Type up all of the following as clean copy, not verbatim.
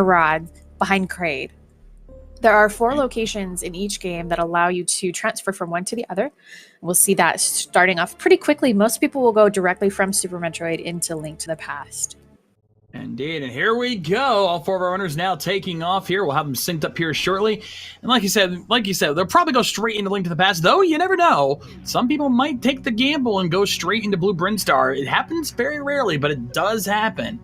rod behind Kraid. There are 4 locations in each game that allow you to transfer from one to the other. We'll see that starting off pretty quickly. Most people will go directly from Super Metroid into Link to the Past. Indeed, and here we go. All 4 of our runners now taking off here. We'll have them synced up here shortly. And like you said, they'll probably go straight into Link to the Past, though you never know. Some people might take the gamble and go straight into Blue Brinstar. It happens very rarely, but it does happen.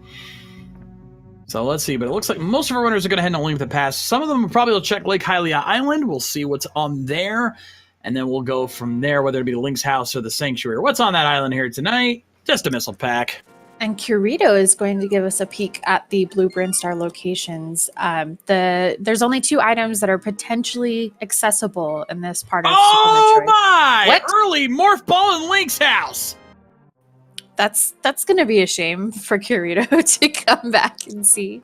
So let's see, but it looks like most of our runners are going to head into Link to the Past. Some of them probably will check Lake Hylia Island. We'll see what's on there, and then we'll go from there, whether it be Link's house or the Sanctuary. What's on that island here tonight? Just a missile pack. And Kirito is going to give us a peek at the Blue Brinstar locations. There's only 2 items that are potentially accessible in this part of Super Metroid. Oh my! What? Early Morph Ball in Link's house! That's going to be a shame for Kirito to come back and see.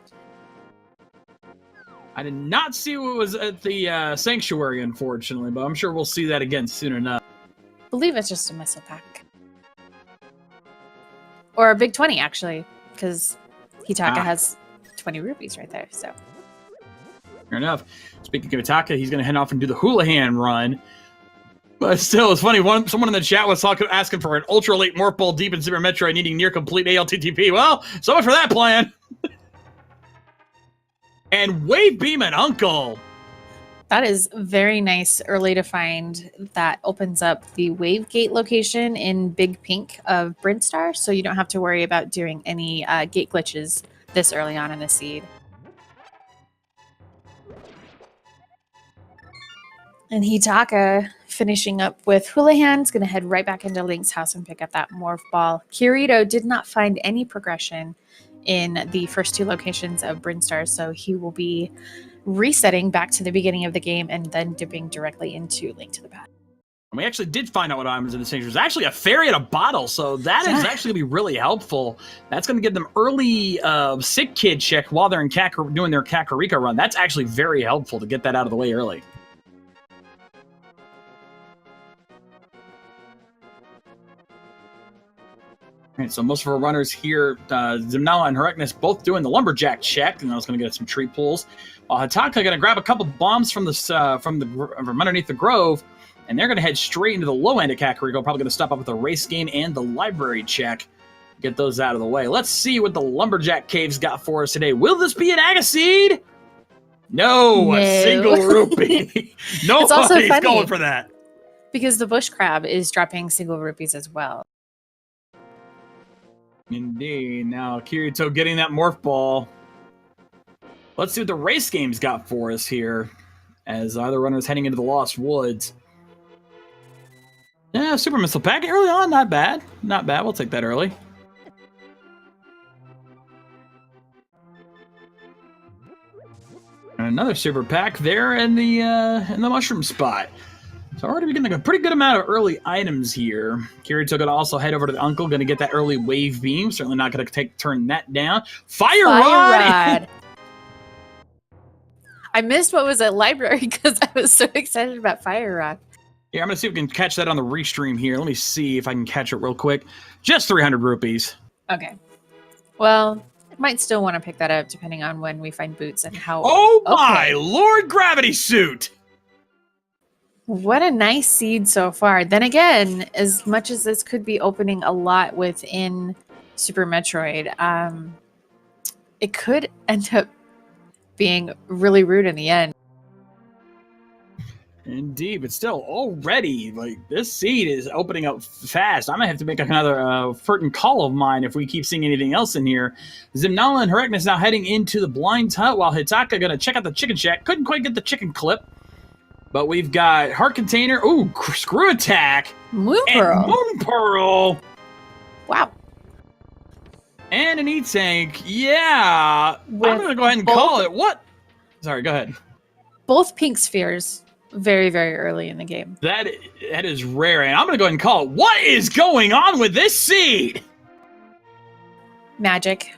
I did not see what was at the Sanctuary, unfortunately, but I'm sure we'll see that again soon enough. I believe it's just a missile pack. Or a big 20, actually, because Hitaka has 20 rupees right there, so. Fair enough. Speaking of Hitaka, he's going to head off and do the Houlihan run. But still, it's funny, someone in the chat was asking for an ultra-late Morph Ball deep in Super Metroid needing near-complete ALTTP. Well, so much for that plan. And Wave Beam and Uncle. That is very nice early to find. That opens up the Wave Gate location in Big Pink of Brinstar, so you don't have to worry about doing any gate glitches this early on in the seed. And Hitaka, finishing up with Houlihan, is going to head right back into Link's house and pick up that Morph Ball. Kirito did not find any progression in the first 2 locations of Brinstar, so he will be resetting back to the beginning of the game and then dipping directly into Link to the Past. We actually did find out what items in the Sanctuary. There's actually a fairy in a bottle, so that is actually going to be really helpful. That's going to give them early sick kid check while they're in doing their Kakariko run. That's actually very helpful to get that out of the way early. All right, so most of our runners here, Zimnala and Herekness both doing the lumberjack check, and I was going to get some tree pulls. While Hitaka going to grab a couple bombs from underneath the grove, and they're going to head straight into the low end of Kakariko. Probably going to stop up with the race game and the library check. Get those out of the way. Let's see what the lumberjack caves got for us today. Will this be an Agaseed? No, a single rupee. Nobody's going for that. Because the bush crab is dropping single rupees as well. Indeed. Now, Kirito getting that Morph Ball. Let's see what the race game's got for us here, as either runner is heading into the Lost Woods. Yeah, Super Missile Pack early on, not bad. Not bad, we'll take that early. And another Super Pack there in the mushroom spot. So already getting a pretty good amount of early items here. Kirito going to also head over to the Uncle, going to get that early Wave Beam. Certainly not going to turn that down. Fire Rod! I missed what was at library because I was so excited about Fire Rod. Yeah, I'm going to see if we can catch that on the restream here. Let me see if I can catch it real quick. Just 300 rupees. Okay. Well, might still want to pick that up depending on when we find boots and how... Oh my Lord, Gravity Suit! What a nice seed so far. Then again, as much as this could be opening a lot within Super Metroid, it could end up being really rude in the end. Indeed, but still, already, like, this seed is opening up fast. I might have to make another certain call of mine if we keep seeing anything else in here. Zimnala and Herekness now heading into the Blind's Hut, while Hitaka going to check out the Chicken Shack. Couldn't quite get the chicken clip. But we've got Heart Container. Ooh, Screw Attack. Moon Pearl. And Moon Pearl. Wow. And an E-Tank. Yeah. I'm going to go ahead and call it. What? Sorry, go ahead. Both pink spheres very, very early in the game. That is rare. And I'm going to go ahead and call it. What is going on with this seed? Magic.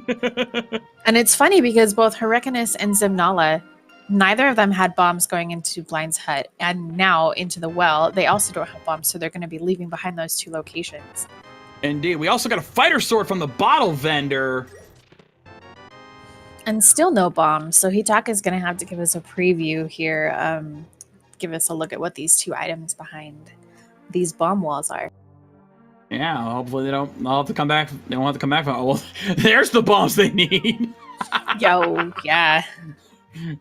And it's funny because both Herekness and Zimnala, neither of them had bombs going into Blind's Hut, and now into the well, they also don't have bombs, so they're going to be leaving behind those 2 locations. Indeed. We also got a fighter sword from the bottle vendor. And still no bombs. So Hitaka's going to have to give us a preview here. Give us a look at what these two items behind these bomb walls are. Yeah, hopefully they don't. I'll have to come back. They won't have to come back. Oh, well, there's the bombs they need. Yo, yeah.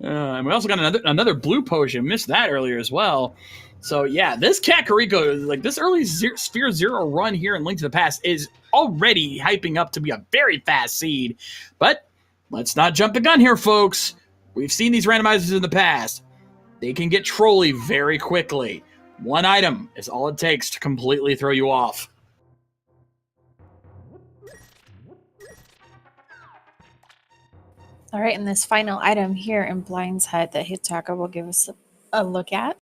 And we also got another blue potion. Missed that earlier as well. So yeah, this Kakariko, like this early Sphere Zero run here in Link to the Past is already hyping up to be a very fast seed. But let's not jump the gun here, folks. We've seen these randomizers in the past. They can get trolly very quickly. One item is all it takes to completely throw you off. All right, and this final item here in Blind's Hut that Hitaka will give us a look at.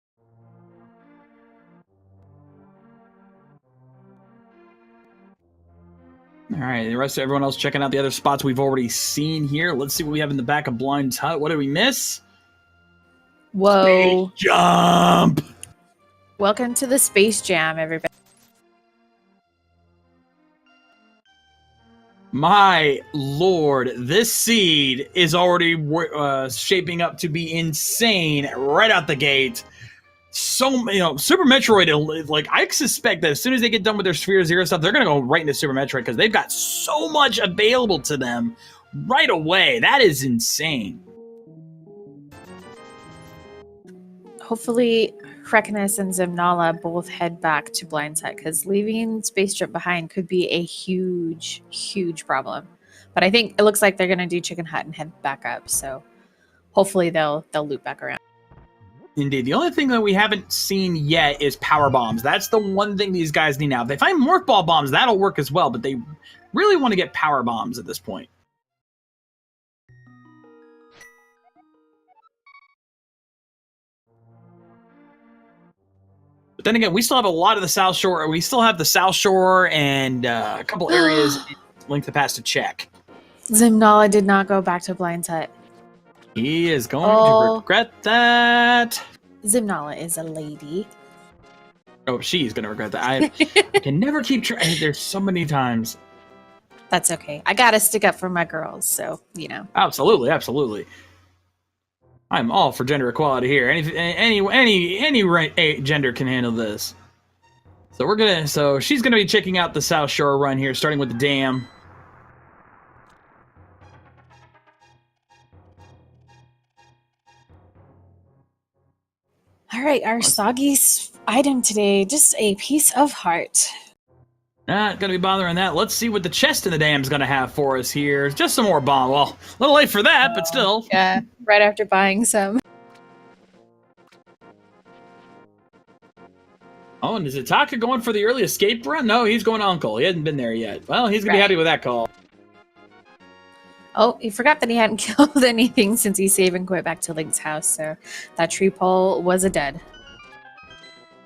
All right, the rest of everyone else checking out the other spots we've already seen here. Let's see what we have in the back of Blind's Hut. What did we miss? Whoa. Space jump! Welcome to the Space Jam, everybody. My lord, this seed is already shaping up to be insane right out the gate. So, Super Metroid, like, I suspect that as soon as they get done with their Sphere Zero stuff, they're going to go right into Super Metroid because they've got so much available to them right away. That is insane. Hopefully, Freckness and Zimnala both head back to Blind's Hut because leaving Space Jump behind could be a huge, huge problem. But I think it looks like they're going to do Chicken Hut and head back up. So hopefully they'll loop back around. Indeed. The only thing that we haven't seen yet is power bombs. That's the one thing these guys need now. If they find morph ball bombs, that'll work as well, but they really want to get power bombs at this point. But then again, we still have a lot of the South Shore. We still have the South Shore and a couple areas in Link to the Past to check. Zimnala did not go back to Blind's Hut. He is going to regret that. Zimnala is a lady. Oh, she's going to regret that. I can never keep track. There's so many times. That's okay. I got to stick up for my girls, so, Absolutely, absolutely. I'm all for gender equality here. Any gender can handle this. So she's gonna be checking out the South Shore run here, starting with the dam. All right, our soggy item today, just a piece of heart. Not gonna be bothering that. Let's see what the chest in the dam's gonna have for us here. Just some more bomb. Well, a little late for that, but still. Yeah, right after buying some. Oh, and is Hitaka going for the early escape run? No, he's going to Uncle. He hasn't been there yet. Well, he's gonna be happy with that call. Oh, he forgot that he hadn't killed anything since he save and quit back to Link's house, so that tree pole was a dud.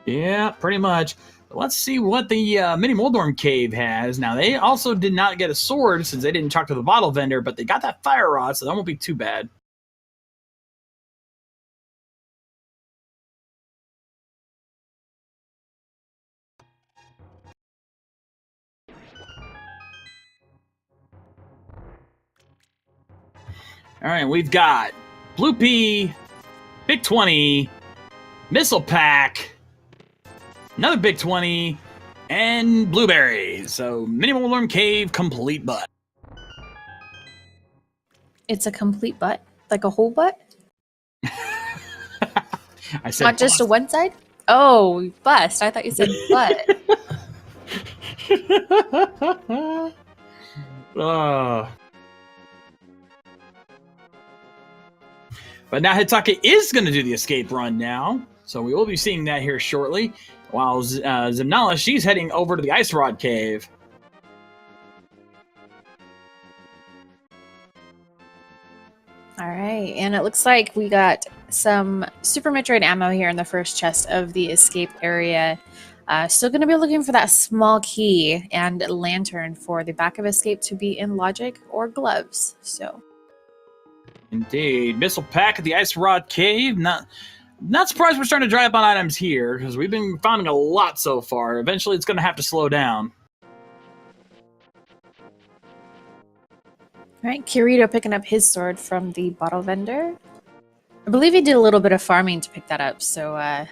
Yeah, pretty much. Let's see what the Mini Moldorm Cave has. Now, they also did not get a sword since they didn't talk to the bottle vendor, but they got that fire rod, so that won't be too bad. All right, we've got Blue Pea, Big 20, Missile Pack, another Big 20, and Blueberries. So, Mini Moldorm Cave, complete butt. It's a complete butt? Like a whole butt? I said not just a one side? Oh, bust. I thought you said butt. But now Hitaka is going to do the escape run now. So we will be seeing that here shortly. While Zimnala, she's heading over to the Ice Rod Cave. All right, and it looks like we got some Super Metroid ammo here in the first chest of the escape area. Still going to be looking for that small key and lantern for the back of escape to be in logic or gloves. So, indeed, Missile Pack at the Ice Rod Cave. Not surprised we're starting to dry up on items here because we've been finding a lot so far. Eventually, it's going to have to slow down. All right, Kirito picking up his sword from the bottle vendor. I believe he did a little bit of farming to pick that up, so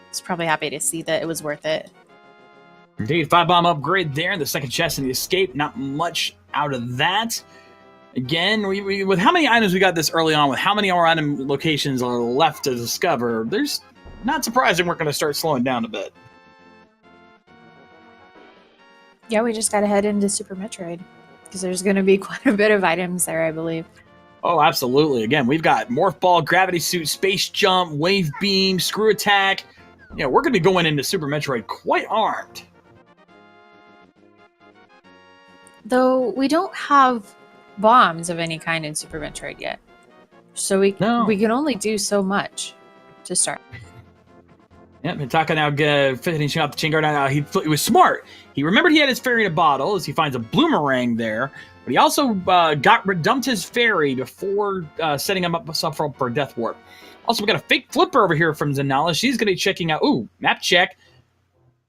he's probably happy to see that it was worth it. Indeed, 5-bomb upgrade there. The second chest in the escape, not much out of that. Again, we with how many items we got this early on, with how many more item locations are left to discover, there's not surprising we're going to start slowing down a bit. Yeah, we just got to head into Super Metroid because there's going to be quite a bit of items there, I believe. Oh, absolutely. Again, we've got Morph Ball, Gravity Suit, Space Jump, Wave Beam, Screw Attack. You know, we're going to be going into Super Metroid quite armed. Though we don't have bombs of any kind in Super Metroid yet. So we can only do so much to start. Yep, Mitaka now finishing off the chain guard. Now he was smart. He remembered he had his fairy in a bottle as he finds a bloomerang there. But he also dumped his fairy before setting him up for Death Warp. Also, we got a fake flipper over here from Zanala. She's going to be checking out. Ooh, map check.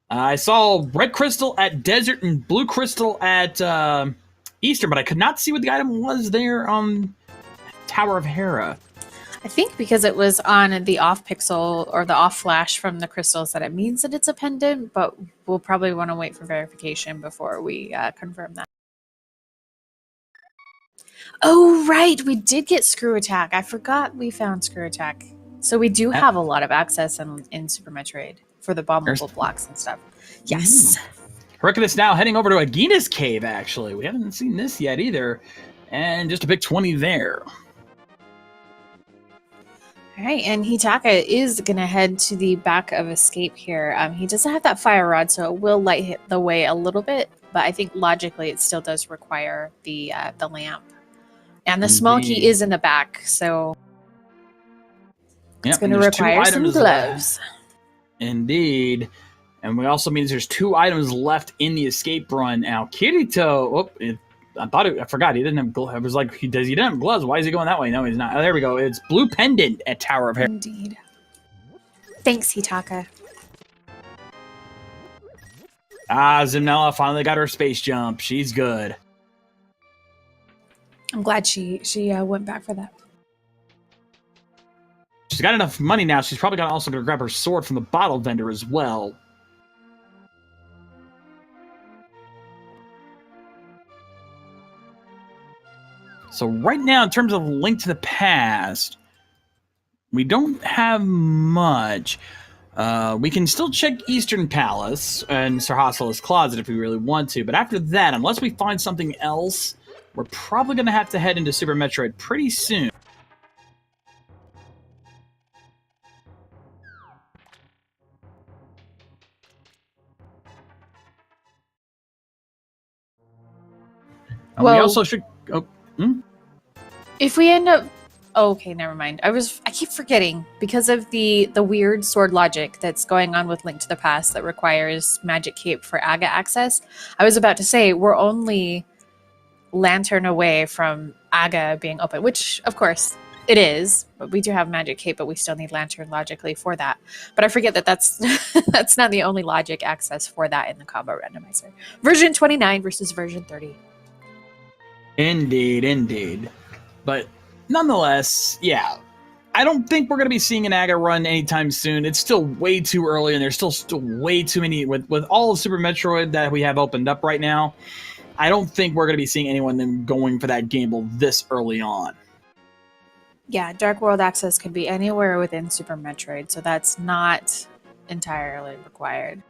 I saw red crystal at Desert and blue crystal at Eastern, but I could not see what the item was there on Tower of Hera. I think because it was on the off pixel or the off flash from the crystals that it means that it's a pendant, but we'll probably want to wait for verification before we confirm that. Oh, right. We did get Screw Attack. I forgot we found Screw Attack. So we do have a lot of access in Super Metroid for the bombable blocks and stuff. Yes. Hercules now heading over to Agina's cave, actually. We haven't seen this yet either. And just a big 20 there. All right, and Hitaka is going to head to the back of Escape here. He doesn't have that fire rod, so it will light the way a little bit, but I think logically it still does require the lamp. And the small key is in the back, so it's going to require some gloves. Indeed. And we also means there's 2 items left in the escape run. Now, Kirito, I forgot he didn't have gloves. I was like, he didn't have gloves. Why is he going that way? No, he's not. Oh, there we go. It's blue pendant at Tower of Hera. Indeed. Thanks, Hitaka. Zimnella finally got her space jump. She's good. I'm glad she went back for that. She's got enough money now. She's probably also going to grab her sword from the bottle vendor as well. So right now, in terms of Link to the Past, we don't have much. We can still check Eastern Palace and Sir Hostile's closet if we really want to, but after that, unless we find something else, we're probably going to have to head into Super Metroid pretty soon. Well, we also should... If we end up... Oh, okay, never mind. I keep forgetting because of the weird sword logic that's going on with Link to the Past that requires Magic Cape for Aga access. I was about to say we're only lantern away from Aga being open, which of course it is, but we do have Magic Cape, but we still need lantern logically for that. But I forget that that's that's not the only logic access for that in the combo randomizer. Version 29 versus version 30. Indeed. But nonetheless, yeah, I don't think we're going to be seeing an Aga run anytime soon. It's still way too early, and there's still way too many... With all of Super Metroid that we have opened up right now, I don't think we're going to be seeing anyone going for that gamble this early on. Yeah, Dark World access could be anywhere within Super Metroid, so that's not entirely required.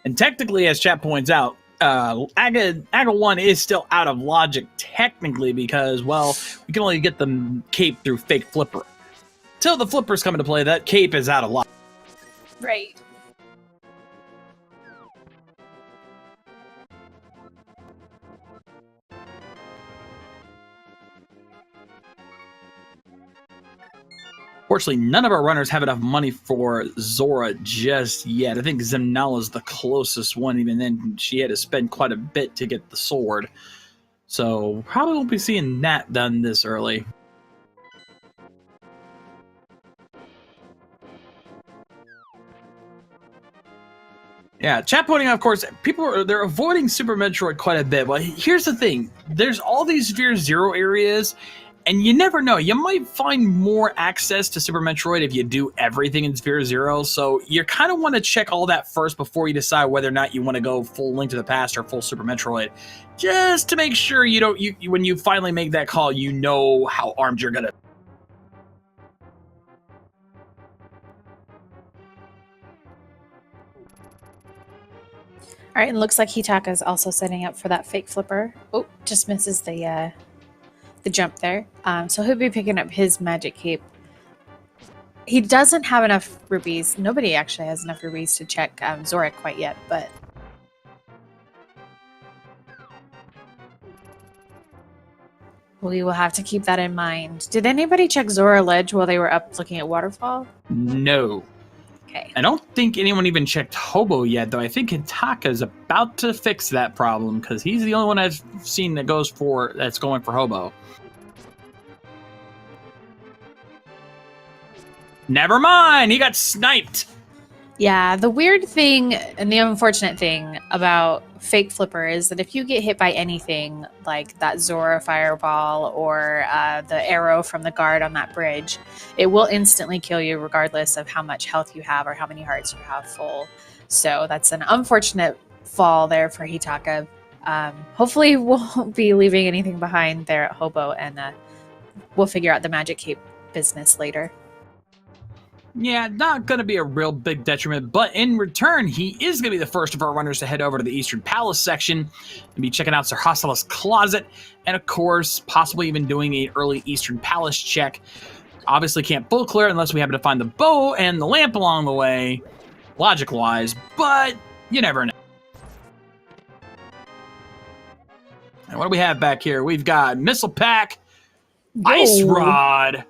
And technically, as chat points out, Aga 1 is still out of logic technically because, well, we can only get the cape through fake flipper. Till the flippers come into play, that cape is out of logic. Right. Fortunately, none of our runners have enough money for Zora just yet. I think Zemnala's the closest one. Even then, she had to spend quite a bit to get the sword. So, probably won't be seeing that done this early. Yeah, chat pointing out, of course, they're avoiding Super Metroid quite a bit. But here's the thing: there's all these Sphere Zero areas, and you never know. You might find more access to Super Metroid if you do everything in Sphere Zero. So you kind of want to check all that first before you decide whether or not you want to go full Link to the Past or full Super Metroid, just to make sure you don't. When you finally make that call, you know how armed you're gonna. All right, and looks like Hitaka is also setting up for that fake flipper. Oh, just misses the jump there. So he'll be picking up his magic cape. He doesn't have enough rubies. Nobody actually has enough rubies to check Zorak quite yet, but we will have to keep that in mind. Did anybody check Zora Ledge while they were up looking at Waterfall? No. Okay. I don't think anyone even checked Hobo yet, though. I think Hitaka's about to fix that problem because he's the only one I've seen that's going for Hobo. Never mind, he got sniped. Yeah, the weird thing and the unfortunate thing about fake flipper is that if you get hit by anything like that Zora fireball or the arrow from the guard on that bridge, it will instantly kill you regardless of how much health you have or how many hearts you have full. So that's an unfortunate fall there for Hitaka. Hopefully won't be leaving anything behind there at Hobo, and we'll figure out the magic cape business later. Yeah, not going to be a real big detriment, but in return, he is going to be the first of our runners to head over to the Eastern Palace section and be checking out Sir Hostela's closet, and of course, possibly even doing an early Eastern Palace check. Obviously can't full clear unless we happen to find the bow and the lamp along the way, logic-wise, but you never know. And what do we have back here? We've got Missile Pack, Ice Rod.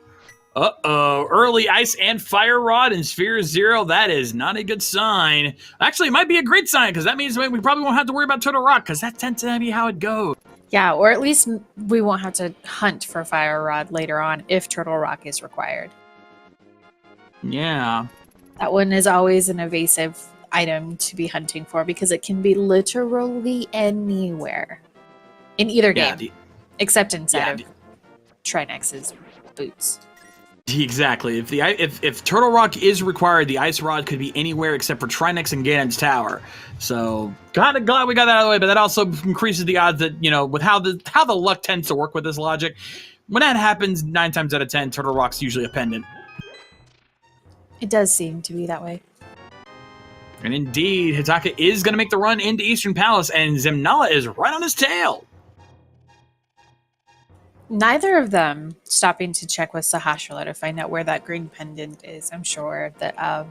Uh-oh, early Ice and Fire Rod in Sphere Zero. That is not a good sign. Actually, it might be a great sign, because that means we probably won't have to worry about Turtle Rock, because that tends to be how it goes. Yeah, or at least we won't have to hunt for Fire Rod later on if Turtle Rock is required. Yeah. That one is always an evasive item to be hunting for, because it can be literally anywhere. In either game. Except inside of Trinex's boots. Exactly. If Turtle Rock is required, the Ice Rod could be anywhere except for Trinex and Ganon's Tower. So glad we got that out of the way, but that also increases the odds that, with how the luck tends to work with this logic. When that happens, 9 times out of 10, Turtle Rock's usually a pendant. It does seem to be that way. And indeed, Hitaka is going to make the run into Eastern Palace, and Zemnala is right on his tail. Neither of them stopping to check with Sahasrahla to find out where that green pendant is. I'm sure that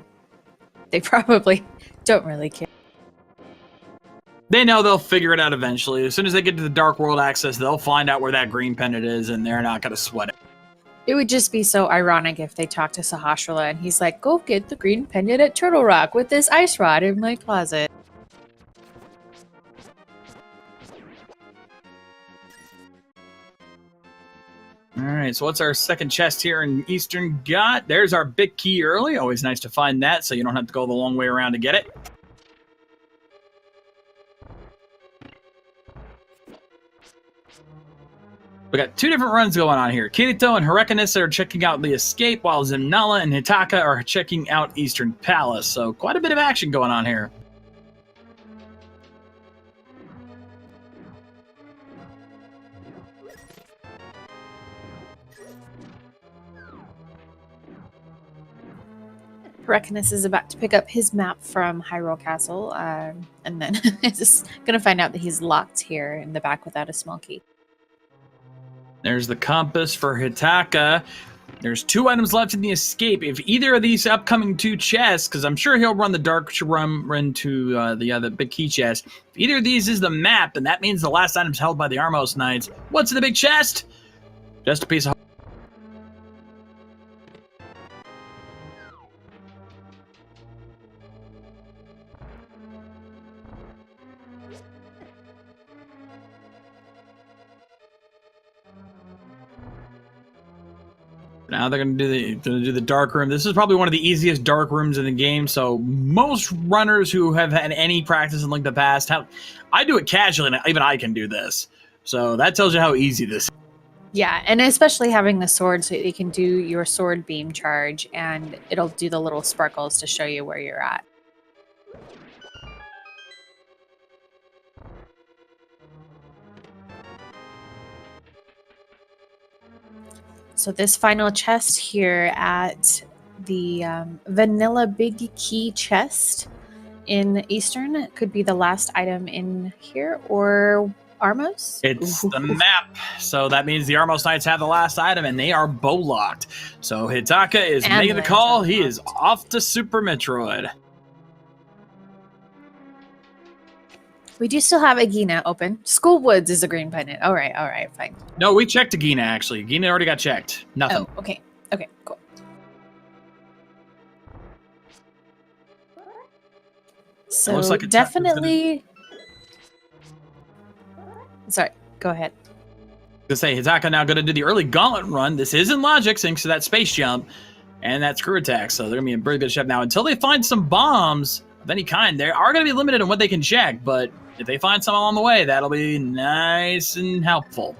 they probably don't really care. They know they'll figure it out eventually. As soon as they get to the Dark World access, they'll find out where that green pendant is, and they're not going to sweat it. It would just be so ironic if they talk to Sahasrahla and he's like, go get the green pendant at Turtle Rock with this ice rod in my closet. Alright, so what's our second chest here in Eastern Got? There's our big key early. Always nice to find that, so you don't have to go the long way around to get it. We got 2 different runs going on here. Kirito and Hyrekanis are checking out the escape, while Zemnala and Hitaka are checking out Eastern Palace. So quite a bit of action going on here. Hyrekanis is about to pick up his map from Hyrule Castle, and then just going to find out that he's locked here in the back without a small key. There's the compass for Hitaka. There's 2 items left in the escape. If either of these upcoming 2 chests, because I'm sure he'll run the dark run to the other big key chest. If either of these is the map, and that means the last item's held by the Armos Knights. What's in the big chest? Just a piece of... Now they're gonna do the dark room. This is probably one of the easiest dark rooms in the game. So most runners who have had any practice in Link to the Past, I do it casually, and even I can do this. So that tells you how easy this is. Yeah, and especially having the sword so you can do your sword beam charge, and it'll do the little sparkles to show you where you're at. So this final chest here at the Vanilla Big Key chest in Eastern could be the last item in here, or Armos? It's the map, so that means the Armos Knights have the last item, and they are bow locked. So Hitaka is And making the call. Lantern He is off to Super Metroid. We do still have Agina open. Schoolwoods is a green button. All right, fine. No, we checked Agina, actually. Agina already got checked. Nothing. Oh, okay, cool. So looks like definitely... Sorry, go ahead. To say Hitaka now going to do the early gauntlet run. This is in logic, thanks to that space jump and that screw attack. So they're going to be in pretty good shape now. Until they find some bombs of any kind, they are going to be limited in what they can check. But if they find some along the way, that'll be nice and helpful.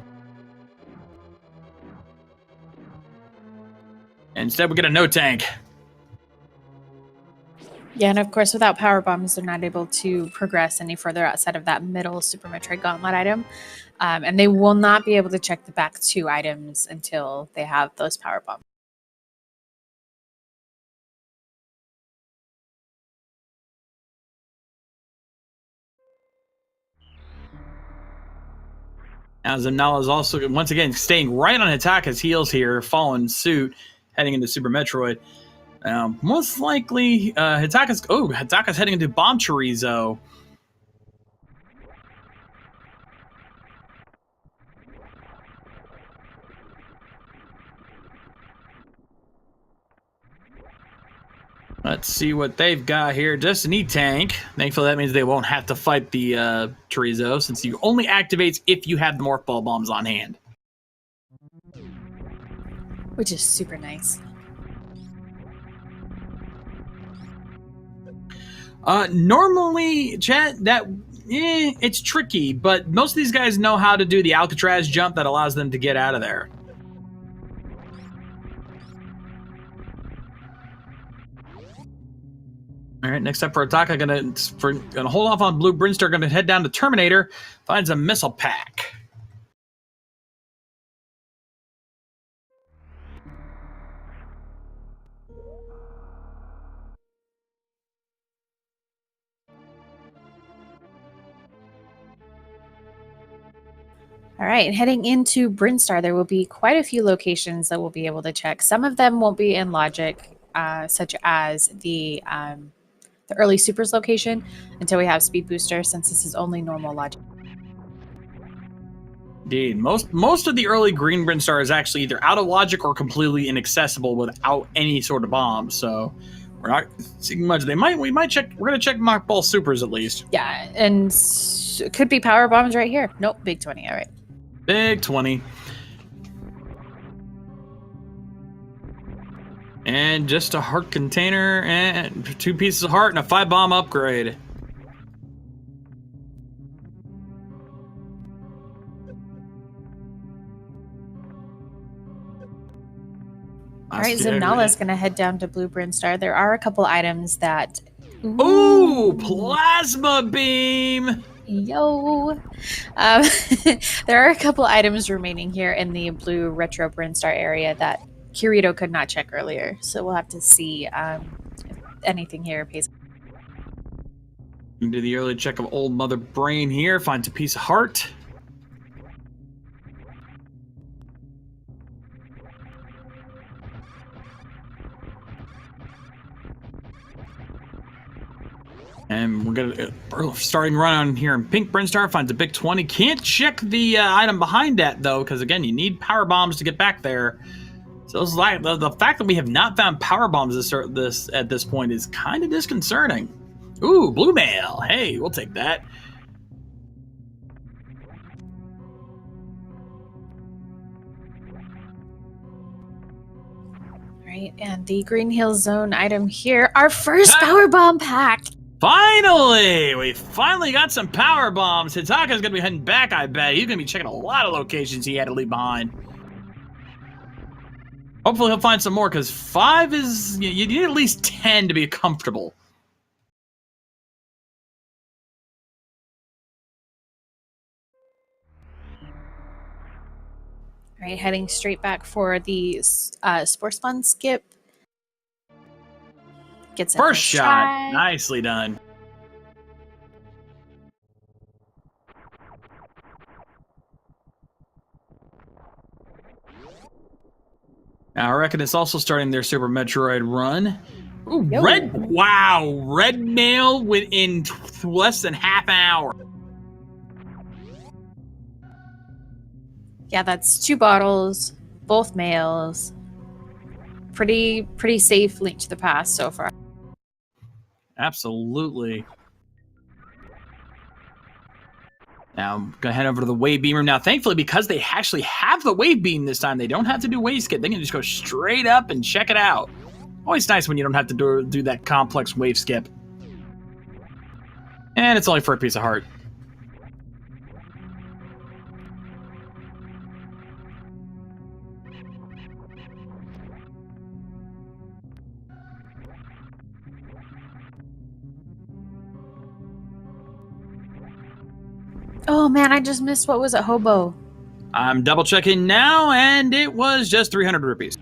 Instead, we get a no tank. Yeah, and of course, without power bombs, they're not able to progress any further outside of that middle Super Metroid Gauntlet item. And they will not be able to check the back 2 items until they have those power bombs. Now, Zemnala is also, once again, staying right on Hitaka's heels here, following suit, heading into Super Metroid. Most likely, Hitaka's heading into Bomb Chorizo. Let's see what they've got here. Just an E-Tank. Thankfully, that means they won't have to fight the Chorizo, since he only activates if you have the Morph Ball Bombs on hand. Which is super nice. Normally, chat, it's tricky, but most of these guys know how to do the Alcatraz jump that allows them to get out of there. All right, next up for Hitaka, gonna hold off on Blue Brinstar, gonna head down to Terminator, finds a missile pack. All right, and heading into Brinstar, there will be quite a few locations that we'll be able to check. Some of them won't be in logic, such as the early supers location, until we have Speed Booster, since this is only normal logic. Indeed, most of the early green Brinstar is actually either out of logic or completely inaccessible without any sort of bomb. So we're not seeing much. We might check. We're gonna check Mock Ball Supers at least. Yeah, and it could be power bombs right here. Nope, big 20. All right. Big 20. And just a heart container and 2 pieces of heart and a 5-bomb upgrade. All right, Zemnala is going to head down to Blue Brinstar. There are a couple items that... Ooh, Plasma Beam! Yo! There are a couple items remaining here in the Blue Retro Brinstar area that Kirito could not check earlier. So we'll have to see if anything here pays. Do the early check of Old Mother Brain here. Finds a piece of heart. And we're gonna starting run on here in Pink Brinstar, finds a big 20. Can't check the item behind that though, because again, you need power bombs to get back there. So it's like the fact that we have not found power bombs at this point is kind of disconcerting. Ooh, blue mail. Hey, we'll take that. Right, and the Green Hill Zone item here, our first power bomb pack. Finally! We finally got some power bombs. Hitaka's gonna be heading back, I bet. He's gonna be checking a lot of locations he had to leave behind. Hopefully he'll find some more, because 5 is... You need at least 10 to be comfortable. All right, heading straight back for the Sports Fun skip. Gets First shot. Try. Nicely done. Now, I reckon it's also starting their Super Metroid run. Ooh, red mail within less than half an hour. Yeah, that's 2 bottles, both males. Pretty safe Link to the Past so far. Absolutely. Now, I'm going to head over to the wave beam room. Now, thankfully, because they actually have the wave beam this time, they don't have to do wave skip. They can just go straight up and check it out. Always nice when you don't have to do that complex wave skip. And it's only for a piece of heart. Oh man, I just missed what was at Hobo. I'm double checking now, and it was just 300 rupees.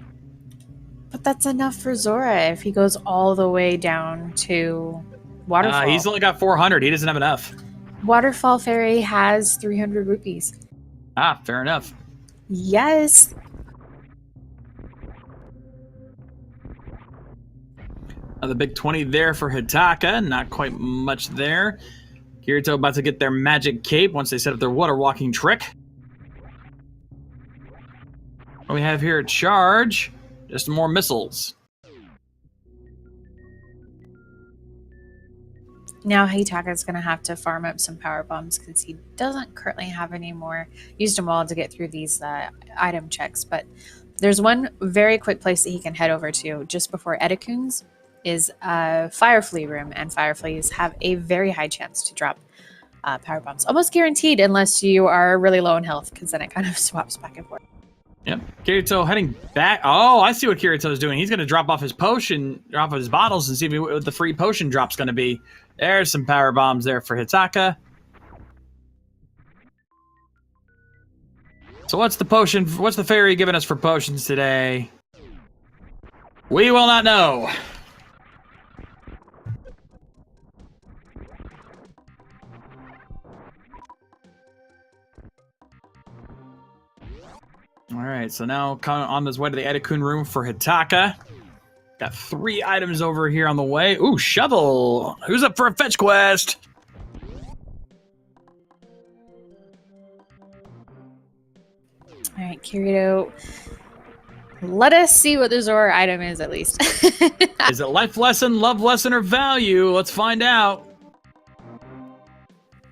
But that's enough for Zora if he goes all the way down to Waterfall. He's only got 400. He doesn't have enough. Waterfall Ferry has 300 rupees. Ah, fair enough. Yes. Another big 20 there for Hitaka. Not quite much there. Kirito about to get their magic cape once they set up their water walking trick. What we have here at Charge, just more missiles. Now Hitaka's going to have to farm up some power bombs because he doesn't currently have any more. Used them all to get through these item checks, but there's one very quick place that he can head over to just before Edekun's is a Firefly room, and Fireflies have a very high chance to drop power bombs. Almost guaranteed unless you are really low in health, because then it kind of swaps back and forth. Yep. Kirito heading back. Oh, I see what Kirito's doing. He's going to drop off his potion, drop off his bottles, and see what the free potion drop's going to be. There's some power bombs there for Hitaka. So what's the potion? What's the fairy giving us for potions today? We will not know. All right, so now on his way to the Edekun room for Hitaka. Got 3 items over here on the way. Ooh, shovel. Who's up for a fetch quest? All right, Kirito. Let us see what the Zora item is, at least. Is it life lesson, love lesson, or value? Let's find out.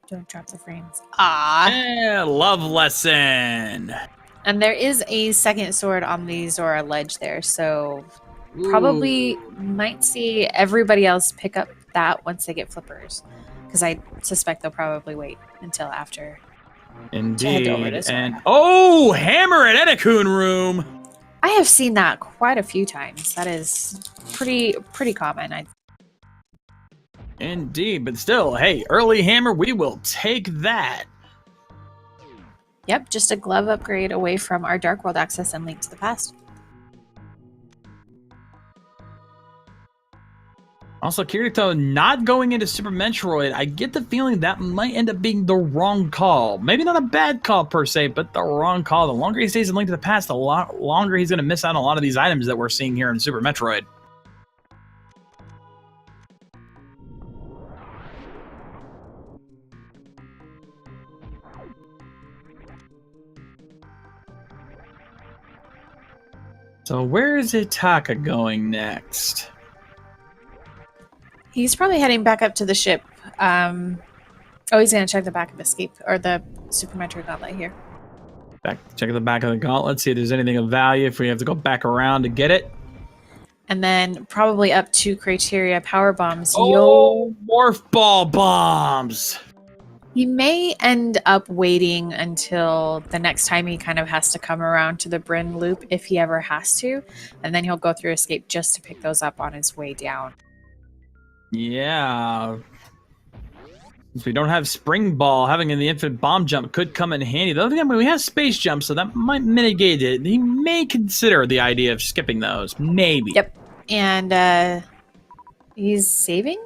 Don't drop the frames. Ah. Yeah, love lesson. And there is a second sword on the Zora ledge there, so probably might see everybody else pick up that once they get flippers. Because I suspect they'll probably wait until after. Indeed. And oh, hammer at Edekun room. I have seen that quite a few times. That is pretty common. Indeed, but still, hey, early hammer, we will take that. Yep, just a glove upgrade away from our Dark World access and Link to the Past. Also, Kirito not going into Super Metroid, I get the feeling that might end up being the wrong call. Maybe not a bad call per se, but the wrong call. The longer he stays in Link to the Past, the longer he's going to miss out on a lot of these items that we're seeing here in Super Metroid. So where is Hitaka going next? He's probably heading back up to the ship. Oh, he's going to check the back of Escape, or the Super Metroid Gauntlet here. Check the back of the gauntlet, see if there's anything of value, if we have to go back around to get it. And then probably up 2 criteria power bombs. Oh, morph ball bombs. He may end up waiting until the next time he kind of has to come around to the Bryn loop if he ever has to. And then he'll go through escape just to pick those up on his way down. Yeah. Since we don't have spring ball, having an infinite bomb jump could come in handy. The other thing, we have space jump, so that might mitigate it. He may consider the idea of skipping those. Maybe. Yep. And he's saving?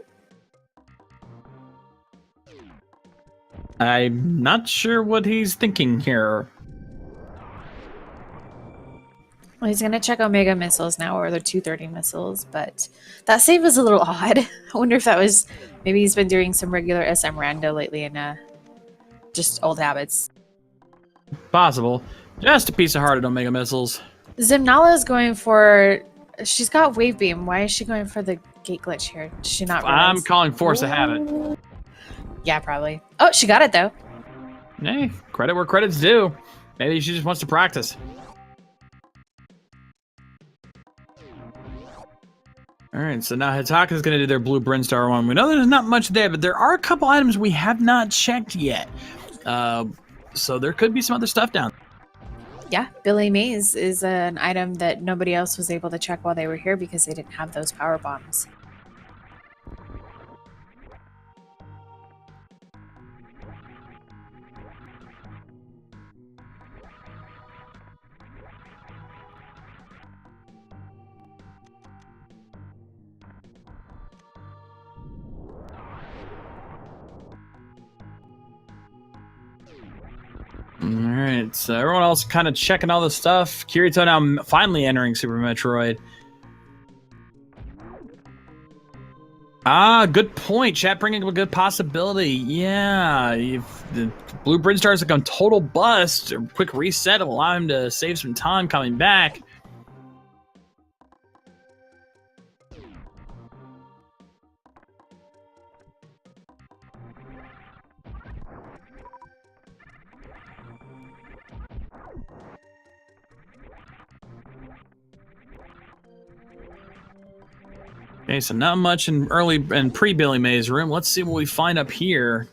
I'm not sure what he's thinking here. Well, he's going to check Omega missiles now, or the 230 missiles, but that save was a little odd. I wonder if that was... Maybe he's been doing some regular SM rando lately and just old habits. Possible. Just a piece of heart at Omega missiles. Zimnala is going for... She's got Wave Beam. Why is she going for the gate glitch here? Does she not realize? I'm calling Force to have it. Yeah, probably. Oh, she got it, though. Hey, credit where credit's due. Maybe she just wants to practice. Alright, so now Hitaka's going to do their blue Brinstar one. We know there's not much there, but there are a couple items we have not checked yet. So there could be some other stuff down there. Yeah, Billy Mays is an item that nobody else was able to check while they were here because they didn't have those power bombs. Alright, so everyone else kind of checking all this stuff. Kirito now finally entering Super Metroid. Ah, good point. Chat bringing up a good possibility. Yeah, if the blue Brinstar's like a total bust, a quick reset will allow him to save some time coming back. Okay, so not much in early and pre-Billy Mays room. Let's see what we find up here.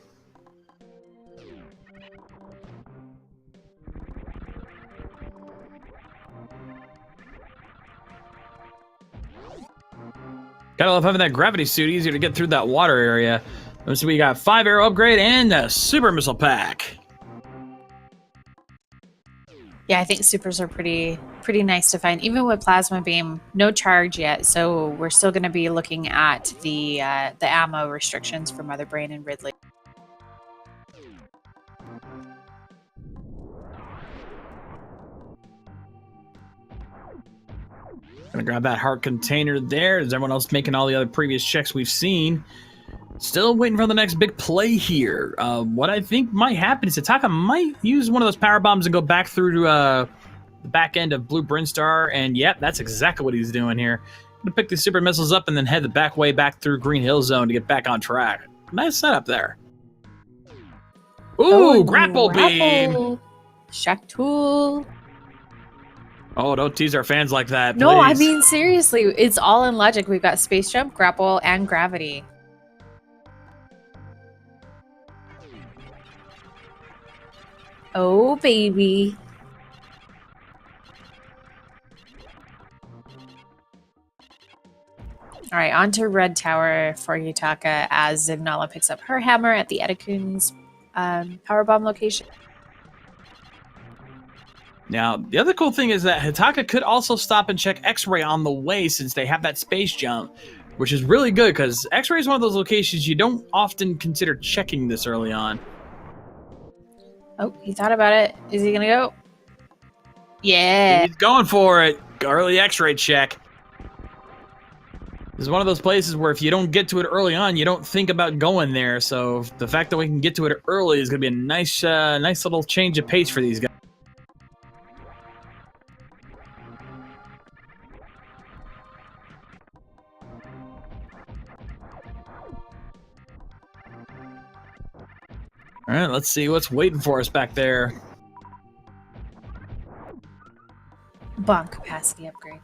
Gotta love having that gravity suit, easier to get through that water area. So we got 5 arrow upgrade and a super missile pack. Yeah, I think supers are pretty nice to find. Even with plasma beam, no charge yet, so we're still going to be looking at the ammo restrictions for Mother Brain and Ridley. Gonna grab that heart container there. Is everyone else making all the other previous checks we've seen? Still waiting for the next big play here. What I think might happen is Hitaka might use one of those power bombs and go back through to the back end of Blue Brinstar, and yep, that's exactly what he's doing here. Gonna pick these super missiles up and then head the back way back through Green Hill Zone to get back on track. Nice setup there. Ooh, grapple beam! Shock tool. Oh, don't tease our fans like that, please. No, I mean, seriously, it's all in logic. We've got space jump, grapple, and gravity. Oh, baby. All right, on to Red Tower for Yutaka as Zimnala picks up her hammer at the Edakun's power bomb location. Now, the other cool thing is that Hitaka could also stop and check X-Ray on the way since they have that space jump, which is really good because X-Ray is one of those locations you don't often consider checking this early on. Oh, he thought about it. Is he going to go? Yeah. He's going for it. Early X-Ray check. This is one of those places where if you don't get to it early on, you don't think about going there. So the fact that we can get to it early is going to be a nice little change of pace for these guys. All right, let's see what's waiting for us back there. Bomb capacity upgrade.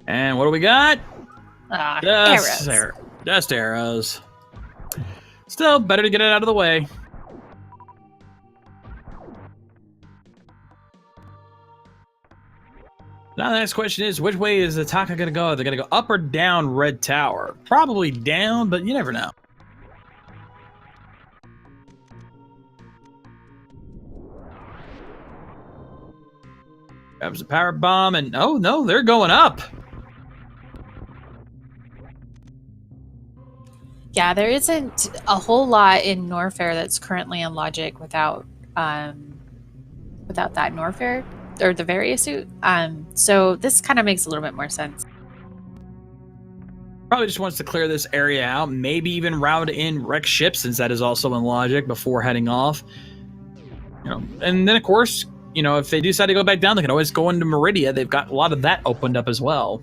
And what do we got? Arrows. Just arrows. Still, better to get it out of the way. Now the next question is, which way is Hitaka going to go? Are they going to go up or down Red Tower? Probably down, but you never know. Grabs a power bomb, and oh no, they're going up. Yeah, there isn't a whole lot in Norfair that's currently on logic without that Norfair or the Varia suit. So this kind of makes a little bit more sense. Probably just wants to clear this area out, maybe even route in wrecked ships, since that is also in logic before heading off. You know, and then of course, you know, if they decide to go back down, they can always go into Meridia. They've got a lot of that opened up as well.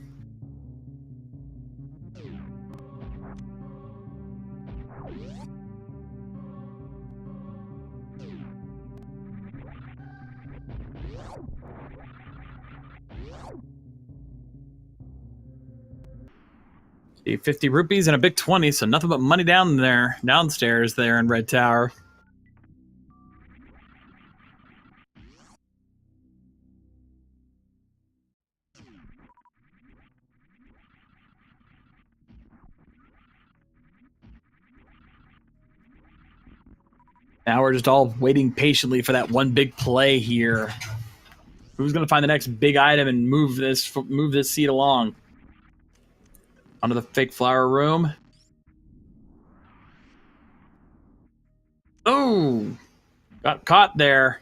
See, 50 rupees and a big 20, so nothing but money downstairs there in Red Tower. Now we're just all waiting patiently for that one big play here. Who's going to find the next big item and move this seat along? Onto the fake flower room. Oh! Got caught there.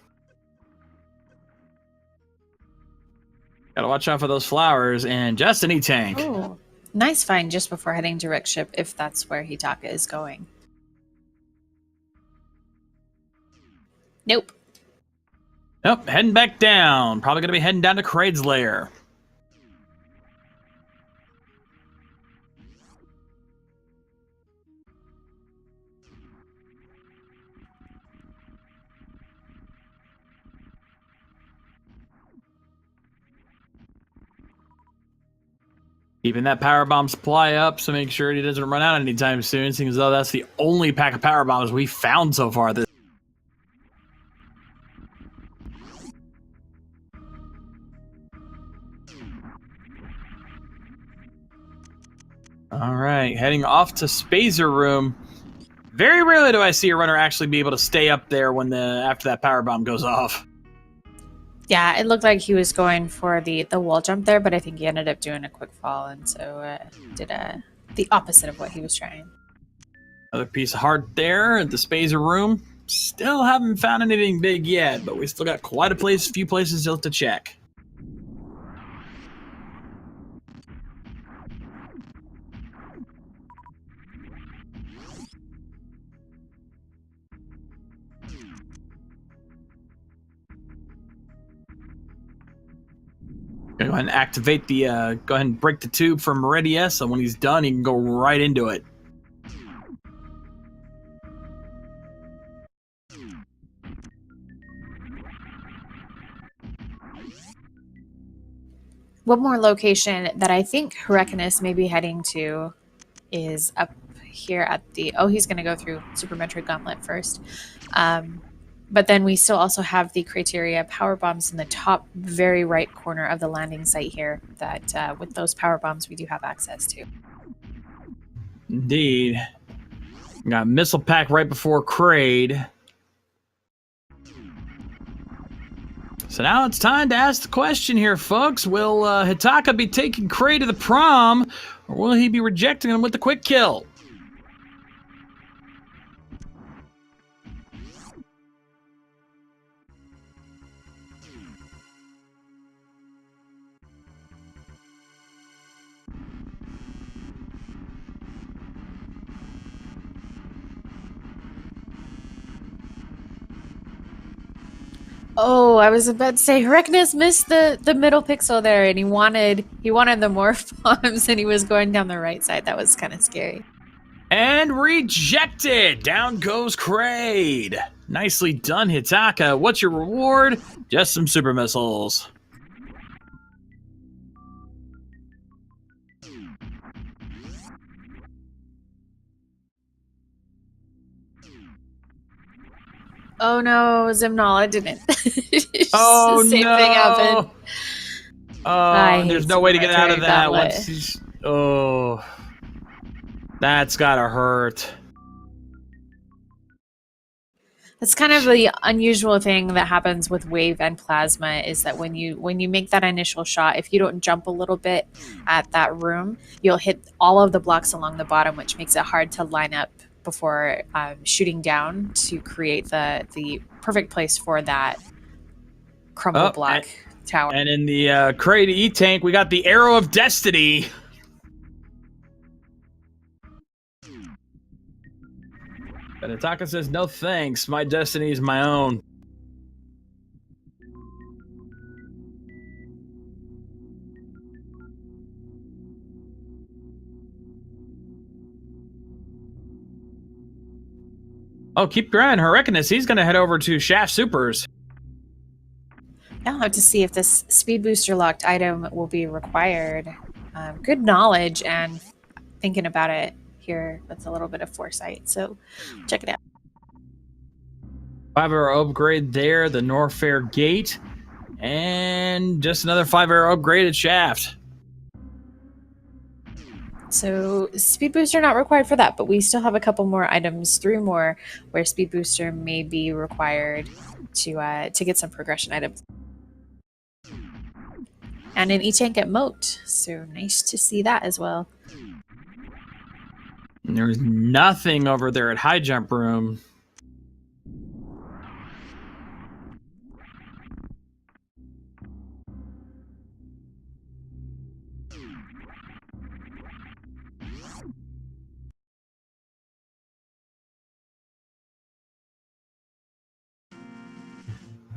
Gotta watch out for those flowers and just an E-tank. Ooh, nice find just before heading to Wreck Ship, if that's where Hitaka is going. Nope. Nope, heading back down. Probably going to be heading down to Kraid's lair. Keeping that power bomb supply up, so make sure he doesn't run out anytime soon, seeing as though that's the only pack of power bombs we found so far this. All right, heading off to Spazer Room. Very rarely do I see a runner actually be able to stay up there when after that power bomb goes off. Yeah, it looked like he was going for the wall jump there, but I think he ended up doing a quick fall, and so did the opposite of what he was trying. Another piece of heart there at the Spazer Room. Still haven't found anything big yet, but we still got quite a few places still to check. Go ahead and activate the, go ahead and break the tube for Meridia, so when he's done, he can go right into it. One more location that I think Hyrcanus may be heading to is up here at the... Oh, he's going to go through Super Metroid Gauntlet first. But then we still also have the criteria power bombs in the top very right corner of the landing site here that with those power bombs we do have access to. Indeed. Got missile pack right before Kraid. So now it's time to ask the question here, folks. Will Hitaka be taking Kraid to the prom, or will he be rejecting him with the quick kill? Oh, I was about to say Hyrcanus missed the middle pixel there, and he wanted the morph bombs, and he was going down the right side. That was kind of scary. And rejected! Down goes Kraid. Nicely done, Hitaka. What's your reward? Just some super missiles. Oh no, Zimnala didn't. Oh Same thing happened. no! I Oh, hate there's no way to get out of Metroid that. way. Oh, that's gotta hurt. That's kind of the unusual thing that happens with wave and plasma is that when you make that initial shot, if you don't jump a little bit at that room, you'll hit all of the blocks along the bottom, which makes it hard to line up before shooting down to create the perfect place for that crumble Oh, block tower. and in the crate E-Tank, we got the Arrow of Destiny. But Ataka says, no thanks. My destiny is my own. Oh, keep trying. Hurricanus, he's going to head over to Shaft Supers. I'll have to see if this speed booster locked item will be required. Good knowledge and thinking about it here with a little bit of foresight. So check it out. 5-arrow upgrade there, the Norfair Gate. And just another 5-arrow upgrade at Shaft. So speed booster not required for that, but we still have a couple more items, 3 more, where speed booster may be required to get some progression items. And an E-Tank at Moat, so nice to see that as well. And there's nothing over there at High Jump Room.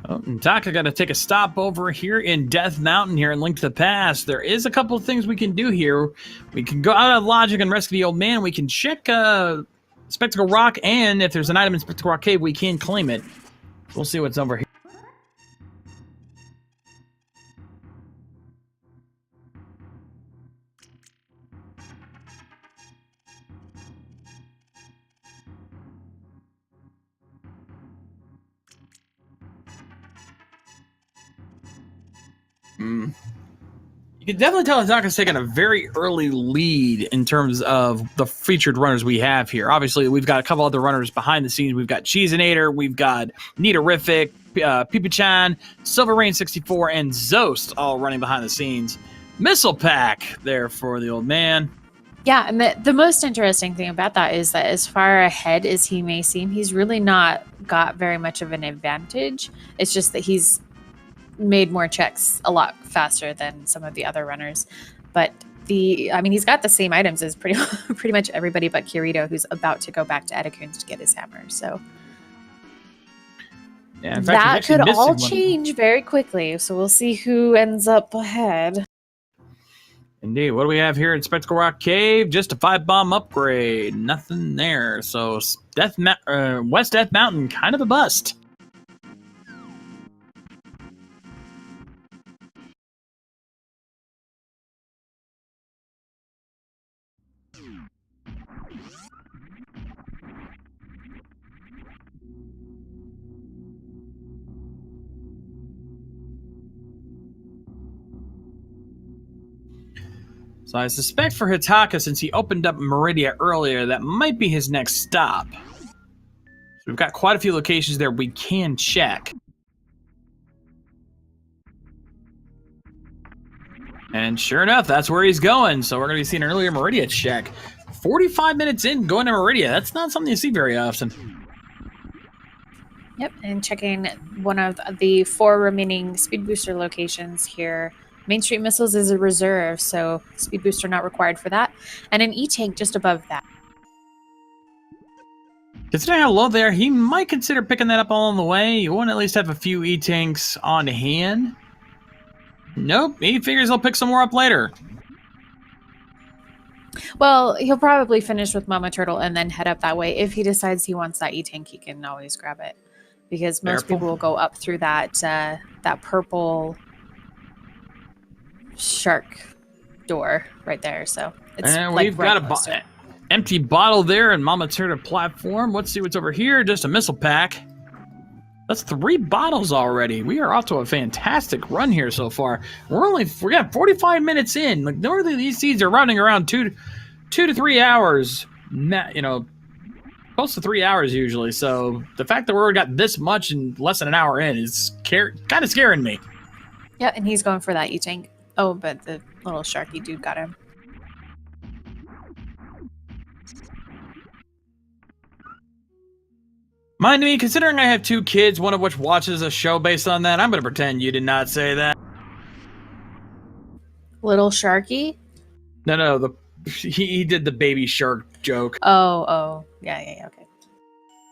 Oh, and Taka got to take a stop over here in Death Mountain here and Link to the Past. There is a couple of things we can do here. We can go out of logic and rescue the old man. We can check Spectacle Rock, and if there's an item in Spectacle Rock Cave, we can claim it. We'll see what's over here. You can definitely tell Ataka's taking a very early lead in terms of the featured runners we have here. Obviously, we've got a couple other runners behind the scenes. We've got Cheesinator, we've got Nitarific, Pipichan, Silver Rain 64, and Zost all running behind the scenes. Missile Pack there for the old man. Yeah, and the most interesting thing about that is that as far ahead as he may seem, he's really not got very much of an advantage. It's just that he's made more checks a lot faster than some of the other runners. But he's got the same items as pretty much everybody but Kirito, who's about to go back to Edakun's to get his hammer. So yeah, in that fact, could all change very quickly. So we'll see who ends up ahead. Indeed. What do we have here in Spectacle Rock Cave? Just a 5-bomb upgrade. Nothing there. So West Death Mountain, kind of a bust. So I suspect for Hitaka, since he opened up Meridia earlier, that might be his next stop. So we've got quite a few locations there we can check. And sure enough, that's where he's going. So we're going to be seeing an earlier Meridia check. 45 minutes in, going to Meridia. That's not something you see very often. Yep, and checking one of the 4 remaining speed booster locations here. Main Street Missiles is a reserve, so speed booster not required for that. And an E-Tank just above that. Considering how low they are, he might consider picking that up along the way. You want to at least have a few E-Tanks on hand. Nope, he figures he'll pick some more up later. Well, he'll probably finish with Mama Turtle and then head up that way. If he decides he wants that E-Tank, he can always grab it. Because most people will go up through that purple shark door right there. So it's and like we've got an empty bottle there and Mama Turtle platform. Let's see what's over here. Just a missile pack. That's 3 bottles already. We are off to a fantastic run here so far. We got 45 minutes in. Like normally these seeds are running around 2 to 3 hours. Close to 3 hours usually. So the fact that we already got this much in less than an hour in is kind of scaring me. Yeah, and he's going for that E-tank. Oh, but the little sharky dude got him. Mind me, considering I have 2 kids, one of which watches a show based on that, I'm going to pretend you did not say that. Little sharky? No, he did the baby shark joke. Oh. Yeah, okay.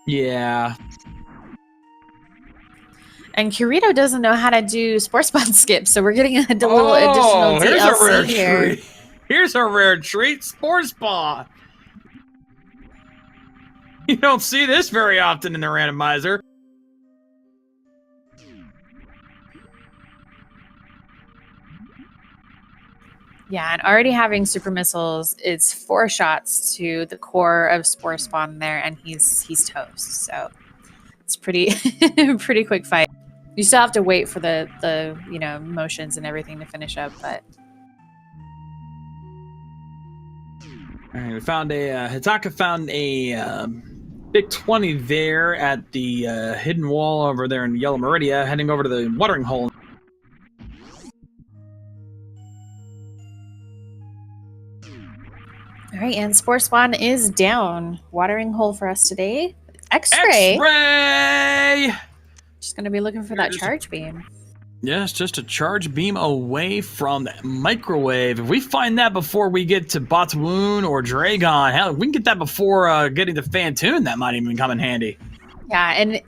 Yeah. And Kirito doesn't know how to do sports spawn skips, so we're getting a little additional DLC here. Treat. Here's a rare treat, sports spawn. You don't see this very often in the randomizer. Yeah, and already having super missiles, it's 4 shots to the core of Spore Spawn there, and he's toast. So it's pretty pretty quick fight. You still have to wait for the motions and everything to finish up, but. All right, we found Hitaka found a big 20 there at the hidden wall over there in Yellow Meridia, heading over to the watering hole. All right, and Spore Spawn is down. Watering hole for us today. X-ray. X-ray! Just going to be looking for that charge beam. Yes, just a charge beam away from the microwave. If we find that before we get to Batoon or Dragon, hell, if we can get that before getting to Fantoon, that might even come in handy. Yeah, and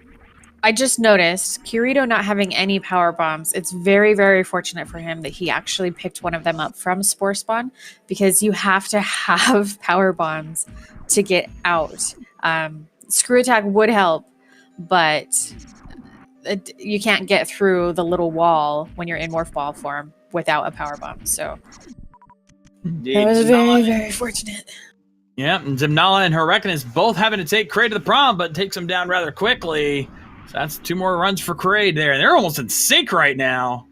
I just noticed Kirito not having any power bombs. It's very, very fortunate for him that he actually picked one of them up from Spore Spawn, because you have to have power bombs to get out. Screw attack would help, but you can't get through the little wall when you're in morph ball form without a power bomb. So that was very, very fortunate. Yeah, and Zimnala and Hyrekanis both having to take Kraid to the prom, but takes him down rather quickly. So that's 2 more runs for Kraid there. They're almost in sync right now.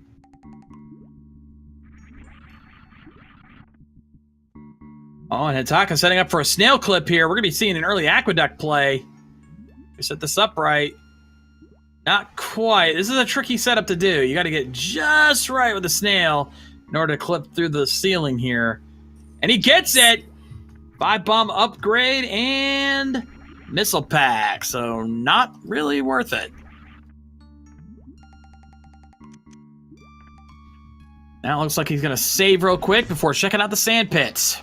Oh, and Hitaka setting up for a snail clip here. We're going to be seeing an early Aqueduct play. We set this up right. Not quite. This is a tricky setup to do. You got to get just right with the snail in order to clip through the ceiling here. And he gets it! 5-bomb upgrade and missile pack. So not really worth it. Now it looks like he's going to save real quick before checking out the sand pits.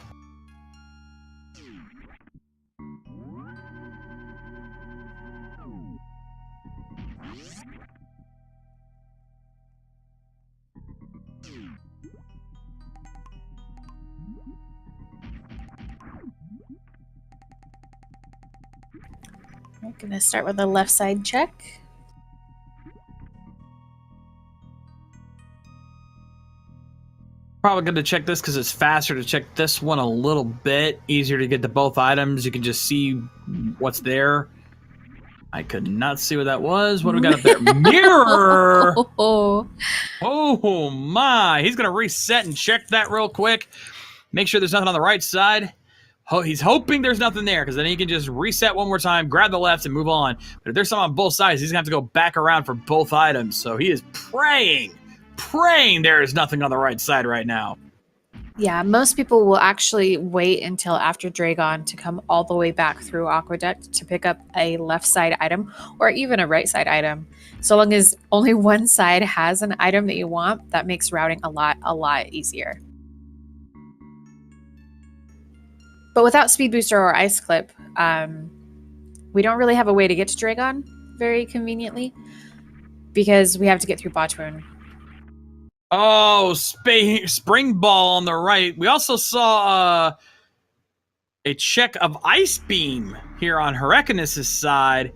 We're going to start with a left side check. Probably going to check this because it's faster to check this one a little bit. Easier to get to both items. You can just see what's there. I could not see what that was. What do we got up there? Mirror! Oh my. He's going to reset and check that real quick. Make sure there's nothing on the right side. He's hoping there's nothing there, because then he can just reset one more time, grab the left, and move on. But if there's something on both sides, he's going to have to go back around for both items. So he is praying there is nothing on the right side right now. Yeah, most people will actually wait until after Dragon to come all the way back through Aqueduct to pick up a left side item or even a right side item. So long as only one side has an item that you want, that makes routing a lot easier. But without Speed Booster or Ice Clip, we don't really have a way to get to Dragon very conveniently, because we have to get through Botchwoon. Oh, Spring Ball on the right. We also saw a check of Ice Beam here on Hyrekanis' side,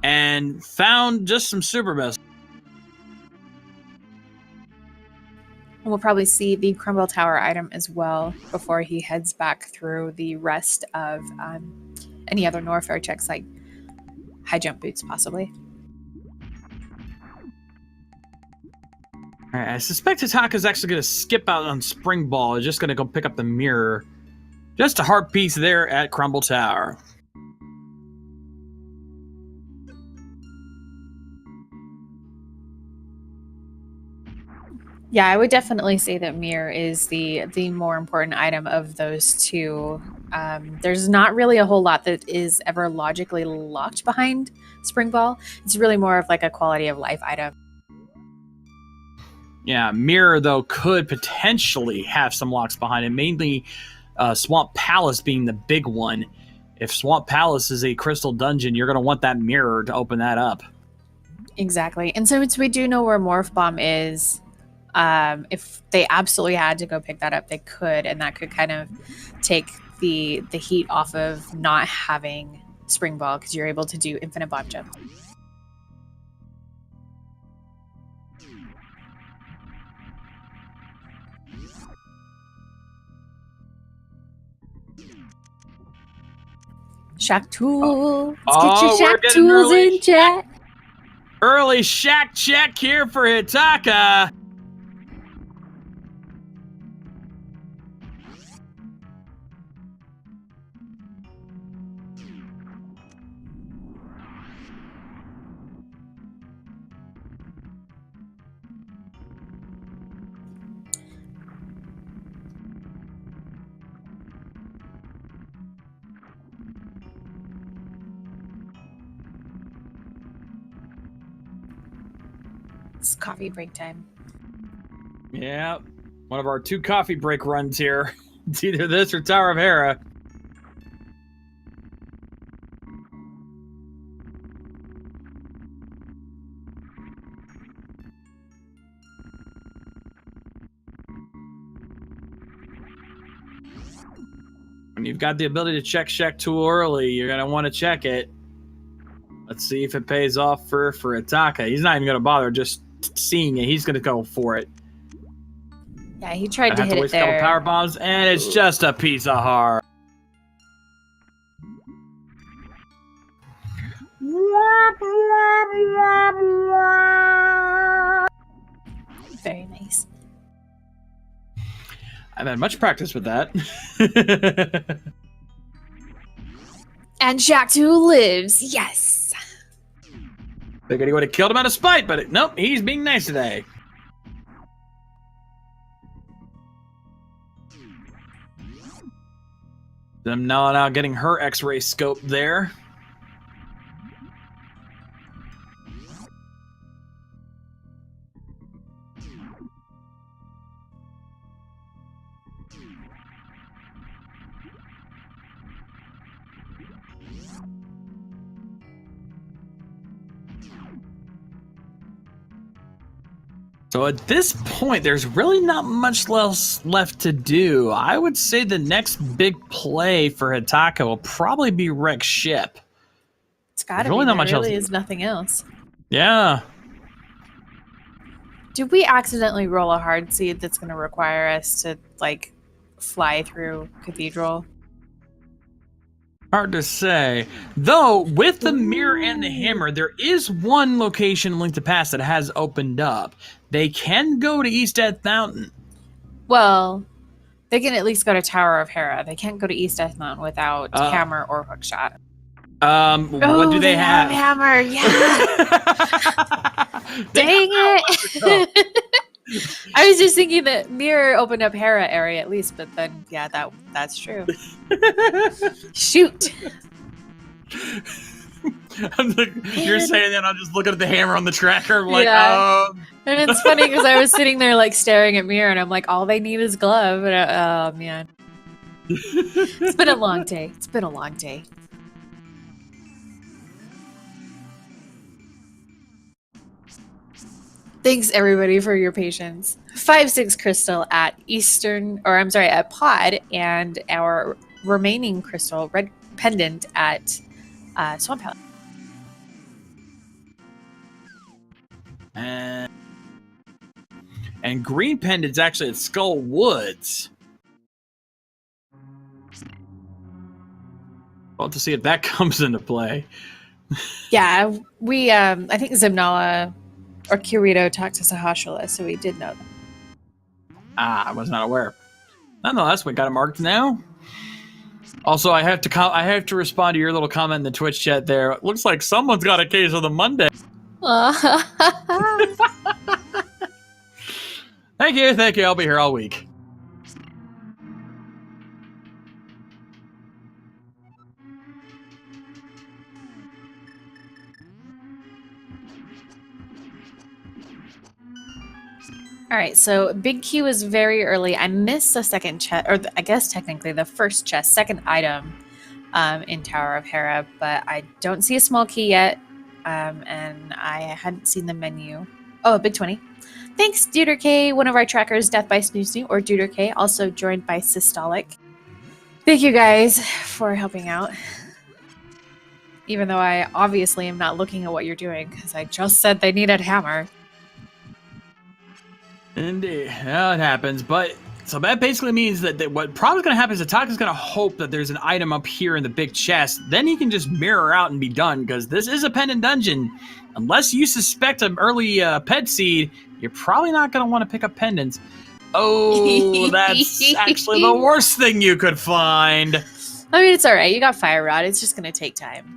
and found just some Super Missiles. We'll probably see the Crumble Tower item as well before he heads back through the rest of any other Norfair checks, like high jump boots, possibly. All right, I suspect Hitaka's actually going to skip out on Spring Ball. He's just going to go pick up the mirror. Just a heart piece there at Crumble Tower. Yeah, I would definitely say that mirror is the more important item of those two. There's not really a whole lot that is ever logically locked behind Spring Ball. It's really more of like a quality of life item. Yeah, mirror though could potentially have some locks behind it, mainly Swamp Palace being the big one. If Swamp Palace is a crystal dungeon, you're going to want that mirror to open that up. Exactly. And since we do know where Morph Bomb is, if they absolutely had to go pick that up, they could, and that could kind of take the heat off of not having Spring Ball because you're able to do infinite bomb jump. Shack Tool. Let's get your Shack Tools in chat. Early Shack check here for Hitaka. It's coffee break time. Yeah, one of our 2 coffee break runs here. It's either this or Tower of Hera. When you've got the ability to check Shack Tool early, you're going to want to check it. Let's see if it pays off for Hitaka. He's not even going to bother just seeing it. He's going to go for it. Yeah, he tried to hit it waste there. a couple power bombs, and it's just a piece of heart. Very nice. I've had much practice with that. And Shack Tool lives. Yes. Figured he would have killed him out of spite, but nope, he's being nice today. Them now getting her X-ray scope there. So at this point, there's really not much else left to do. I would say the next big play for Hitaka will probably be wreck ship. It's gotta be. Really not There much really else. is nothing else. Yeah. Did we accidentally roll a hard seed that's going to require us to, like, fly through Cathedral? Hard to say. Though, with the mirror and the hammer, there is one location in Link to Past that has opened up. They can go to East Death Mountain. Well, they can at least go to Tower of Hera. They can't go to East Death Mountain without hammer or hookshot. What do they have? Hammer, yeah. Dang it. I was just thinking that Mirror opened up Hera area at least, but then, yeah, that's true. Shoot. You're saying that, I'm just looking at the hammer on the tracker. I'm like, Yeah. And it's funny because I was sitting there like staring at Mirror and I'm like, all they need is glove. And oh, man. It's been a long day. It's been a long day. Thanks everybody for your patience. 5-6 crystal at at Pod, and our remaining crystal, red pendant at Swamp Palace. And green pendant's actually at Skull Woods. We'll have to see if that comes into play. Yeah, we I think Zimnala Or Kirito talked to Sahashala, so we did know that. Ah, I was not aware. Nonetheless, we got it marked now. Also, I have to respond to your little comment in the Twitch chat there. It looks like someone's got a case of the Monday. Thank you. I'll be here all week. All right, so Big Q is very early. I missed the second chest, or I guess technically the first chest, second item in Tower of Hera, but I don't see a small key yet, and I hadn't seen the menu. Oh, a big 20. Thanks, Duder K, one of our trackers, Death by Snoo, or Duder K, also joined by Systolic. Thank you guys for helping out. Even though I obviously am not looking at what you're doing, because I just said they needed hammer. Indeed. Yeah, it happens. But so that basically means that what probably going to happen is Ataka's going to hope that there's an item up here in the big chest. Then he can just mirror out and be done, because this is a pendant dungeon. Unless you suspect an early pet seed, you're probably not going to want to pick up pendants. Oh, that's actually the worst thing you could find. I mean, it's all right. You got Fire Rod. It's just going to take time.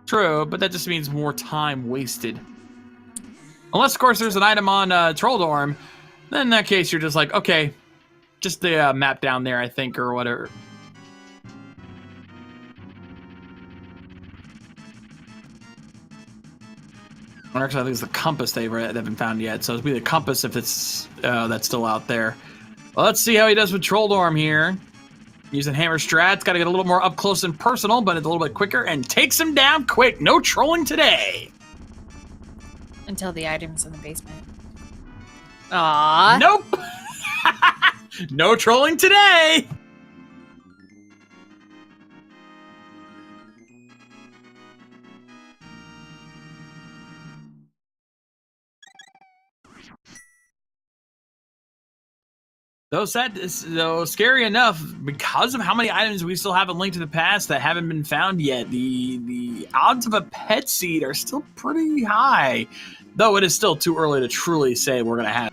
True, but that just means more time wasted. Unless, of course, there's an item on Troll Dorm. Then in that case, you're just like, okay, just the map down there, I think, or whatever. Or actually, I think it's the compass they haven't found yet. So it'll be the compass if it's that's still out there. Well, let's see how he does with Troll Dorm here. Using hammer strats, got to get a little more up close and personal, but it's a little bit quicker, and takes him down quick. No trolling today. Until the item's in the basement. Aww. Nope. No trolling today. Though scary enough, because of how many items we still have in Link to the Past that haven't been found yet, the odds of a pet seed are still pretty high. Though it is still too early to truly say we're going to have.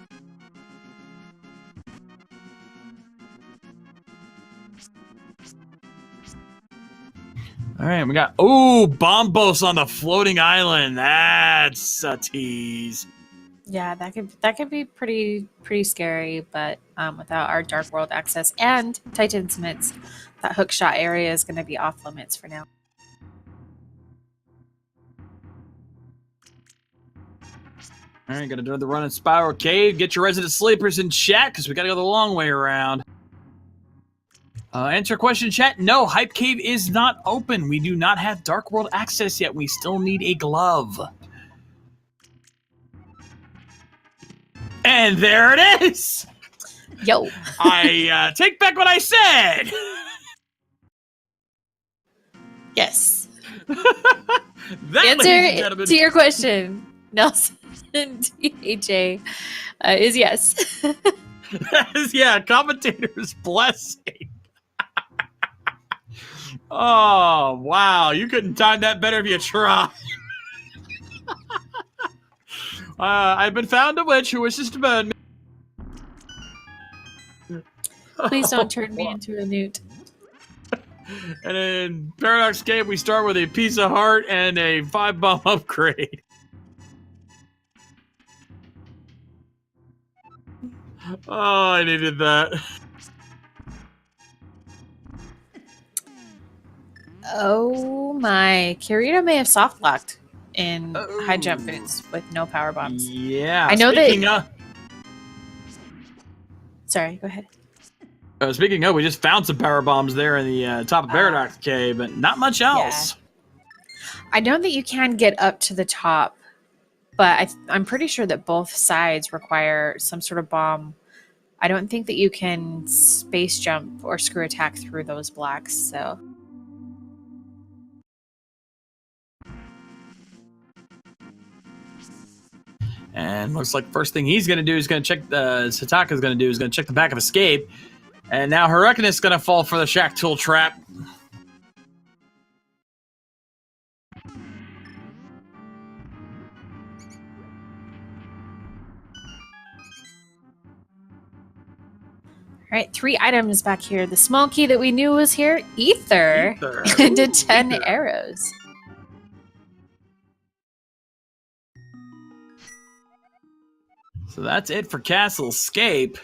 All right, we got Bombos on the floating island. That's a tease. Yeah, that could be pretty scary, but without our Dark World access and Titan's Mitts, that hookshot area is going to be off limits for now. All right, gotta do the run in Spiral Cave. Get your resident sleepers in chat, because we gotta go the long way around. Answer question, chat. No, Hype Cave is not open. We do not have Dark World access yet. We still need a glove. And there it is! Yo. I take back what I said! Yes. Answer to your question, Nelson THA, is yes. That is, yeah, commentator's blessing. Oh, wow. You couldn't time that better if you tried. I've been found a witch who wishes to burn me. Please don't turn me into a newt. And in Paradox Cave, we start with a piece of heart and a 5-bomb upgrade. Oh, I needed that. Oh my. Kirito may have soft locked in high jump boots with no power bombs. Yeah. I know that. Sorry, go ahead. Speaking of, we just found some power bombs there in the top of Paradox Cave, but not much else. Yeah. I know that you can get up to the top, but I'm pretty sure that both sides require some sort of bomb. I don't think that you can space jump or screw attack through those blocks, so. And looks like first thing he's going to do is going to check, Sataka's going to do is going to check the back of Escape. And now Hurricane is going to fall for the Shack Tool trap. All right, 3 items back here. The small key that we knew was here, ether. And did 10 arrows. So that's it for Castle Escape.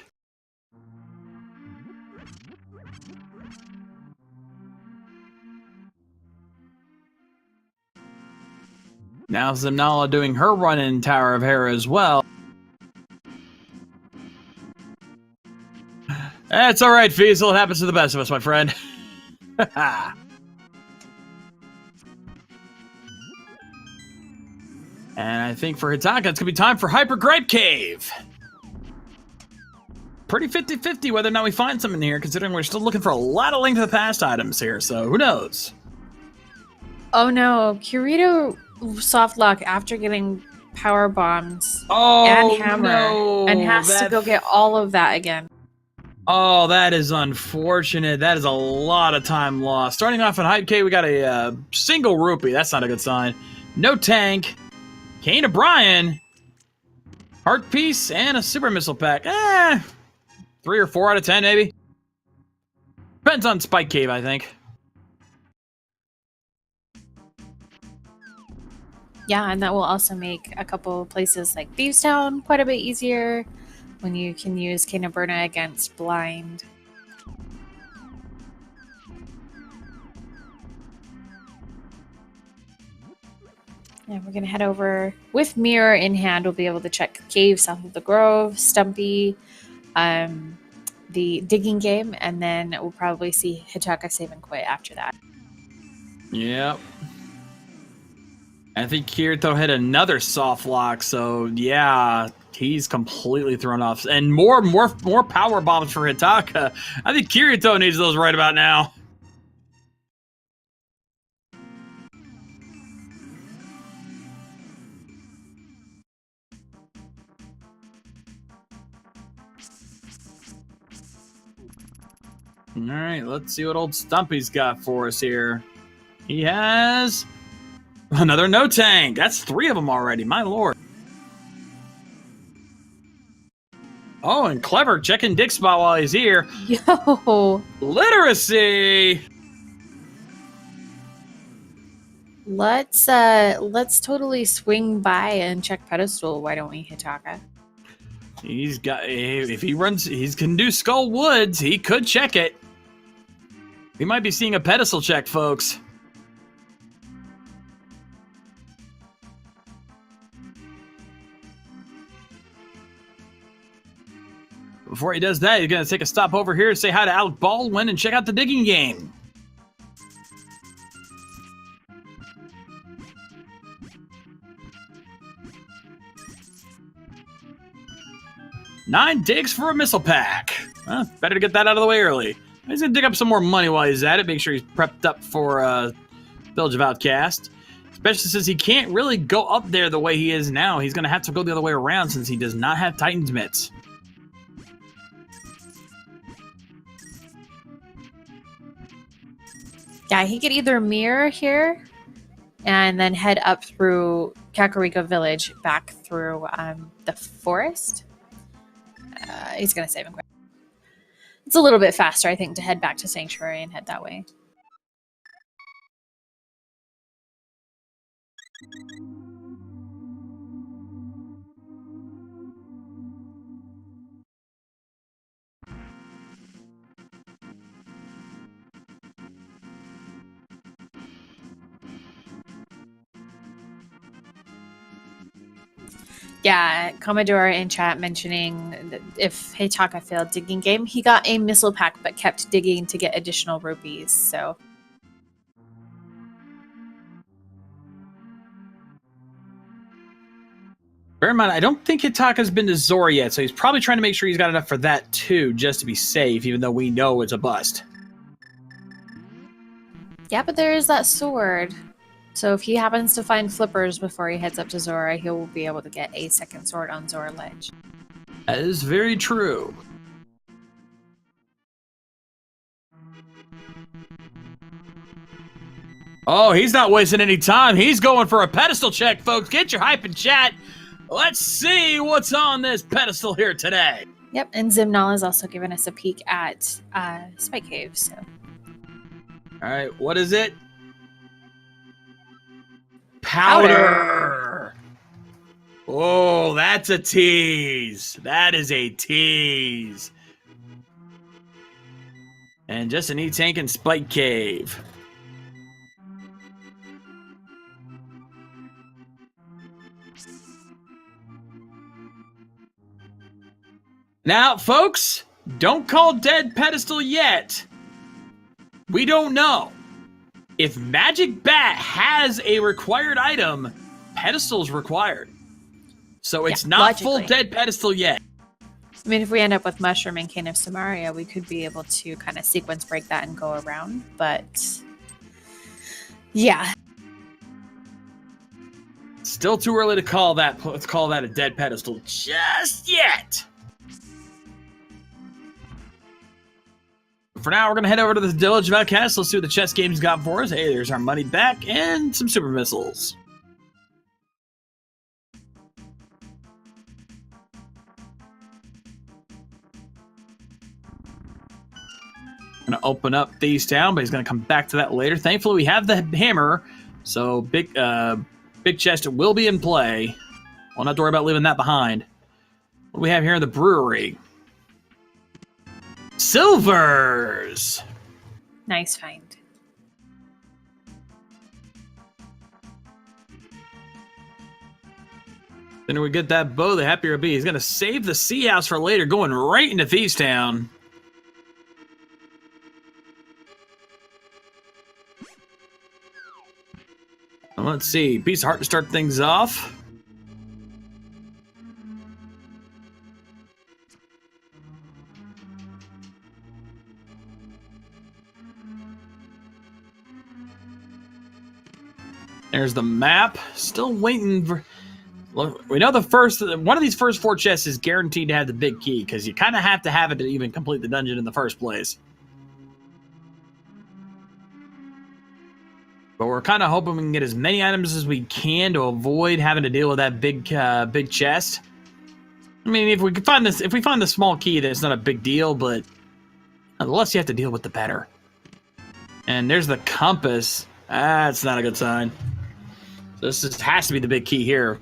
Now Zimnala doing her run in Tower of Hera as well. That's alright, Fiesel. It happens to the best of us, my friend. And I think for Hitaka, it's going to be time for Hyper Gripe Cave. Pretty 50-50 whether or not we find something here, considering we're still looking for a lot of Link to the Past items here, so who knows? Oh no, Kirito softlock after getting power bombs and hammer and has to go get all of that again. Oh, that is unfortunate. That is a lot of time lost. Starting off in Hype Cave, we got a single rupee. That's not a good sign. No tank. Kane O'Brien. Heart piece and a super missile pack. 3 or 4 out of 10 maybe. Depends on Spike Cave, I think. Yeah, and that will also make a couple places like Thieves Town quite a bit easier when you can use Kanaberna against blind. And we're going to head over with Mirror in hand. We'll be able to check Cave south of the Grove, Stumpy, the Digging Game, and then we'll probably see Hitaka save and quit after that. Yep. I think Kirito hit another soft lock, so yeah, he's completely thrown off. And more power bombs for Hitaka. I think Kirito needs those right about now. All right, let's see what old Stumpy's got for us here. He has another no tank. That's 3 of them already, my lord. Oh, and Clever checking Dick spot while he's here. Yo! Literacy! Let's totally swing by and check Pedestal. Why don't we, Hitaka? He's got, if he runs, he can do Skull Woods. He could check it. We might be seeing a pedestal check, folks. Before he does that, he's going to take a stop over here, say hi to Alec Baldwin, and check out the Digging Game. Nine digs for a missile pack. Better to get that out of the way early. He's going to dig up some more money while he's at it, make sure he's prepped up for Village of Outcast. Especially since he can't really go up there the way he is now. He's going to have to go the other way around since he does not have Titan's Mitts. Yeah, he could either mirror here and then head up through Kakariko Village back through the forest. He's going to save him quick. It's a little bit faster, I think, to head back to Sanctuary and head that way. Yeah, Commodore in chat mentioning that if Hitaka failed Digging Game, he got a missile pack but kept digging to get additional rupees, so... Bear in mind, I don't think Hitaka's been to Zora yet, so he's probably trying to make sure he's got enough for that too, just to be safe, even though we know it's a bust. Yeah, but there is that sword. So if he happens to find flippers before he heads up to Zora, he will be able to get a second sword on Zora Ledge. That is very true. Oh, he's not wasting any time. He's going for a pedestal check, folks. Get your hype in chat. Let's see what's on this pedestal here today. Yep, and Zimnal has also given us a peek at Spike Cave. So, all right, what is it? Powder. Oh, that's a tease. That is a tease. And just an E-Tank and Spike Cave. Now, folks, don't call dead pedestal yet. We don't know. If Magic Bat has a required item, pedestal's required. So it's not logically. full dead pedestal yet. I mean, if we end up with Mushroom and Cane of Samaria, we could be able to kind of sequence break that and go around. But yeah. Still too early to call that. Let's call that a dead pedestal just yet. For now, we're going to head over to the Village of Outcasts. Let's see what the chess game's got for us. Hey, there's our money back and some super missiles. I'm going to open up these down, but he's going to come back to that later. Thankfully, we have the hammer, so big chest will be in play. We'll not have to worry about leaving that behind. What do we have here in the brewery? Silvers! Nice find. Then we get that bow, the happier I'll be. He's going to save the Sea House for later, going right into Thieves Town. And let's see. Piece of heart to start things off. There's the map. Still waiting for... Look, we know the first... One of these first 4 chests is guaranteed to have the big key, because you kind of have to have it to even complete the dungeon in the first place. But we're kind of hoping we can get as many items as we can to avoid having to deal with that big chest. I mean, if we find the small key, then it's not a big deal, but the less you have to deal with, the better. And there's the compass. That's not a good sign. So this has to be the big key here.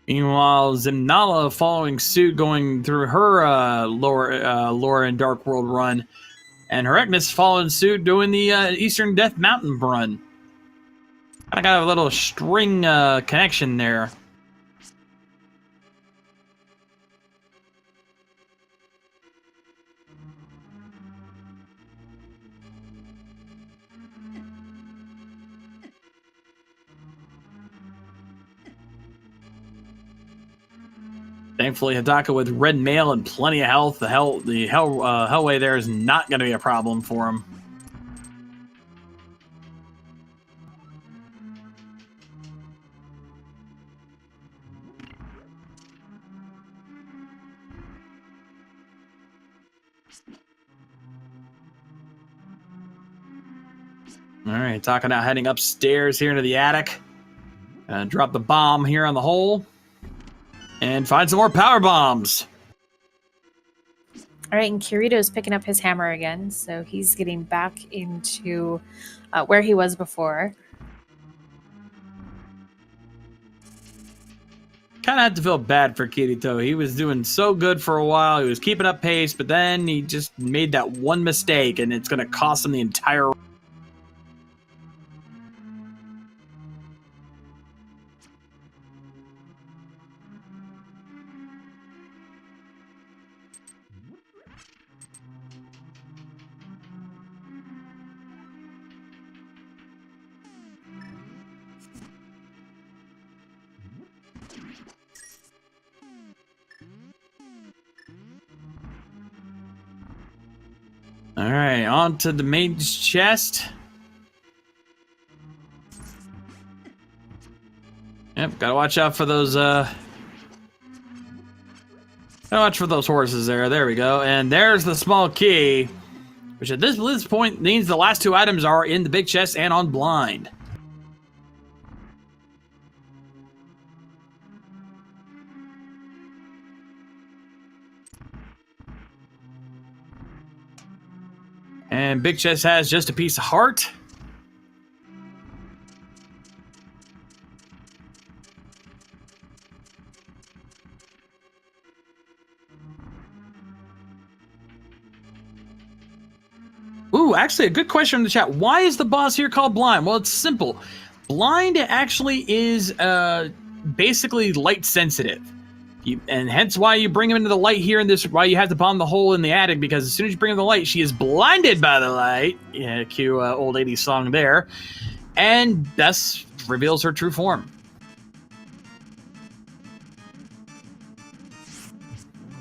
Meanwhile, Zimnala following suit, going through her Lore and Dark World run, and Herecnus following suit, doing the Eastern Death Mountain run. I got a little string connection there. Thankfully, Hidaka with red mail and plenty of health. The Hellway there is not going to be a problem for him. All right, Hidaka now heading upstairs here into the attic. Drop the bomb here on the hole. And find some more power bombs. All right, and Kirito's picking up his hammer again, so he's getting back into where he was before. Kind of had to feel bad for Kirito. He was doing so good for a while. He was keeping up pace, but then he just made that one mistake, and it's going to cost him the entire... All right, on to the mage's chest. Yep, gotta watch out for those, gotta watch for those horses there. There we go. And there's the small key, which at this point means the last 2 items are in the big chest and on blind. And big chest has just a piece of heart. Ooh, actually, a good question in the chat. Why is the boss here called Blind? Well, it's simple. Blind actually is basically light sensitive. And hence why you bring him into the light here in this, why you have to bomb the hole in the attic, because as soon as you bring him the light, she is blinded by the light. Yeah, cue old 80s song there. And thus reveals her true form.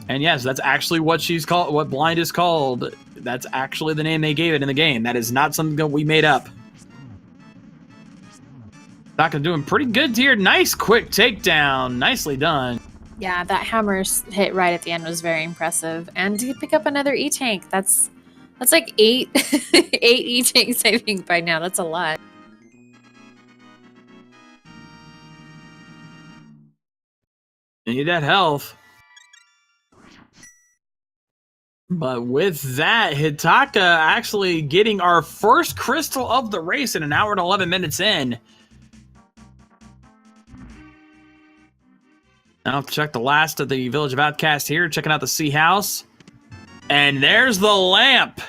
And yes, that's actually what she's called, what blind is called. That's actually the name they gave it in the game. That is not something that we made up. Taka doing pretty good here. Nice quick takedown. Nicely done. Yeah, that hammer hit right at the end was very impressive. And to pick up another E-tank, that's like 8 E-tanks, I think, by now. That's a lot. You need that health. But with that, Hitaka actually getting our first crystal of the race in 1 hour and 11 minutes in. Now check the last of the Village of Outcast here, checking out the Sea House. And there's the lamp.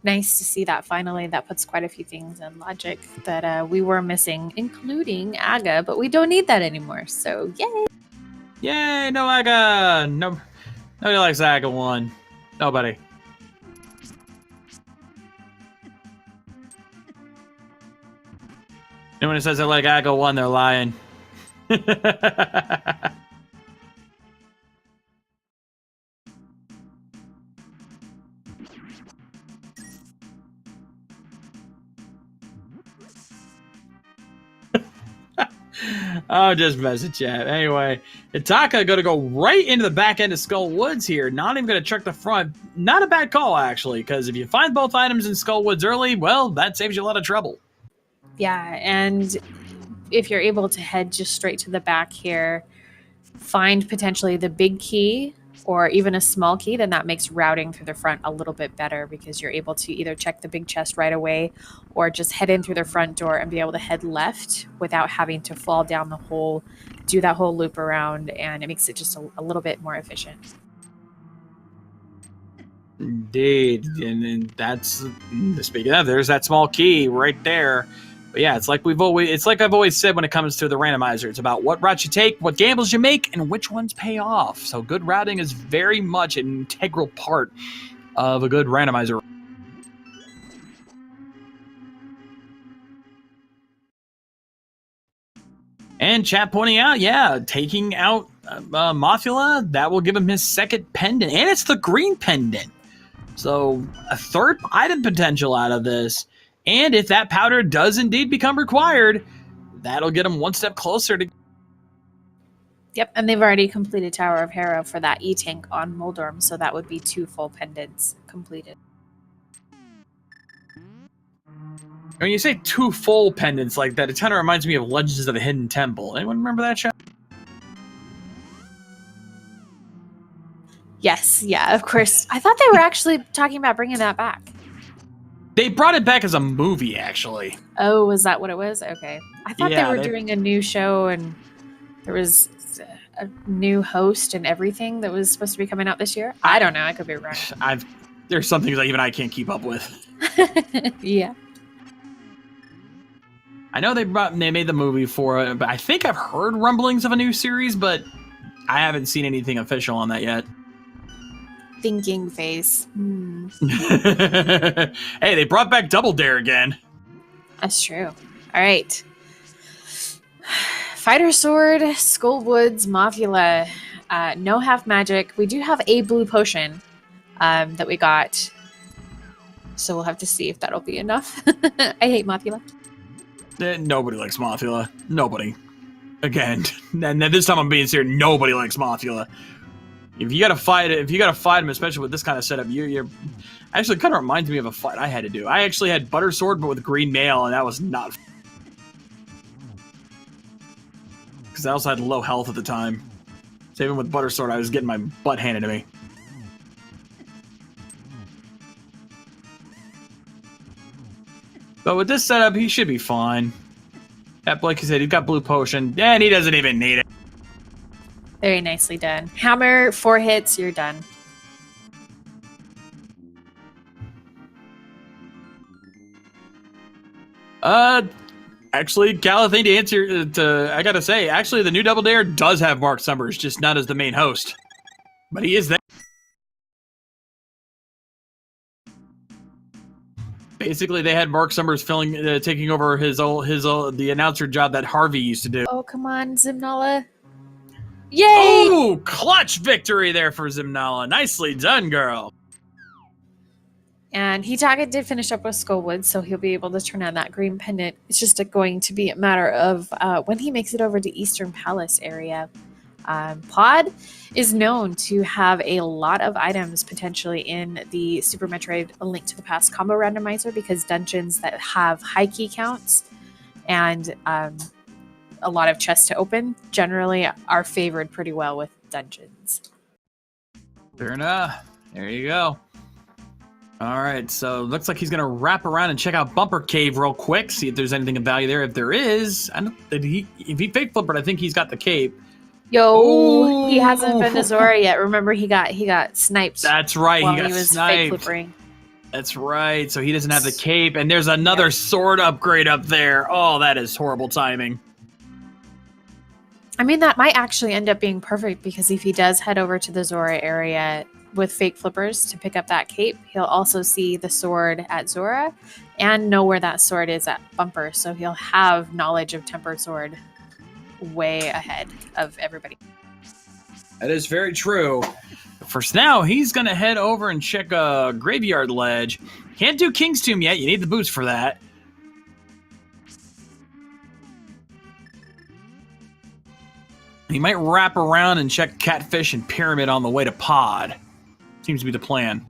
Nice to see that finally. That puts quite a few things in logic that we were missing, including Aga, but we don't need that anymore, so yay! Yay, no Aga! Nobody likes Aga 1. Nobody. Anyone who says they like Aga 1, they're lying. Oh, just messing chat. Anyway, Hitaka going to go right into the back end of Skull Woods here. Not even going to check the front. Not a bad call, actually, because if you find both items in Skull Woods early, well, that saves you a lot of trouble. Yeah, and if you're able to head just straight to the back here, find potentially the big key or even a small key, then that makes routing through the front a little bit better because you're able to either check the big chest right away or just head in through the front door and be able to head left without having to fall down the hole, do that whole loop around, and it makes it just a little bit more efficient. Indeed, and that's, speaking of, there's that small key right there. But yeah, it's like I've always said when it comes to the randomizer. It's about what routes you take, what gambles you make, and which ones pay off. So good routing is very much an integral part of a good randomizer. And chat pointing out, yeah, taking out Mothula, that will give him his second pendant. And it's the green pendant. So a third item potential out of this. And if that powder does indeed become required, that'll get him one step closer to... Yep, and they've already completed Tower of Hera for that E-tank on Moldorm, so that would be 2 full pendants completed. When you say 2 full pendants like that, it kind of reminds me of Legends of the Hidden Temple. Anyone remember that show? Yes, yeah, of course. I thought they were actually talking about bringing that back. They brought it back as a movie, actually. Oh, was that what it was? Okay. I thought Yeah, they were doing a new show and there was a new host and everything that was supposed to be coming out this year. I don't know. I could be wrong. There's some things that even I can't keep up with. Yeah. I know they made the movie for it, but I think I've heard rumblings of a new series, but I haven't seen anything official on that yet. Thinking face. Hey, they brought back Double Dare again. That's true. All right. Fighter Sword, Skull Woods, Mothula. No half magic. We do have a blue potion that we got. So we'll have to see if that'll be enough. I hate Mothula. Nobody likes Mothula. Nobody. Again, and this time I'm being serious. Nobody likes Mothula. If you gotta fight him, especially with this kind of setup, you're actually kind of reminds me of a fight I had to do. I actually had Butter Sword, but with green mail, and that was not. Because I also had low health at the time. So even with Butter Sword, I was getting my butt handed to me. But with this setup, he should be fine. Like you said, he's got blue potion, and he doesn't even need it. Very nicely done. Hammer, 4 hits, you're done. Actually, Cal, I think to answer, I gotta say, actually, the new Double Dare does have Mark Summers, just not as the main host. But he is there. Basically, they had Mark Summers taking over the announcer job that Harvey used to do. Oh, come on, Zimnala. Yay! Oh, clutch victory there for Zimnala. Nicely done, girl. And Hitaka did finish up with Skullwood, so he'll be able to turn on that green pendant. It's just going to be a matter of when he makes it over to Eastern Palace area. Pod is known to have a lot of items potentially in the Super Metroid A Link to the Past combo randomizer, because dungeons that have high key counts and a lot of chests to open generally are favored pretty well with dungeons. Fair enough. There you go. All right, so looks like he's going to wrap around and check out Bumper Cave real quick, see if there's anything of value there. If there is, if he fake flippered, I think he's got the cape. Yo, Ooh. He hasn't been to Zora yet. Remember, he got sniped. That's right, while he got was sniped. fake flippering. That's right, so he doesn't have the cape, and there's another sword upgrade up there. Oh, that is horrible timing. I mean, that might actually end up being perfect, because if he does head over to the Zora area with fake flippers to pick up that cape, he'll also see the sword at Zora and know where that sword is at Bumper, so he'll have knowledge of Tempered Sword way ahead of everybody. That is very true. For now, he's going to head over and check a Graveyard Ledge. Can't do King's Tomb yet. You need the boots for that. He might wrap around and check Catfish and Pyramid on the way to Pod. Seems to be the plan.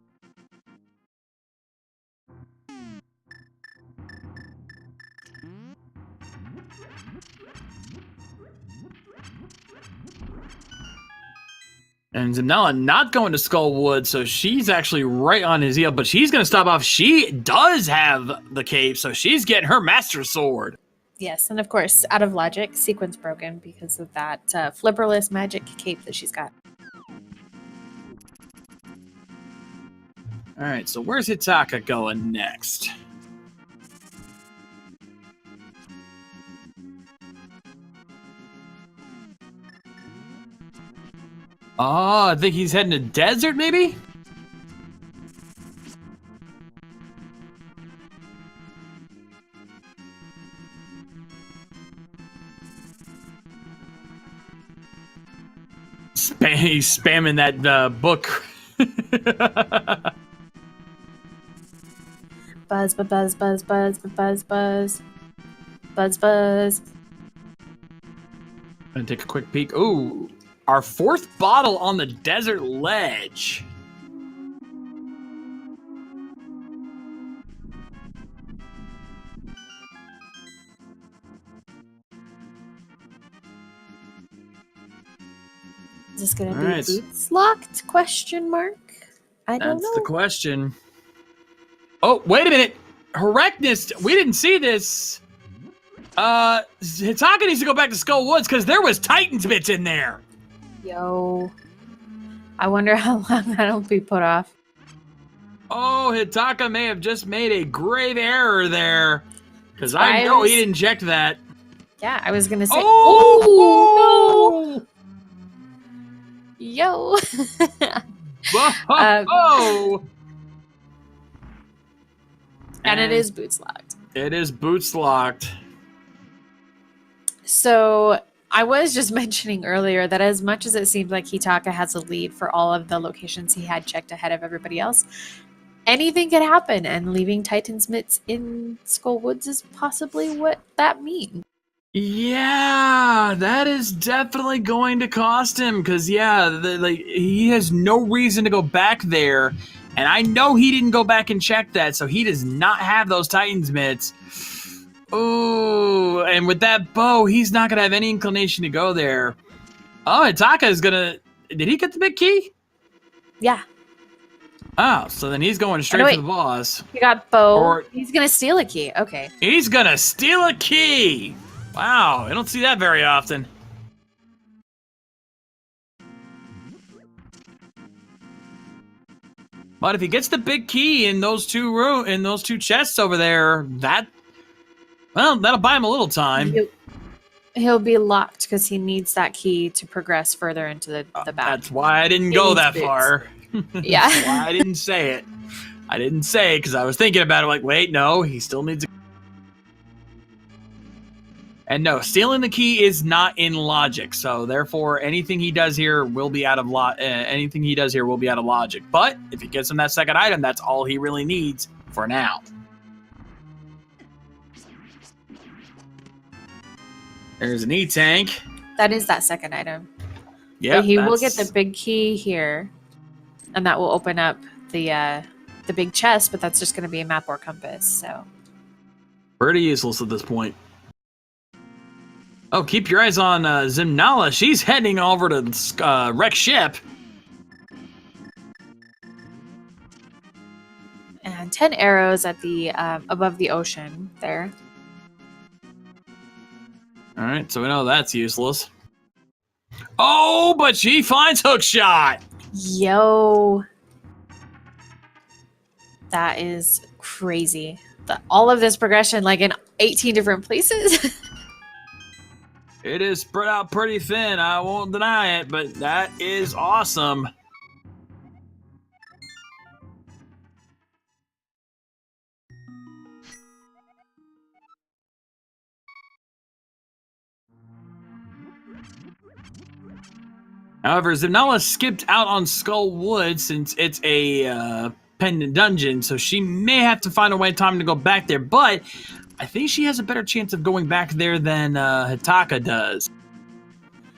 And Zimnala not going to Skullwood, so she's actually right on his heel, but she's going to stop off. She does have the cape, so she's getting her Master Sword. Yes, and of course, out of logic, sequence broken because of that flipperless magic cape that she's got. All right, so where's Hitaka going next? Oh, I think he's heading to desert, maybe? He's spamming that book. Buzz, buzz, buzz, buzz, buzz, buzz, buzz, buzz. Gonna take a quick peek. Ooh, our 4th bottle on the desert ledge. Is this going to be boots locked? Question mark. I don't know. That's the question. Oh, wait a minute. Horrectness. We didn't see this. Hitaka needs to go back to Skull Woods because there was Titan's bits in there. Yo. I wonder how long that'll be put off. Oh, Hitaka may have just made a grave error there. Because I know he didn't check that. Yeah, I was going to say. Oh! No! Yo. Oh! And it is boots locked. It is boots locked. So I was just mentioning earlier that as much as it seems like Hitaka has a lead for all of the locations he had checked ahead of everybody else, anything could happen, and leaving Titan's mitts in Skull Woods is possibly what that means. Yeah, that is definitely going to cost him because he has no reason to go back there, and I know he didn't go back and check that, so he does not have those Titans mitts. Ooh, and with that bow, he's not gonna have any inclination to go there. Oh, Hitaka is gonna. Did he get the big key? Yeah. Oh, so then he's going straight for the boss. He got bow. He's gonna steal a key. Okay. He's gonna steal a key. Wow, I don't see that very often. But if he gets the big key in those two chests over there, that'll buy him a little time. He'll be locked because he needs that key to progress further into the back. That's why I didn't go that far. Yeah. That's why I didn't say it. I didn't say it because I was thinking about it like, wait, no, he still needs a... And no, stealing the key is not in logic, so therefore anything he does here will be out of logic. But if he gets him that second item, that's all he really needs for now. There's an E-tank. That is that second item. Yeah, he will get the big key here, and that will open up the big chest. But that's just going to be a map or compass. So pretty useless at this point. Oh, keep your eyes on Zimnala. She's heading over to wreck ship. And 10 arrows at the above the ocean there. All right, so we know that's useless. Oh, but she finds hookshot. Yo, that is crazy. All of this progression, like in 18 different places. It is spread out pretty thin, I won't deny it, but that is awesome. However, Zimnala skipped out on Skull Wood since it's a pendant dungeon, so she may have to find a way time to go back there, but I think she has a better chance of going back there than Hitaka does.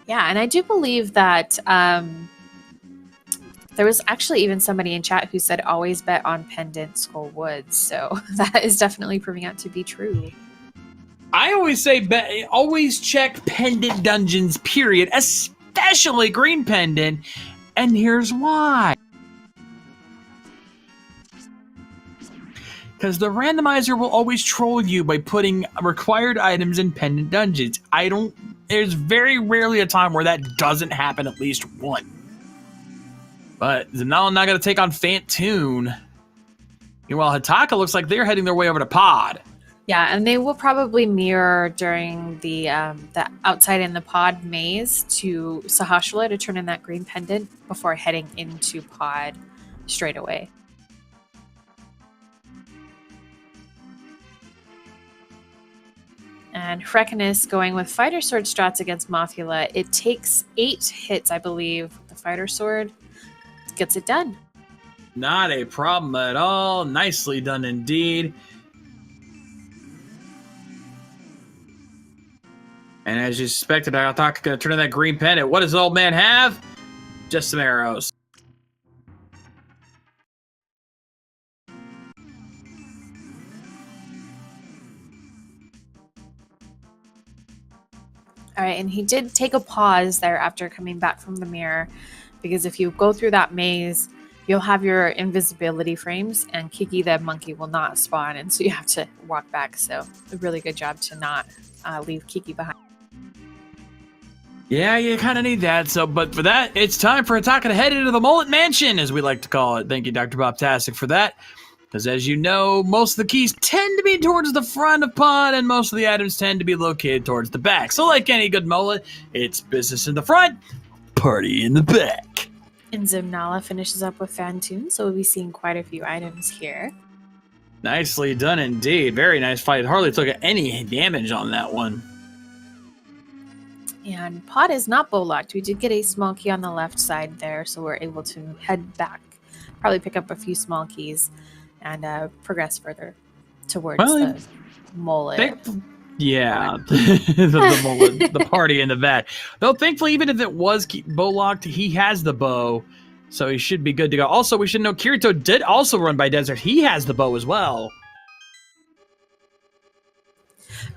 Yeah, and I do believe that there was actually even somebody in chat who said always bet on Pendant Skull Woods, so that is definitely proving out to be true. I always say always check pendant dungeons, period, especially green pendant, and here's why. Because the randomizer will always troll you by putting required items in pendant dungeons. There's very rarely a time where that doesn't happen at least once. But Zimnala not going to take on Fantoon. Meanwhile, Hitaka looks like they're heading their way over to Pod. Yeah, and they will probably mirror during the outside in the Pod maze to Sahashala to turn in that green pendant before heading into Pod straight away. And Frekinus going with Fighter Sword strats against Mothula. It takes 8 hits, I believe, with the Fighter Sword. Gets it done. Not a problem at all. Nicely done indeed. And as you suspected, I thought going to turn in that green pendant. What does the old man have? Just some arrows. All right, and he did take a pause there after coming back from the mirror, because if you go through that maze, you'll have your invisibility frames, and Kiki the monkey will not spawn, and so you have to walk back. So a really good job to not leave Kiki behind. Yeah, you kind of need that. But for that, it's time for Hitaka to head into the Mullet Mansion, as we like to call it. Thank you, Dr. Bobtastic, for that. Because as you know, most of the keys tend to be towards the front of Pod, and most of the items tend to be located towards the back. So like any good mullet, it's business in the front, party in the back. And Zimnala finishes up with Fantoon, so we'll be seeing quite a few items here. Nicely done indeed. Very nice fight. Hardly took any damage on that one. And Pod is not bow-locked. We did get a small key on the left side there, so we're able to head back. Probably pick up a few small keys. and progress further towards Well, the mullet. Yeah, the party in the back. Though thankfully, even if it was bow locked, he has the bow, so he should be good to go. Also, we should know Kirito did also run by Desert. He has the bow as well.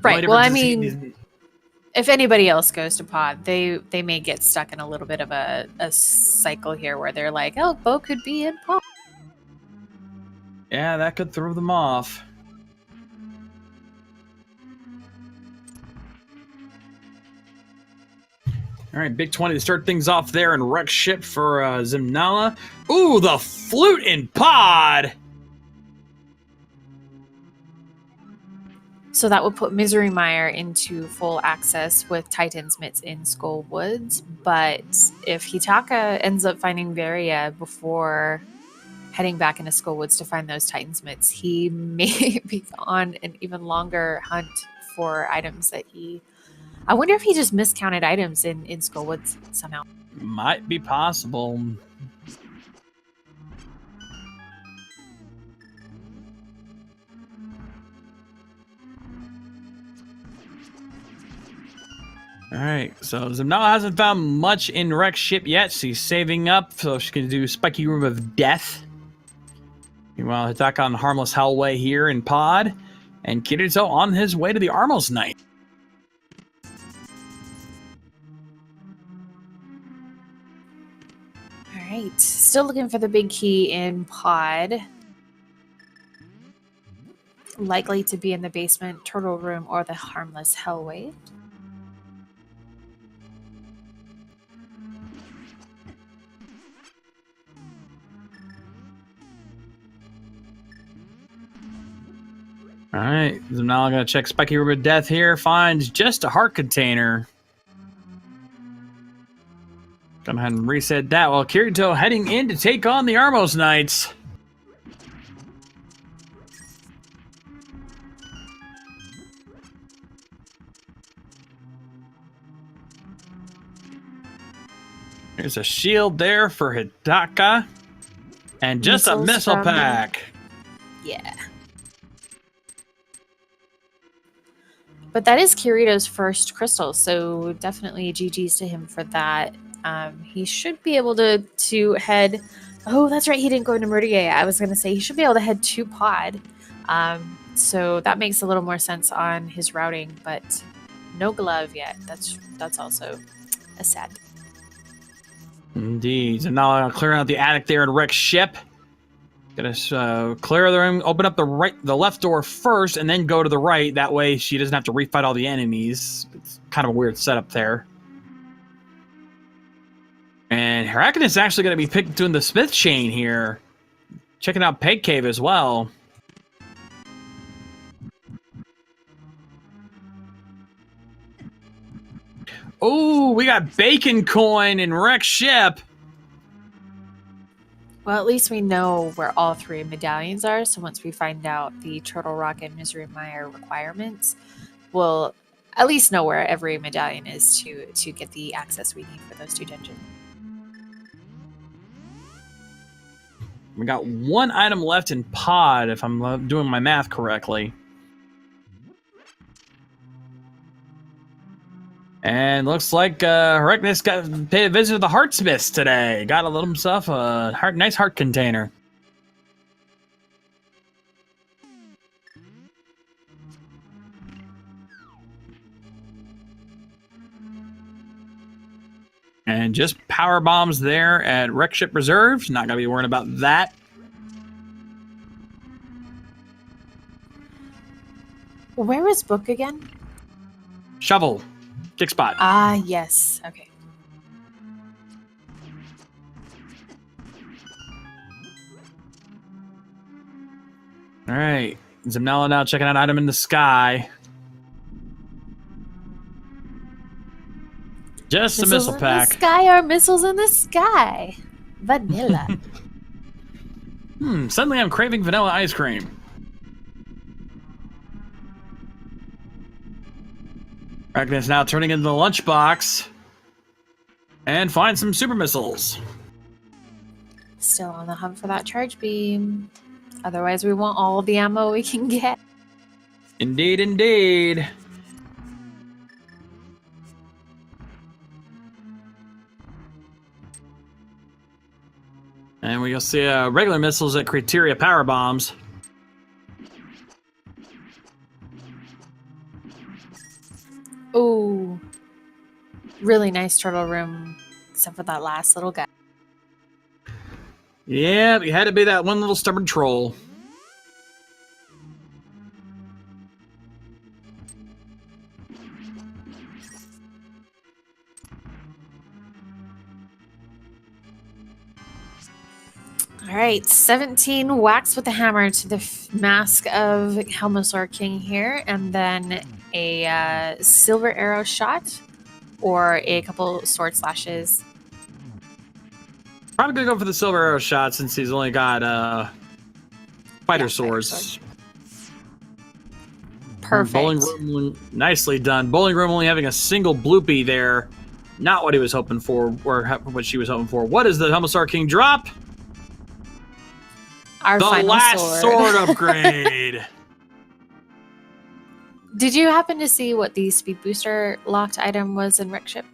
Right. Well, I mean, if anybody else goes to pod, they may get stuck in a little bit of a cycle here where they're like, oh, bow could be in pod. Yeah, that could throw them off. All right, big 20 to start things off there in wreck ship for Zimnala. Ooh, the flute in pod! So that would put Misery Mire into full access with Titan's Mitts in Skull Woods. But if Hitaka ends up finding Varia before heading back into Skull Woods to find those Titan's Mitts, he may be on an even longer hunt for items that he... I wonder if he just miscounted items in Skullwoods somehow. Might be possible. Alright, so Zimnala hasn't found much in wreck ship yet. She's saving up, so she can do Spiky Room of Death. Meanwhile, Hitaka on Harmless Hellway here in pod. And Kirito on his way to the Armos Night. Alright, still looking for the big key in pod. Likely to be in the basement, Turtle Room, or the Harmless Hellway. Alright, so now I'm going to check Spiky Room of Death here. Finds just a heart container. Go ahead and reset that while Kirito heading in to take on the Armos Knights. There's a shield there for Hitaka. And just a missile pack. Yeah. But that is Kirito's first crystal, so definitely GG's to him for that. He should be able to head... Oh, that's right, he didn't go into Meridier. I was going to say he should be able to head to pod. So that makes a little more sense on his routing, but no glove yet. That's also a sad. Indeed. So now I'm clearing out the attic there in wreck ship. Gonna clear the room, open up the left door first, and then go to the right. That way she doesn't have to refight all the enemies. It's kind of a weird setup there. And Herakin is actually going to be doing the Smith chain here. Checking out Peg Cave as well. Oh, we got Bacon Coin and Wreck Ship. Well, at least we know where all three medallions are, so once we find out the Turtle Rock and Misery Mire requirements, we'll at least know where every medallion is to get the access we need for those two dungeons. We got one item left in pod, if I'm doing my math correctly. And looks like Heraknus paid a visit to the Heartsmiths today. Got himself a nice heart container. And just power bombs there at Wreck Ship Reserve. Not going to be worrying about that. Where is Book again? Shovel. Kick spot. Ah, yes. Okay. All right. Zimnala now checking out item in the sky. Just a missile pack. In the sky are missiles in the sky. Vanilla. Suddenly I'm craving vanilla ice cream. Agnes now turning into the lunchbox. And find some super missiles. Still on the hunt for that charge beam. Otherwise, we want all the ammo we can get. Indeed, indeed. And we'll see regular missiles at criteria power bombs. Oh, really nice turtle room, except for that last little guy. Yeah, it had to be that one little stubborn troll. All right, 17 whacks with the hammer to the mask of Helmosaur King here, and then a silver arrow shot or a couple sword slashes. Probably gonna go for the silver arrow shot since he's only got fighter swords. Perfect. Bowling room, nicely done. Bowling room only having a single bloopy there. Not what he was hoping for, or what she was hoping for. What is the Helmosaur King drop? Our the final last sword upgrade. Did you happen to see what the speed booster locked item was in Wreck Ship?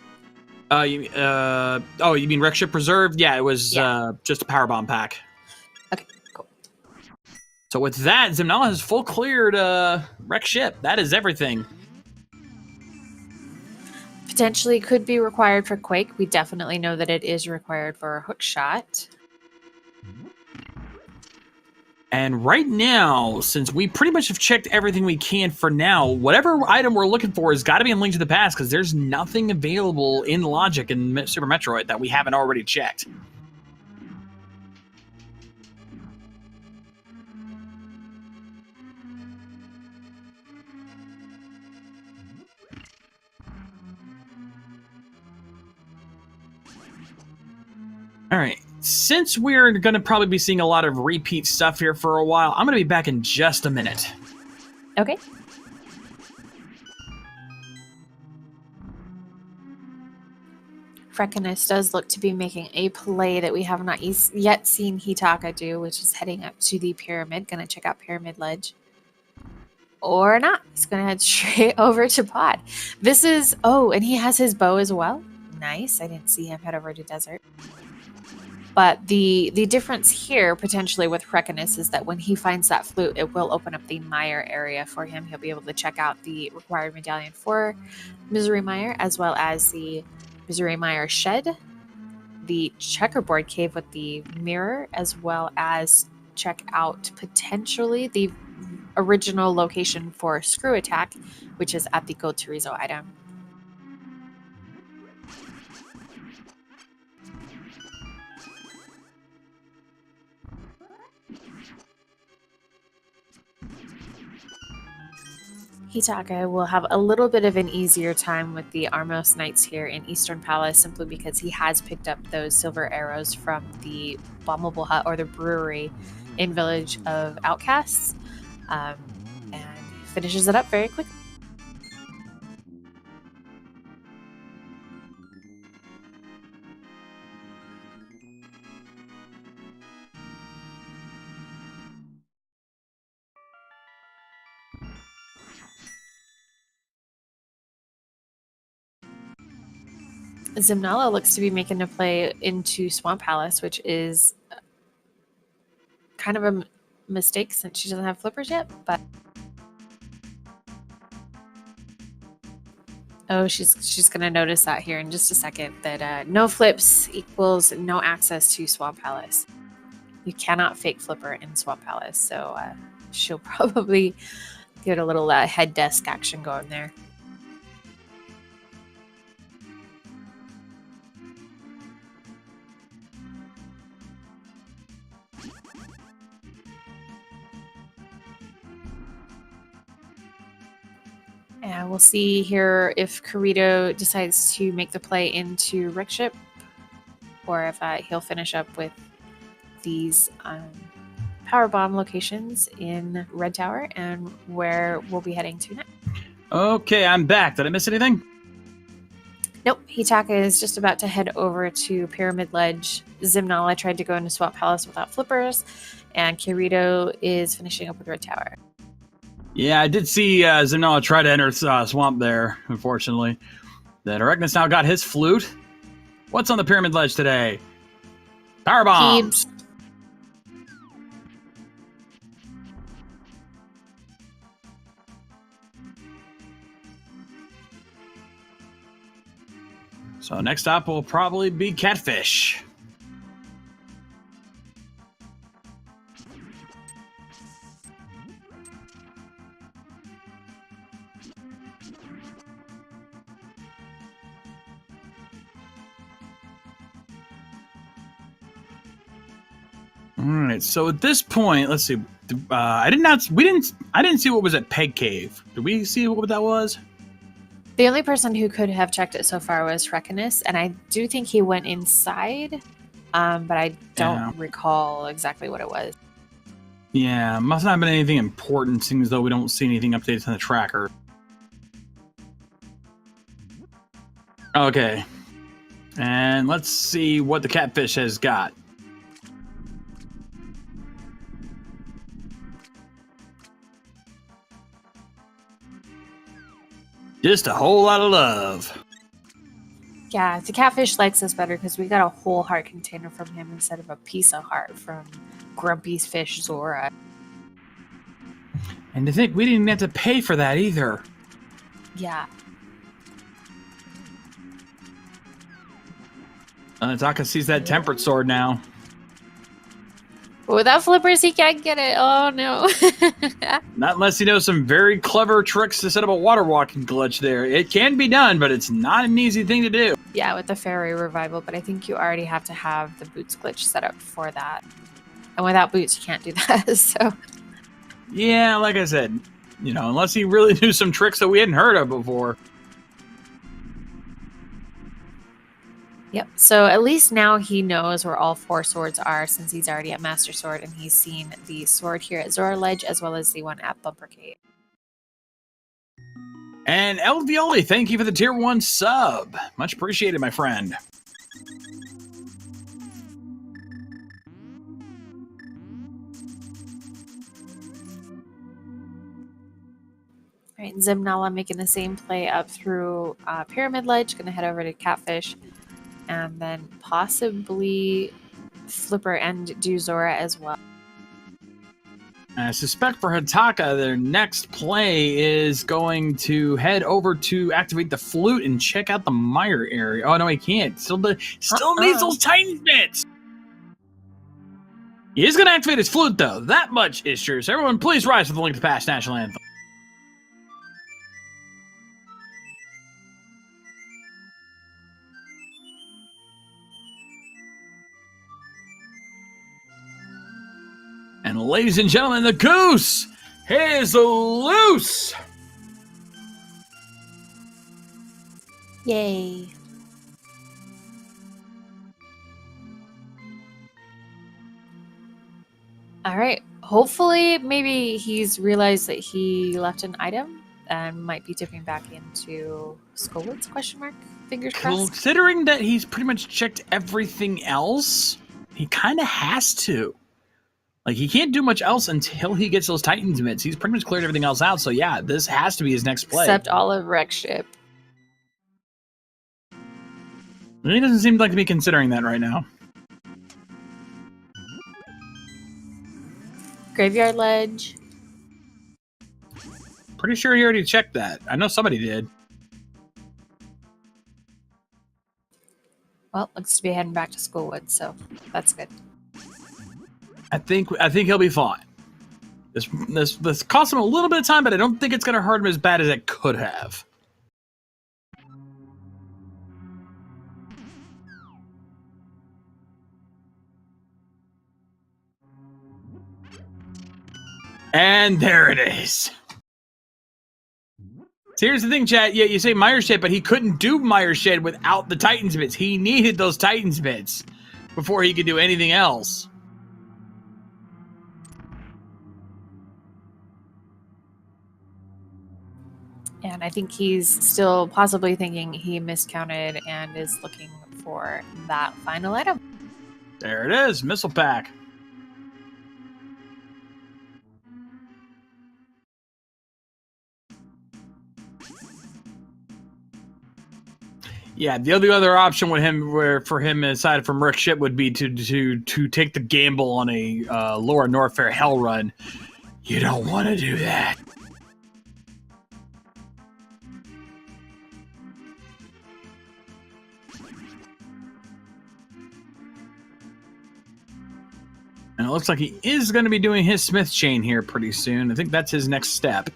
You mean Wreck Ship Preserve? Yeah, it was just a power bomb pack. Okay, cool. So with that, Zimnala has full cleared Wreck Ship. That is everything. Potentially could be required for Quake. We definitely know that it is required for a hook shot. And right now, since we pretty much have checked everything we can for now, whatever item we're looking for has got to be in Link to the Past, because there's nothing available in Logic in Super Metroid that we haven't already checked. All right, since we're going to probably be seeing a lot of repeat stuff here for a while, I'm going to be back in just a minute. Okay. Frekinus does look to be making a play that we have not yet seen Hitaka do, which is heading up to the pyramid. Going to check out Pyramid Ledge. Or not. He's going to head straight over to Pod. This is... Oh, and he has his bow as well. Nice. I didn't see him head over to Desert. But the difference here, potentially, with Frekinus is that when he finds that flute, it will open up the Mire area for him. He'll be able to check out the required medallion for Misery Mire, as well as the Misery Mire Shed, the checkerboard cave with the mirror, as well as check out, potentially, the original location for Screw Attack, which is at the Gold Chorizo item. Hitaka will have a little bit of an easier time with the Armos Knights here in Eastern Palace, simply because he has picked up those silver arrows from the Bombable Hut or the brewery in Village of Outcasts, and finishes it up very quickly. Zimnala looks to be making a play into Swamp Palace, which is kind of a mistake since she doesn't have flippers yet, but oh, she's going to notice that here in just a second, that no flips equals no access to Swamp Palace. You cannot fake flipper in Swamp Palace, so she'll probably get a little head desk action going there. And we'll see here if Kirito decides to make the play into Wreck Ship, or if he'll finish up with these power bomb locations in Red Tower, and where we'll be heading to next. Okay, I'm back. Did I miss anything? Nope. Hitaka is just about to head over to Pyramid Ledge. Zimnala tried to go into Swamp Palace without flippers, and Kirito is finishing up with Red Tower. Yeah, I did see Zimnala try to enter Swamp there, unfortunately. Then Arachnis now got his flute. What's on the Pyramid Ledge today? Power bombs! Keeps. So next up will probably be Catfish. All right. So at this point, let's see. I didn't see what was at Peg Cave. Did we see what that was? The only person who could have checked it so far was Reckonus, and I do think he went inside, but I don't recall exactly what it was. Yeah, must not have been anything important, seeing as though we don't see anything updated on the tracker. Okay. And let's see what the Catfish has got. Just a whole lot of love. Yeah, the Catfish likes us better because we got a whole heart container from him instead of a piece of heart from Grumpy Fish Zora. And to think we didn't have to pay for that either. Yeah. Taka sees that temperate sword now. But without flippers, he can't get it. Oh, no. Not unless he knows some very clever tricks to set up a water walking glitch there. It can be done, but it's not an easy thing to do. Yeah, with the fairy revival, but I think you already have to have the boots glitch set up for that. And without boots, you can't do that, so... Yeah, like I said, unless he really knew some tricks that we hadn't heard of before. Yep, so at least now he knows where all 4 swords are since he's already at Master Sword and he's seen the sword here at Zora Ledge as well as the one at Bumper Cave. And El Violi, thank you for the tier 1 sub. Much appreciated, my friend. All right, Zimnala making the same play up through Pyramid Ledge, gonna head over to Catfish. And then possibly Flipper and do Zora as well. I suspect for Hataka, their next play is going to head over to activate the flute and check out the mire area. Oh, no, he can't. Still needs those Titan bits. He is going to activate his flute, though. That much is true. So everyone, please rise for the Link to the Past National Anthem. And ladies and gentlemen, the goose is loose! Yay. All right. Hopefully, maybe he's realized that he left an item and might be dipping back into Skullwoods, question mark? Fingers crossed. Considering that he's pretty much checked everything else, he kind of has to. Like, he can't do much else until he gets those Titans mitts. He's pretty much cleared everything else out. So, yeah, this has to be his next play. Except Olive Wreck Ship. He doesn't seem like to be considering that right now. Graveyard Ledge. Pretty sure he already checked that. I know somebody did. Well, looks to be heading back to Skullwood, so that's good. I think he'll be fine. This cost him a little bit of time, but I don't think it's going to hurt him as bad as it could have. And there it is. So here's the thing, chat. Yeah, you say Mire Shed, but he couldn't do Mire Shed without the Titans bits. He needed those Titans bits before he could do anything else. And I think he's still possibly thinking he miscounted and is looking for that final item. There it is, Missile Pack. Yeah, the only other option for him aside from Rick Ship would be to take the gamble on a Laura Norfair hell run. You don't want to do that. And it looks like he is going to be doing his Smith chain here pretty soon. I think that's his next step.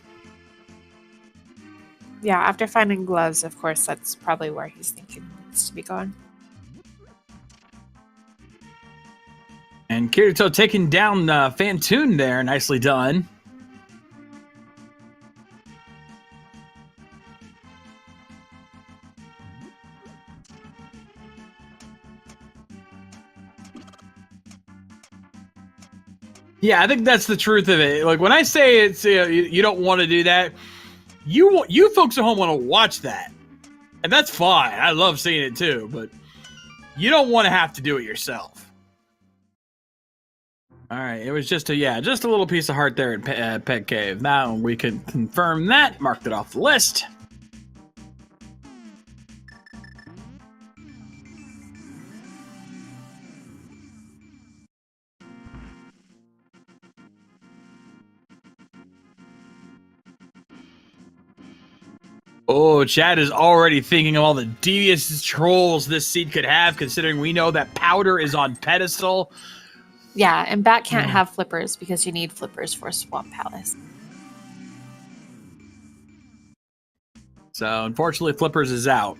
Yeah, after finding gloves, of course, that's probably where he's thinking needs to be going. And Kirito taking down Fantoon there. Nicely done. Yeah, I think that's the truth of it. Like when I say it's you don't want to do that, you folks at home want to watch that, and that's fine. I love seeing it too, but you don't want to have to do it yourself. All right, it was just a little piece of heart there at Pet Cave. Now we can confirm that. Marked it off the list. Oh, Chad is already thinking of all the devious trolls this seed could have, considering we know that Powder is on pedestal. Yeah, and Bat can't have flippers because you need flippers for Swamp Palace. So, unfortunately, Flippers is out.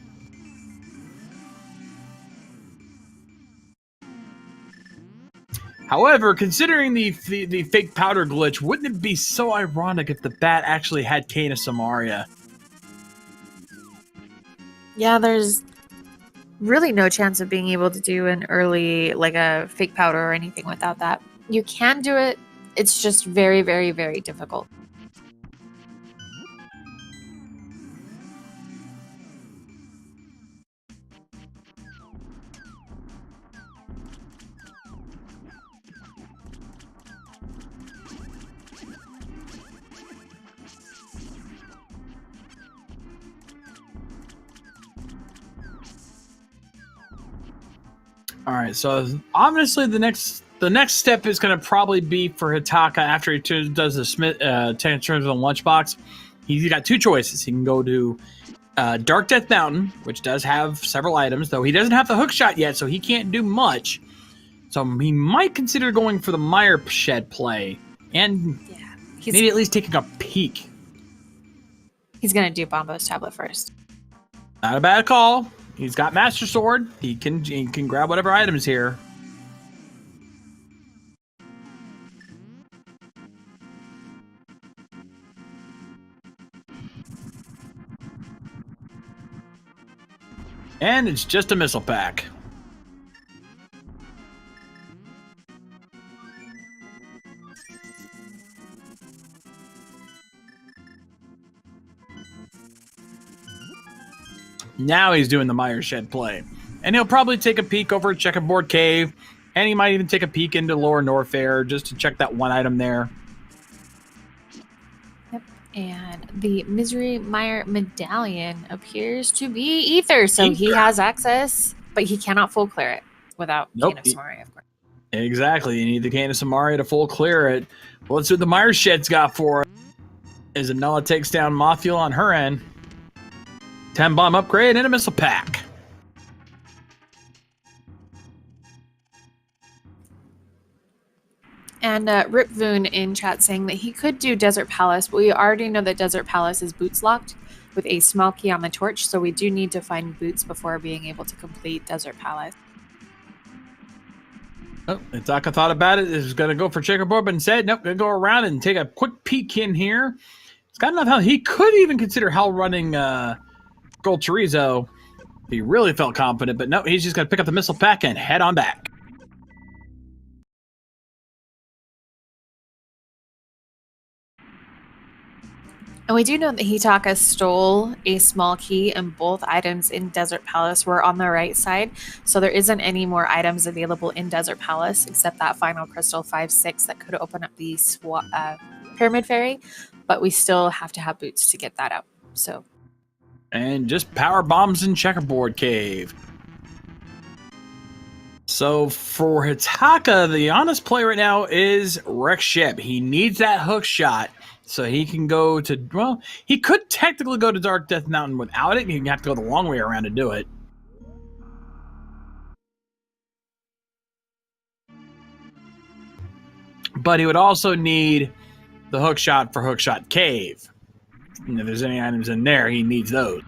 However, considering the fake Powder glitch, wouldn't it be so ironic if the Bat actually had Kana Samaria? Yeah, there's really no chance of being able to do an early, like a fake powder or anything without that. You can do it. It's just very, very, very difficult. All right, so obviously the next step is going to probably be for Hitaka after he does the Smith turns on Lunchbox. He's got two choices. He can go to Dark Death Mountain, which does have several items, though he doesn't have the hook shot yet, so he can't do much. So he might consider going for the Mire Shed play, and maybe at least taking a peek. He's going to do Bombo's tablet first. Not a bad call. He's got Master Sword. He can grab whatever items here. And it's just a missile pack. Now he's doing the Mire Shed play. And he'll probably take a peek over at Checkerboard Cave. And he might even take a peek into Laura Norfair just to check that one item there. Yep. And the Misery Mire Medallion appears to be Ether. So he has access, but he cannot full clear it without Cane of Samaria, of course. Exactly. You need the Cane of Samaria to full clear it. Well, let's see what the Mire Shed's got for us. As Anala takes down Mothula on her end. 10 bomb upgrade and a missile pack. And Rip Voon in chat saying that he could do Desert Palace, but we already know that Desert Palace is boots locked with a small key on the torch, so we do need to find boots before being able to complete Desert Palace. Oh, Itaka thought about it. Is going to go for Checkerboard, but instead, nope, going to go around and take a quick peek in here. It's got enough health. He could even consider hell running Gold Chorizo if he really felt confident, but no, he's just going to pick up the missile pack and head on back. And we do know that Hitaka stole a small key, and both items in Desert Palace were on the right side. So there isn't any more items available in Desert Palace except that final Crystal 5-6 that could open up the Pyramid Fairy. But we still have to have boots to get that out. So And just power bombs in Checkerboard Cave. So for Hitaka, the honest play right now is Rex Ship. He needs that hook shot so he can go to, well, he could technically go to Dark Death Mountain without it. He'd have to go the long way around to do it. But he would also need the hook shot for Hookshot Cave. And if there's any items in there, he needs those.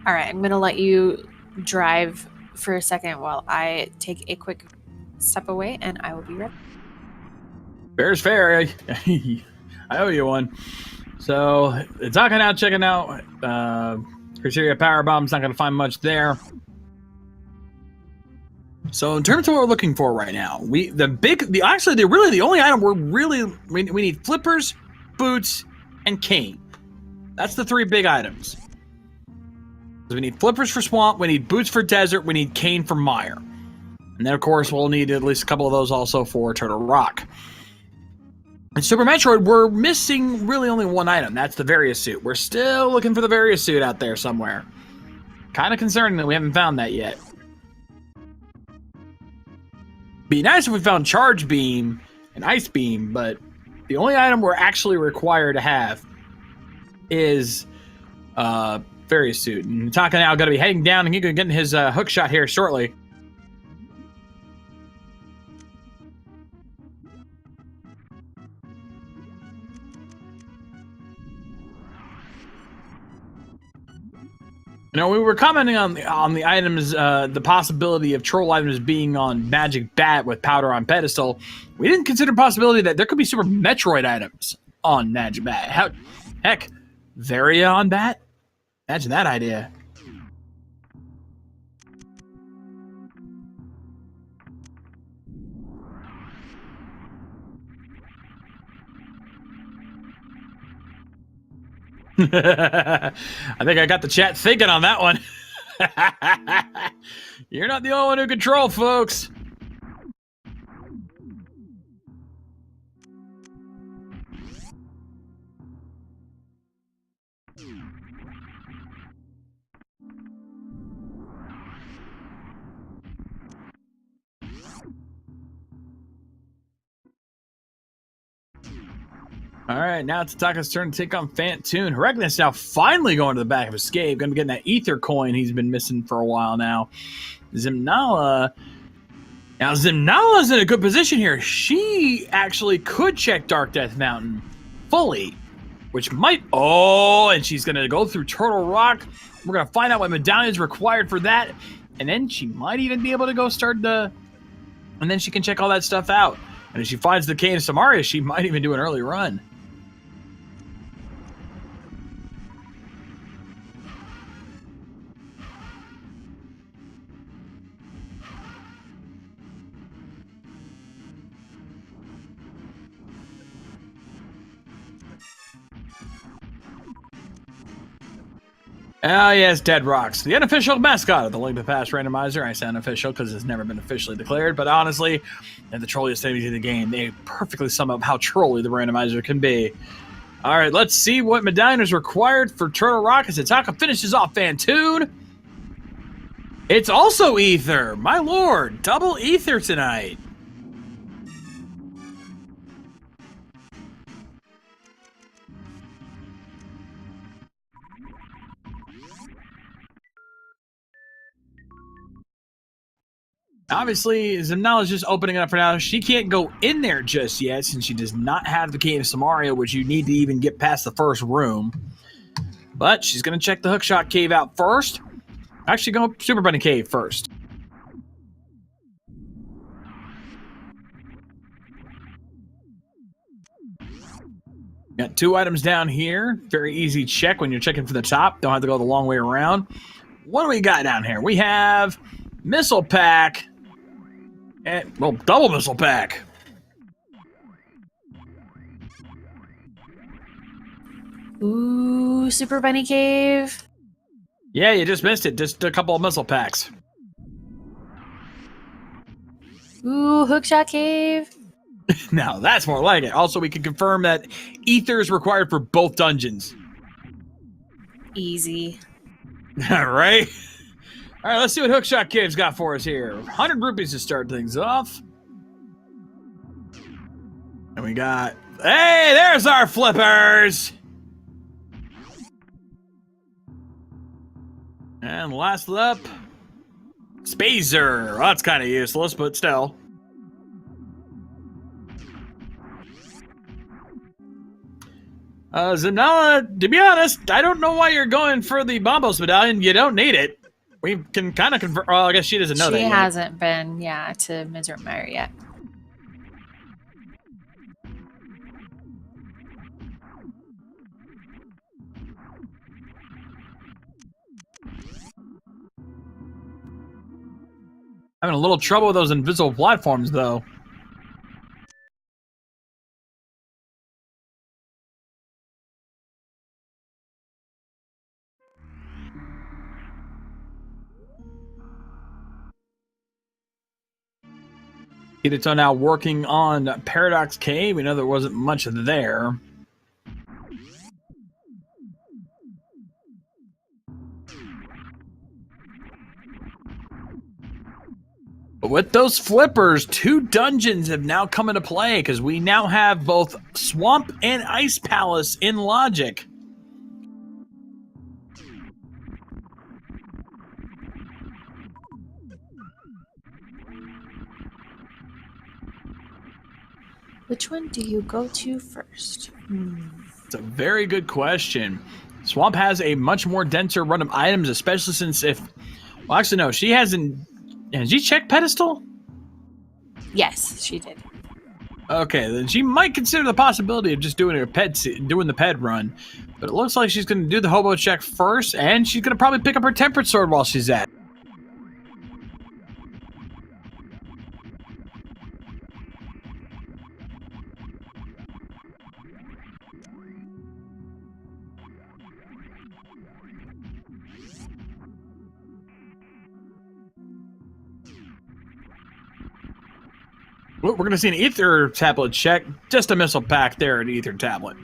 All right, I'm going to let you drive for a second while I take a quick step away, and I will be ready. Fair's fair. I owe you one. So, it's not out, checking out. Criteria Power Bomb's not going to find much there. So, in terms of what we're looking for right now, really the only item we need flippers, boots, and cane. That's the three big items. So we need flippers for swamp, we need boots for desert, we need cane for mire. And then, of course, we'll need at least a couple of those also for Turtle Rock. In Super Metroid, we're missing really only one item. That's the Various Suit. We're still looking for the Various Suit out there somewhere. Kind of concerning that we haven't found that yet. Be nice if we found Charge Beam and Ice Beam, but the only item we're actually required to have is Various Suit. And Hitaka now going to be heading down and he's going to get his hook shot here shortly. You know, we were commenting on the items, the possibility of troll items being on Magic Bat with Powder on Pedestal. We didn't consider the possibility that there could be Super Metroid items on Magic Bat. Heck, Varia on Bat? Imagine that idea. I think I got the chat thinking on that one. You're not the only one who can troll, folks. All right, now it's Hitaka's turn to take on Fantoon. Herecnus now finally going to the back of his cave. Going to be getting that ether coin he's been missing for a while now. Zimnala. Now, Zimnala's in a good position here. She actually could check Dark Death Mountain fully, which might... Oh, and she's going to go through Turtle Rock. We're going to find out what medallions required for that. And then she might even be able to go start the... And then she can check all that stuff out. And if she finds the Cave of Samaria, she might even do an early run. Ah, yes, Dead Rocks, the unofficial mascot of the Link to the Past Randomizer. I say unofficial because it's never been officially declared, but honestly, in the trolliest enemies in the game, they perfectly sum up how trolly the Randomizer can be. All right, let's see what medallion is required for Turtle Rock as Hitaka finishes off Fantoon. It's also Ether, my lord, double Ether tonight. Obviously, Zimnala is just opening it up for now. She can't go in there just yet since she does not have the Cave of Samaria, which you need to even get past the first room. But she's going to check the Hookshot Cave out first. Actually, go Super Bunny Cave first. Got two items down here. Very easy check when you're checking from the top. Don't have to go the long way around. What do we got down here? We have Missile Pack. And, well, double Missile Pack. Ooh, Super Bunny Cave. Yeah, you just missed it. Just a couple of Missile Packs. Ooh, hookshot cave. Now, that's more like it. Also, we can confirm that ether is required for both dungeons. Easy. All right. All right, let's see what Hookshot Cave's got for us here. 100 rupees to start things off. And we got... Hey, there's our flippers! And last up... Spazer. Well, that's kind of useless, but still. Zanella, to be honest, I don't know why you're going for the Bombos medallion. You don't need it. We can kind of convert... Well, I guess she doesn't know that yet. She hasn't been, to Metroid yet. Having a little trouble with those invisible platforms, though. Kirito now working on Paradox Cave. We know there wasn't much there. But with those flippers, 2 dungeons have now come into play because we now have both Swamp and Ice Palace in logic. Which one do you go to first? It's a very good question. Swamp has a much more denser run of items, especially since well, actually, no, she hasn't... Has she checked Pedestal? Yes, she did. Okay, then she might consider the possibility of just doing the ped run. But it looks like she's going to do the hobo check first, and she's going to probably pick up her tempered sword while she's at it. We're going to see an ether tablet check. Just a missile pack there, an ether tablet.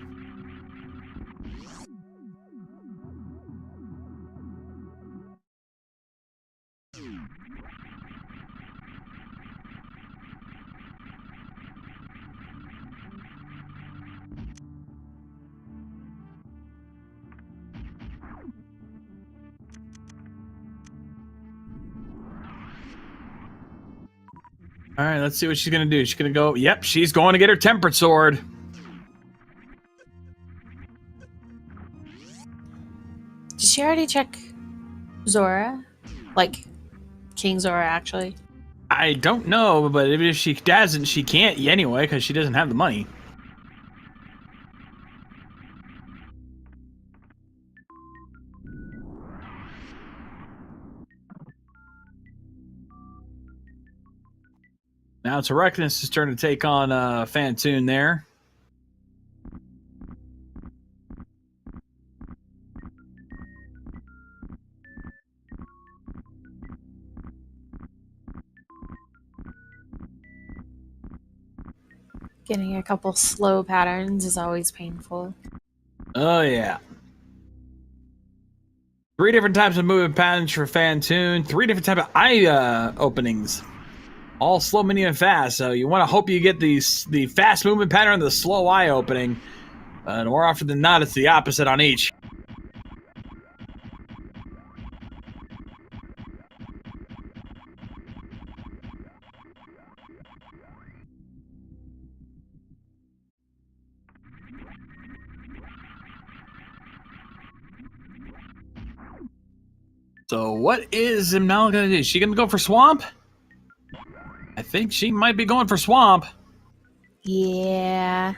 All right, let's see what she's going to do. She's going to go... Yep, she's going to get her tempered sword. Did she already check Zora? Like, King Zora, actually? I don't know, but if she doesn't, she can't anyway, because she doesn't have the money. Now it's Reckless's turn to take on Fantoon there. Getting a couple slow patterns is always painful. Oh, yeah. 3 different types of movement patterns for Fantoon. 3 different types of eye openings. All slow, medium, and fast. So you want to hope you get the fast movement pattern and the slow eye opening. More often than not, it's the opposite on each. So what is Imnal going to do? Is she going to go for Swamp? I think she might be going for Swamp. Yeah.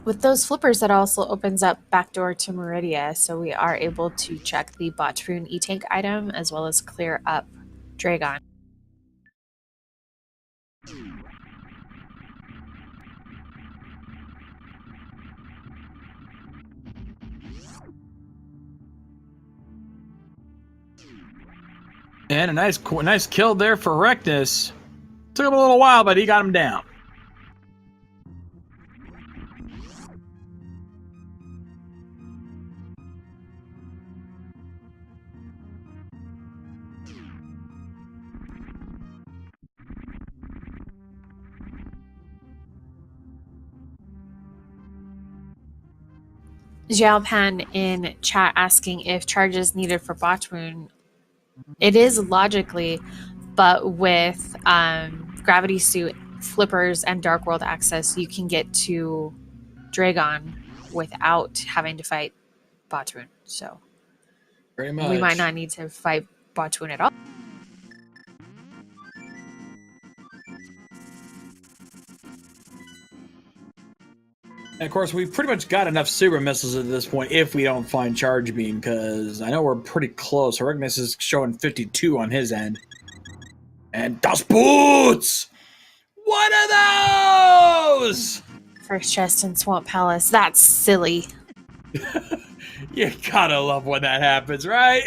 With those flippers, that also opens up backdoor to Meridia, so we are able to check the Botroon E-Tank item as well as clear up Dragon. And a nice kill there for Rectus. Took him a little while, but he got him down. Xiaopan in chat asking if charges needed for Botwoon. It is logically, but with Gravity Suit, Flippers, and Dark World access, you can get to Dragon without having to fight Botwoon. So Very much. we might not need to fight Botwoon at all. And of course, we've pretty much got enough super missiles at this point if we don't find Charge Beam, because I know we're pretty close. Regnis is showing 52 on his end. And Das Boots! One of those! First chest in Swamp Palace. That's silly. You gotta love when that happens, right?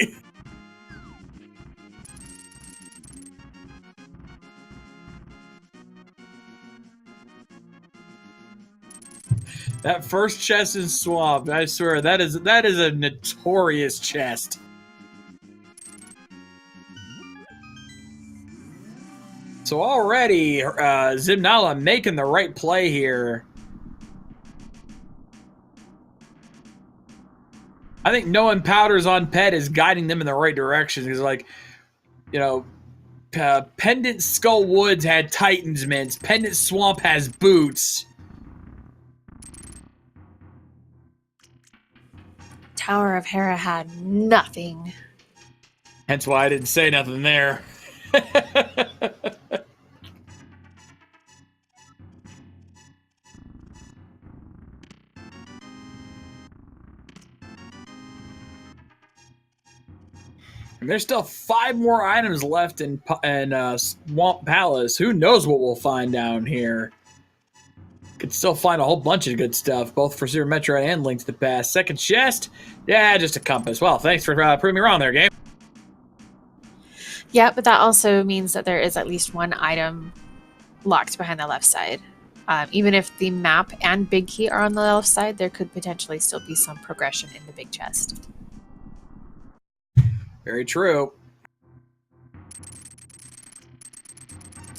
That first chest in Swamp, I swear, that is a notorious chest. So already, Zimnala making the right play here. I think knowing Powder's on Pet is guiding them in the right direction. Because, like, you know, Pendant Skull Woods had Titan's Mints. Pendant Swamp has Boots. Tower of Hera had nothing. Hence why I didn't say nothing there. And there's still 5 more items left in Swamp Palace. Who knows what we'll find down here? Could still find a whole bunch of good stuff, both for Super Metroid and Link to the Past. Second chest? Yeah, just a compass. Well, thanks for proving me wrong there, game. Yeah, but that also means that there is at least one item locked behind the left side. Even if the map and big key are on the left side, there could potentially still be some progression in the big chest. Very true.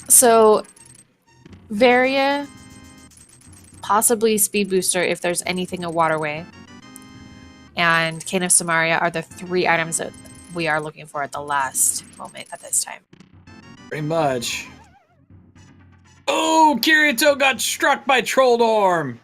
So, Varia, possibly Speed Booster if there's anything a waterway, and Cane of Samaria are the 3 items that we are looking for at the last moment at this time. Pretty much. Oh, Kirito got struck by Trolldorm.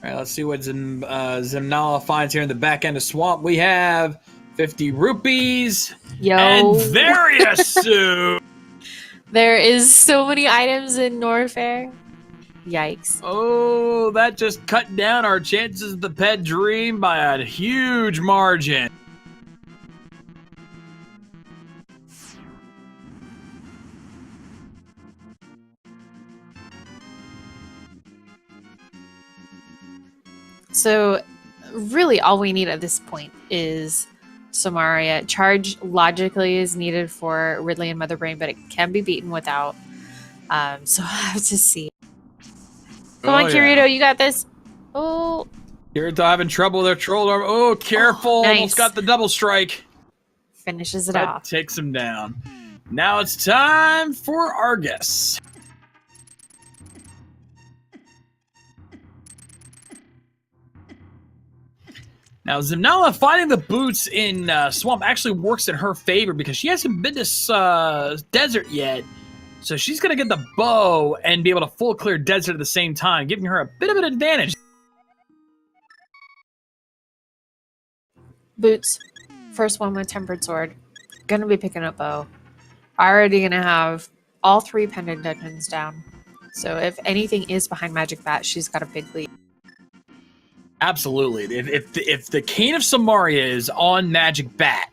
All right, let's see what Zimnala finds here in the back end of Swamp. We have 50 rupees. Yo. And Variasuit. There is so many items in Norfair. Yikes. Oh, that just cut down our chances of the pet dream by a huge margin. So, really, all we need at this point is Samaria. Charge logically is needed for Ridley and Mother Brain, but it can be beaten without. So, I have to see. Come on, Kirito, yeah. you got this. Oh. Kirito having trouble with their Trolldorm. Oh, careful. Oh, nice. Almost got the double strike. Finishes it That off. takes him down. Now it's time for Argus. Now, Zimnala finding the boots in Swamp actually works in her favor because she hasn't been to desert yet. So she's going to get the bow and be able to full clear desert at the same time, giving her a bit of an advantage. Boots. First one with Tempered Sword. Gonna be picking up bow. Already gonna have all 3 pendant dungeons down. So if anything is behind Magic Bat, she's got a big lead. Absolutely. If the Cane of Samaria is on Magic Bat,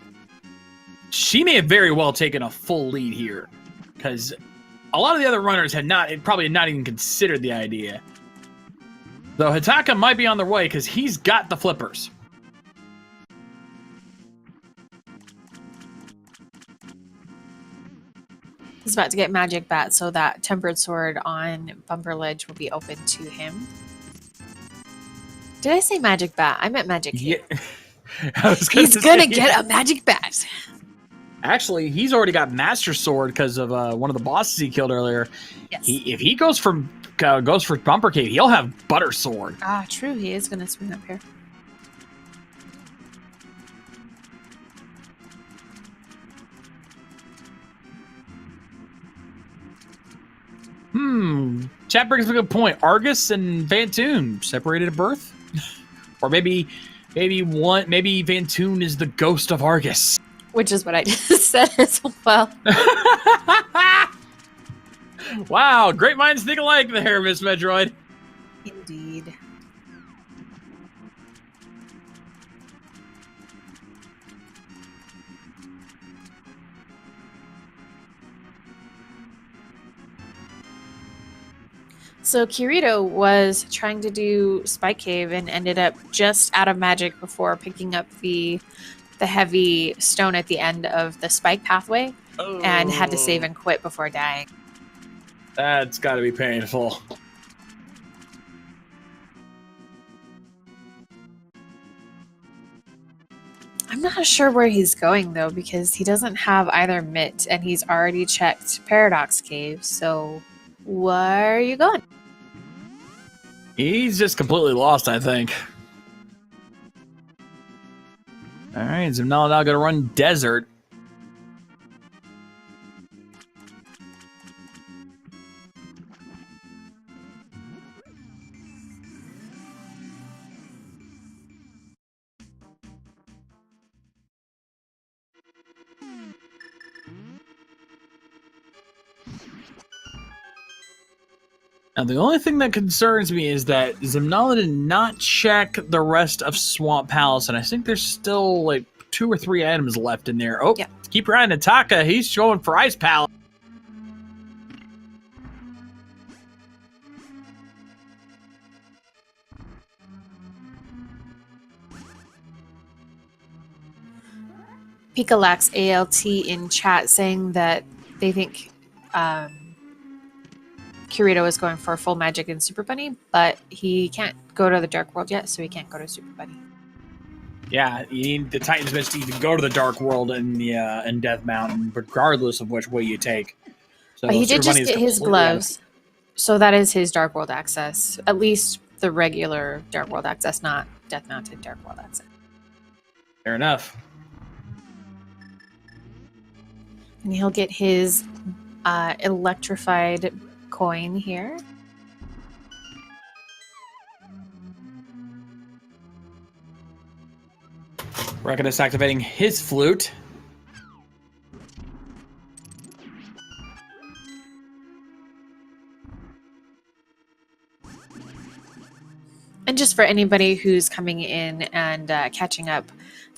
she may have very well taken a full lead here. Because a lot of the other runners had probably not even considered the idea. Though Hitaka might be on their way because he's got the flippers. He's about to get Magic Bat, so that Tempered Sword on Bumper Ledge will be open to him. Did I say Magic Bat? I meant Magic Cave. Yeah. He's gonna get a Magic Bat. Actually, he's already got Master Sword because of one of the bosses he killed earlier. Yes. If he goes for Bumper Cave, he'll have Butter Sword. Ah, true. He is gonna swing up here. Chat brings up a good point. Argus and Vantoon separated at birth, or maybe Vantoon is the ghost of Argus, which is what I just said as well. Wow, great minds think alike there, Miss Metroid. Indeed. So Kirito was trying to do Spike Cave and ended up just out of magic before picking up the heavy stone at the end of the spike pathway and had to save and quit before dying. That's got to be painful. I'm not sure where he's going though, because he doesn't have either Mitt and he's already checked Paradox Cave. So where are you going? He's just completely lost, I think. All right, so now going to run Desert. Now, the only thing that concerns me is that Zimnala did not check the rest of Swamp Palace, and I think there's still like 2 or 3 items left in there. Oh, yeah. Keep your eye on Hitaka. He's going for Ice Palace. Pikalax ALT in chat saying that they think Kirito is going for full magic in Super Bunny, but he can't go to the Dark World yet, so he can't go to Super Bunny. Yeah, you need the Titan's Mist to even go to the Dark World in Death Mountain, regardless of which way you take. So but he did just get his gloves, so that is his Dark World access. At least the regular Dark World access, not Death Mountain Dark World access. Fair enough. And he'll get his electrified coin here. Reckonus activating his flute. And just for anybody who's coming in and catching up,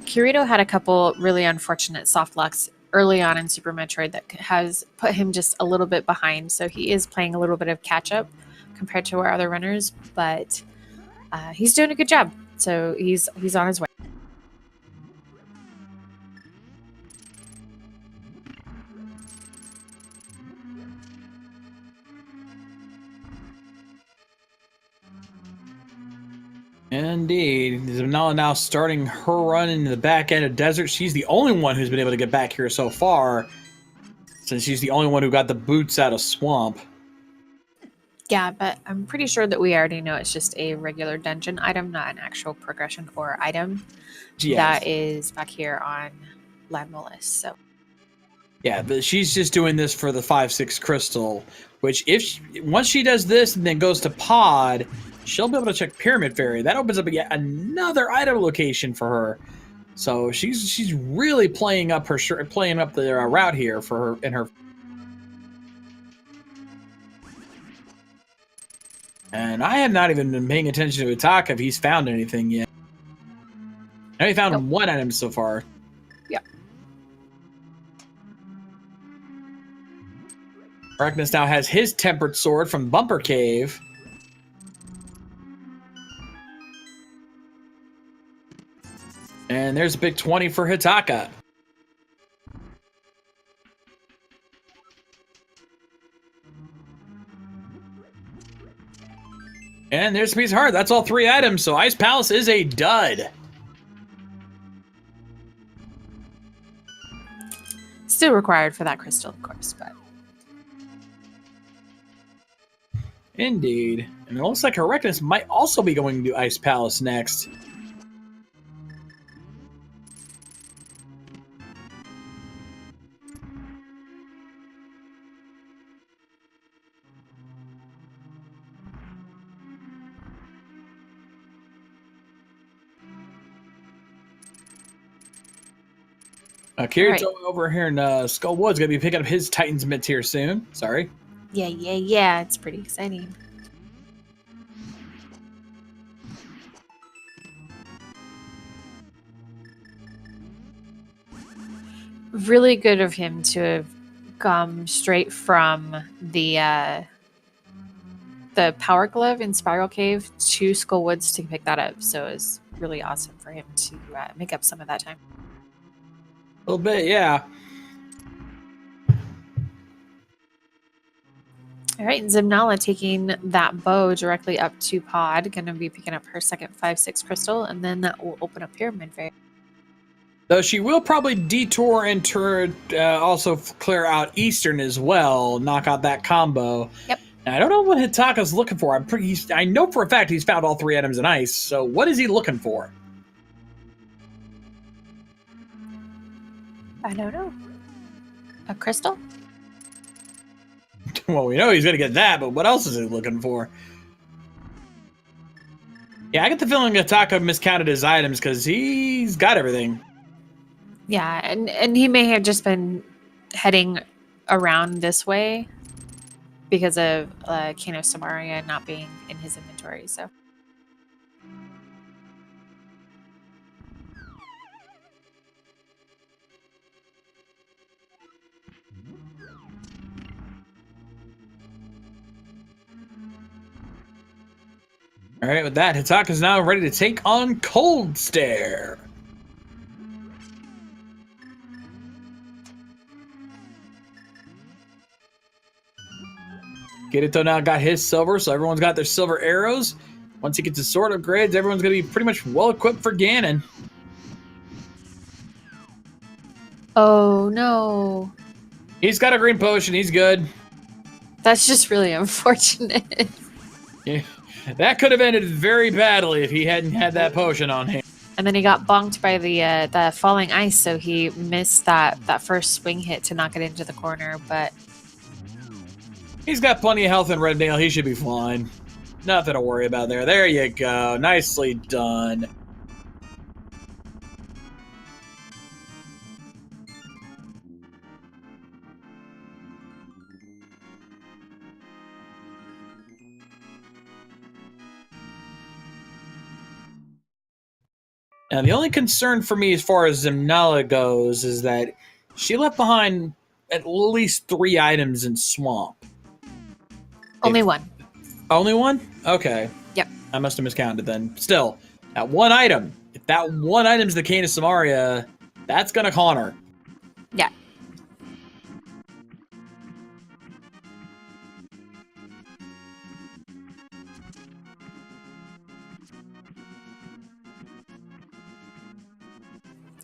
Kirito had a couple really unfortunate soft locks early on in Super Metroid that has put him just a little bit behind. So he is playing a little bit of catch up compared to our other runners, but he's doing a good job. So he's on his way. Indeed. Zimnala now starting her run into the back end of Desert. She's the only one who's been able to get back here so far, since she's the only one who got the boots out of Swamp. Yeah, but I'm pretty sure that we already know it's just a regular dungeon item, not an actual progression or item. Yes. That is back here on Land Mollis, so. Yeah, but she's just doing this for the 5-6 crystal, which once she does this and then goes to Pod, she'll be able to check Pyramid Fairy. That opens up yet another item location for her. So she's really playing up the route here for her in her. And I have not even been paying attention to Hitaka if he's found anything yet. I only found one item so far. Yeah. Arachnus now has his Tempered Sword from Bumper Cave. And there's a big 20 for Hitaka. And there's a piece of heart. That's all 3 items, so Ice Palace is a dud. Still required for that crystal, of course, but... Indeed. And it looks like Correctness might also be going to Ice Palace next. Kirito over here in Skullwood's going to be picking up his Titan's mitts here soon. Sorry. Yeah. It's pretty exciting. Really good of him to have come straight from the Power Glove in Spiral Cave to Skullwoods to pick that up. So it was really awesome for him to make up some of that time. A little bit, yeah. All right, Zimnala taking that bow directly up to Pod. Going to be picking up her second 5/6 crystal, and then that will open up Pyramid Fairy. Though she will probably detour and turn, also clear out Eastern as well, knock out that combo. Yep. And I don't know what Hitaka's looking for. I know for a fact he's found all 3 items in ice. So what is he looking for? I don't know. A crystal? Well, we know he's going to get that, but what else is he looking for? Yeah, I get the feeling Hitaka miscounted his items because he's got everything. Yeah, and he may have just been heading around this way because of Kano Samaria not being in his inventory, so... All right, with that, Hitaka's now ready to take on Cold Stare. Kirito now got his silver, so everyone's got their silver arrows. Once he gets his sword upgrades, everyone's going to be pretty much well-equipped for Ganon. Oh, no. He's got a green potion. He's good. That's just really unfortunate. Yeah. That could have ended very badly if he hadn't had that potion on him. And then he got bonked by the falling ice, so he missed that first swing hit to knock it into the corner, but... He's got plenty of health in Red Nail. He should be fine. Nothing to worry about there. There you go. Nicely done. Now, the only concern for me as far as Zimnala goes is that she left behind at least 3 items in Swamp. Only one. Only one? Okay. Yep. I must have miscounted then. Still, that one item, if that one item's the Cane of Samaria, that's going to con her. Yeah.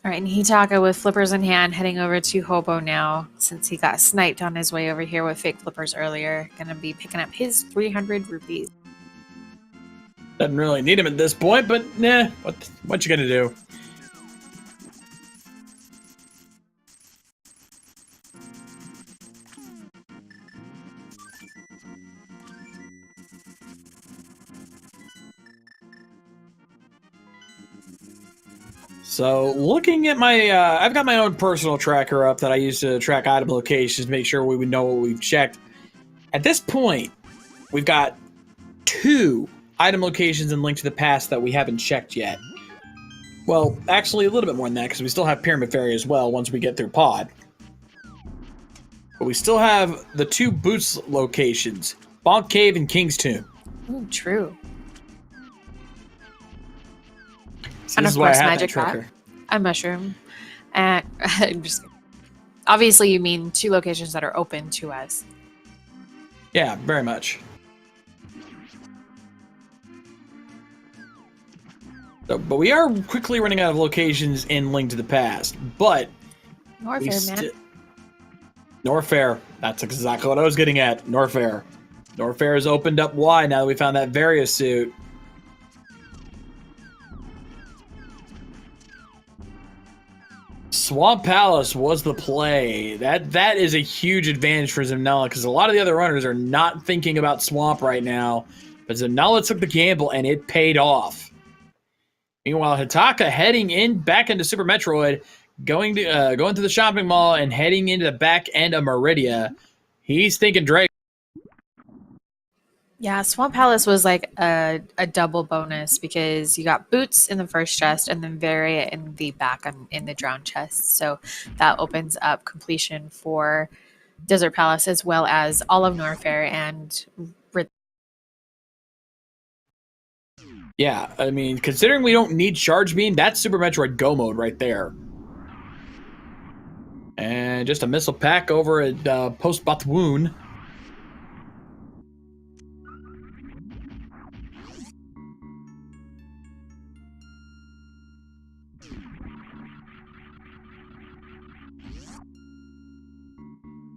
All right, and Hitaka with flippers in hand heading over to Hobo now since he got sniped on his way over here with fake flippers earlier. Gonna be picking up his 300 rupees. Doesn't really need him at this point, but nah, what you gonna do? So, looking at my, I've got my own personal tracker up that I use to track item locations, make sure we would know what we've checked. At this point, we've got 2 item locations in Link to the Past that we haven't checked yet. Well, actually a little bit more than that, because we still have Pyramid Fairy as well once we get through Pod. But we still have the 2 Boots locations, Bonk Cave and King's Tomb. Ooh, true. So And this of is why I course, have Magic that tracker. A mushroom. And I'm just obviously you mean 2 locations that are open to us. Yeah, very much. So, but we are quickly running out of locations in Link to the Past. But Norfair, man. Norfair. That's exactly what I was getting at. Norfair. Norfair has opened up wide now that we found that Varia suit. Swamp Palace was the play. That is a huge advantage for Zimnala because a lot of the other runners are not thinking about Swamp right now. But Zimnala took the gamble and it paid off. Meanwhile, Hitaka heading in back into Super Metroid, going to the shopping mall and heading into the back end of Meridia. He's thinking Drake. Yeah, Swamp Palace was like a double bonus because you got boots in the first chest and then Varia in the back in the drown chest. So that opens up completion for Desert Palace as well as all of Norfair and Yeah, I mean, considering we don't need Charge Beam, that's Super Metroid Go mode right there. And just a missile pack over at Post Batwoon.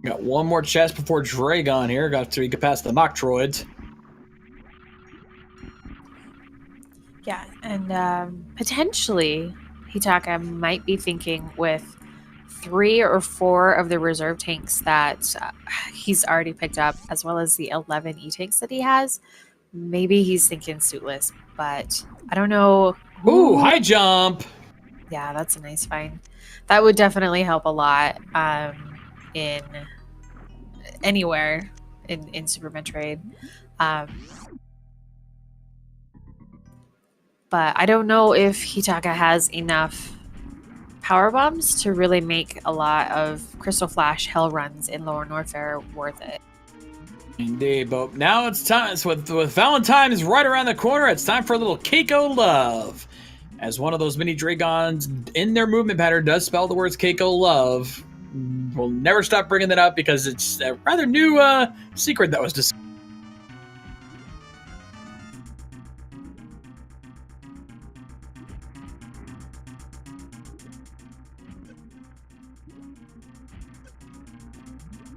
Got one more chest before Dragon here. Got to get past the Metroids. Yeah, and potentially Hitaka might be thinking with 3 or 4 of the reserve tanks that he's already picked up, as well as the 11 E-tanks that he has. Maybe he's thinking suitless, but I don't know. Ooh, high jump! Yeah, that's a nice find. That would definitely help a lot in anywhere in Super Metroid. But I don't know if Hitaka has enough power bombs to really make a lot of Crystal Flash hell runs in Lower Norfair worth it. Indeed, but now it's time. So with Valentine's right around the corner, it's time for a little Keiko love. As one of those mini Dragons in their movement pattern does spell the words Keiko love. We'll never stop bringing that up because it's a rather new secret that was discovered.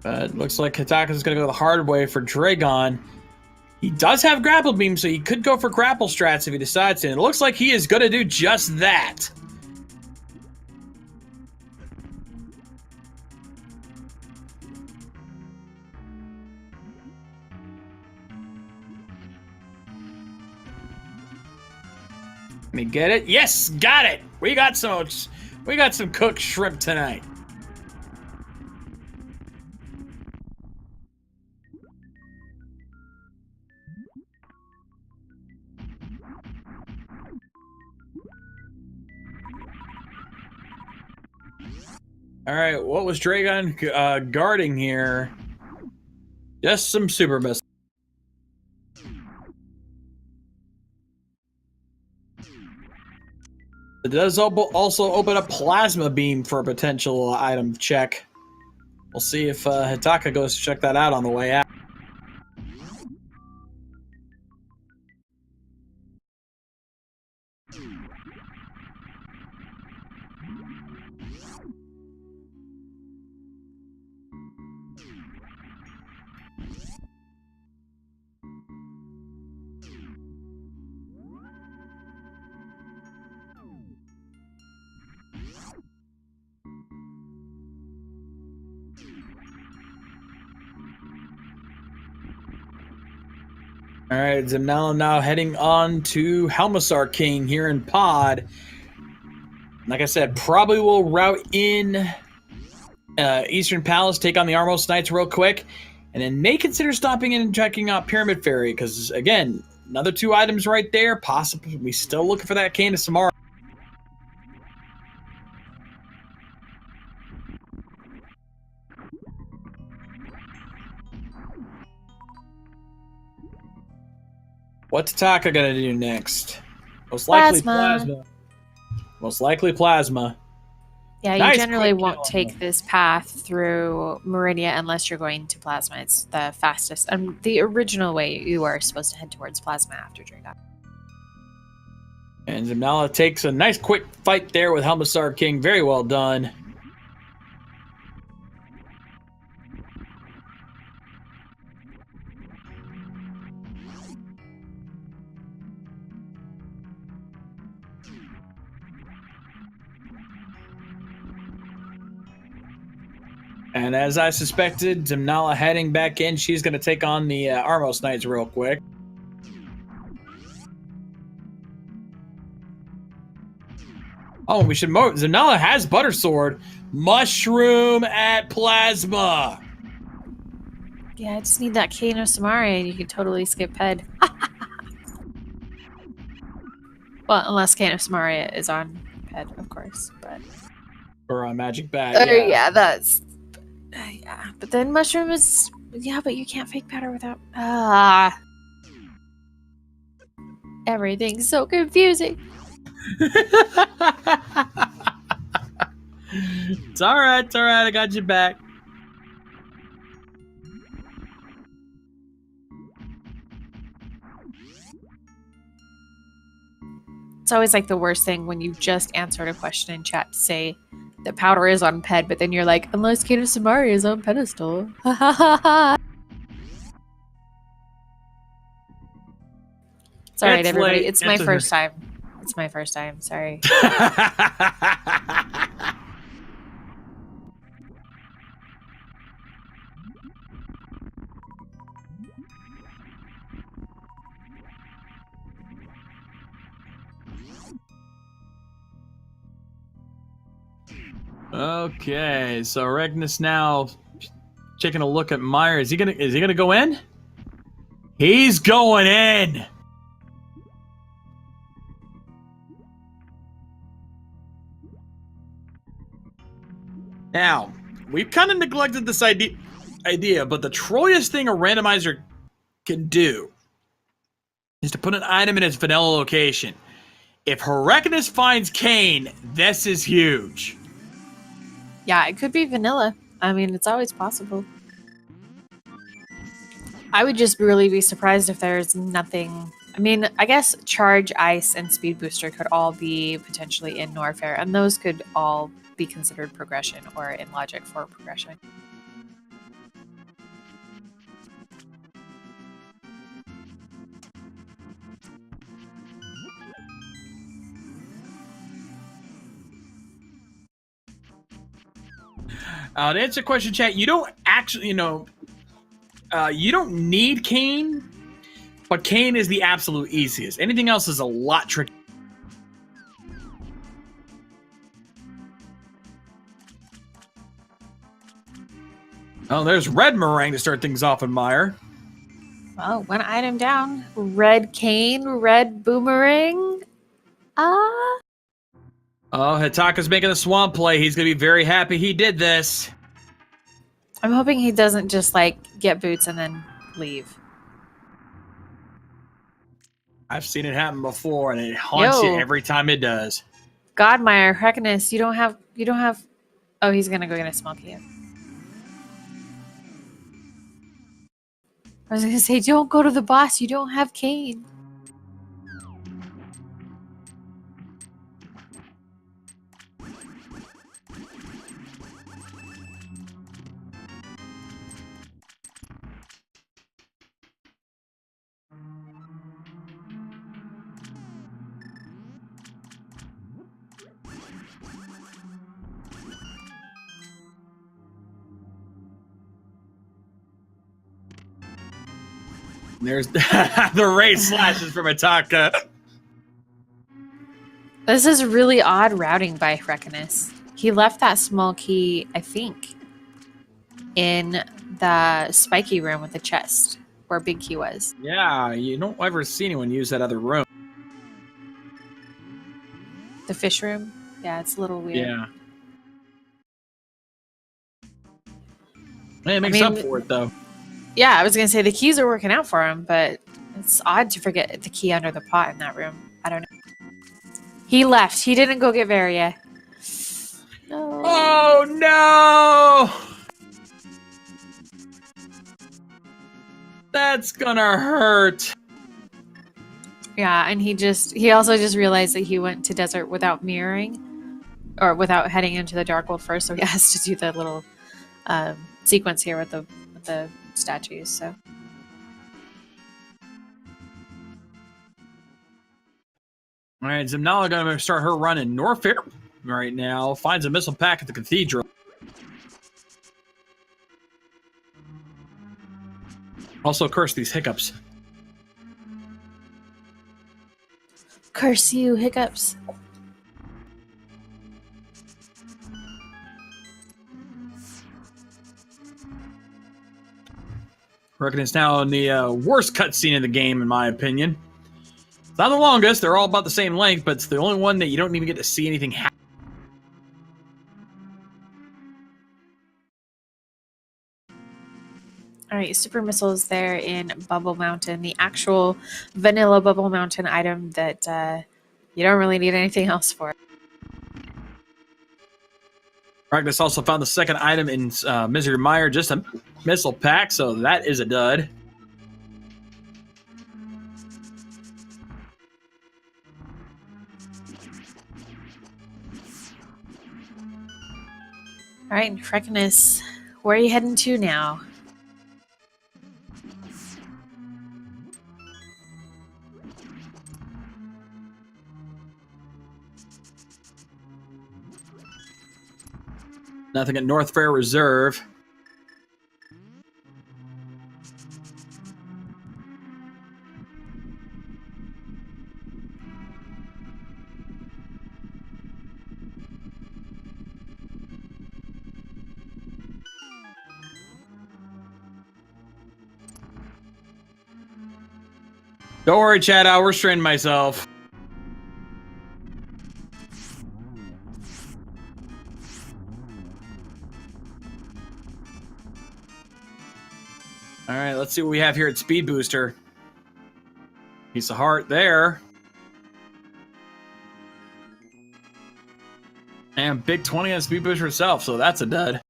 But looks like Hitaka's going to go the hard way for Dragon. He does have Grapple Beam, so he could go for grapple strats if he decides to. And it looks like he is going to do just that. Let me get it. Yes, got it. We got some cooked shrimp tonight. All right, what was Dragon guarding here? Just some super missiles. It does also open a plasma beam for a potential item check. We'll see if Hitaka goes to check that out on the way out. All right, Zimnala now heading on to Helmasar King here in Pod. Like I said, probably will route in Eastern Palace, take on the Armos Knights real quick, and then may consider stopping in and checking out Pyramid Fairy, because, again, another 2 items right there. Possibly, we still looking for that Cane of Samara. What's Taka gonna do next? Most likely plasma. Most likely plasma. Yeah, you Nice generally quick won't kill. take this path through Meridia unless you're going to Plasma. It's the fastest. The original way you are supposed to head towards Plasma after Dragon. And Zamnala takes a nice quick fight there with Helmassar King. Very well done. And as I suspected, Zamnala heading back in. She's going to take on the Armos Knights real quick. Oh, we should move. Zamnala has Butter Sword. Mushroom at Plasma. Yeah, I just need that Kano Samari and you can totally skip Ped. Well, unless Kano Samari is on Ped, of course. But Or on Magic Bat. yeah, that's... yeah, but then Mushroom is... Yeah, but you can't fake powder without... Everything's so confusing. It's alright, it's alright, I got you back. It's always like the worst thing when you just answered a question in chat to say that powder is on Ped, but then you're like, unless Kano Samari is on pedestal. Ha ha ha ha. It's alright, everybody. late. It's my first time. It's my first time. Sorry. Okay, so Regnus now taking a look at Meyer. Is he gonna go in? He's going in. Now, we've kind of neglected this idea, but the trollest thing a randomizer can do is to put an item in its vanilla location. If Heracnus finds Kane, this is huge. Yeah, it could be vanilla. I mean, it's always possible. I would just really be surprised if there's nothing. I mean, I guess Charge, Ice, and Speed Booster could all be potentially in Norfair, and those could all be considered progression or in logic for progression. To answer the question, chat, you don't actually, you don't need Kane, but Kane is the absolute easiest. Anything else is a lot tricky. Oh, there's Red Meringue to start things off in Meyer. Well, one item down. Red Kane, Red Boomerang. Oh, Hitaka's making the swamp play. He's going to be very happy he did this. I'm hoping he doesn't just, like, get boots and then leave. I've seen it happen before, and it haunts you every time it does. Godmire, Hreckenus, you don't have... Oh, he's going to go get a small key. I was going to say, don't go to the boss. You don't have Kane. There's the race slashes from Hitaka. This is really odd routing by Hreckenus. He left that small key, I think, in the spiky room with the chest where Big Key was. Yeah, you don't ever see anyone use that other room. The fish room? Yeah, it's a little weird. Yeah. It makes up for it, though. Yeah, I was going to say the keys are working out for him, but it's odd to forget the key under the pot in that room. I don't know. He left. He didn't go get Varia. No. Oh, no! That's gonna hurt. Yeah, and he also just realized that he went to desert without mirroring, or without heading into the dark world first, so he has to do the little sequence here with the statues. So All right, Zimnala gonna start her run in Norfair right now. Finds a missile pack at the cathedral. Also, curse these hiccups. curse you, hiccups. I reckon it's now in the worst cutscene in the game, in my opinion. It's not the longest. They're all about the same length, but it's the only one that you don't even get to see anything happen. All right, super missiles there in Bubble Mountain, the actual vanilla Bubble Mountain item that you don't really need anything else for. Magnus also found the second item in Misery Mire, just a missile pack, so that is a dud. All right, Freckness, where are you heading to now? Nothing at North Fair Reserve. Don't worry, Chad, I'll restrain myself. All right, let's see what we have here at Speed Booster. Piece of heart there. And big 20 on Speed Booster itself, so that's a dud.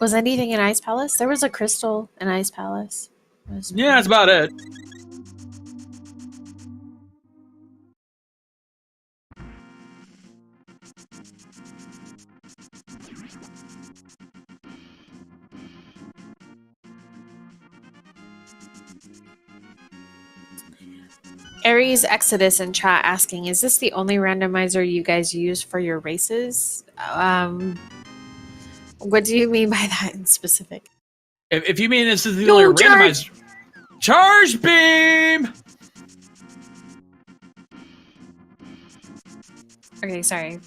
Was anything in Ice Palace? There was a crystal in Ice Palace. Yeah, that's about it. Aries Exodus in chat asking, is this the only randomizer you guys use for your races? What do you mean by that in specific? If you mean this is the only randomized... Charge beam! Okay, sorry.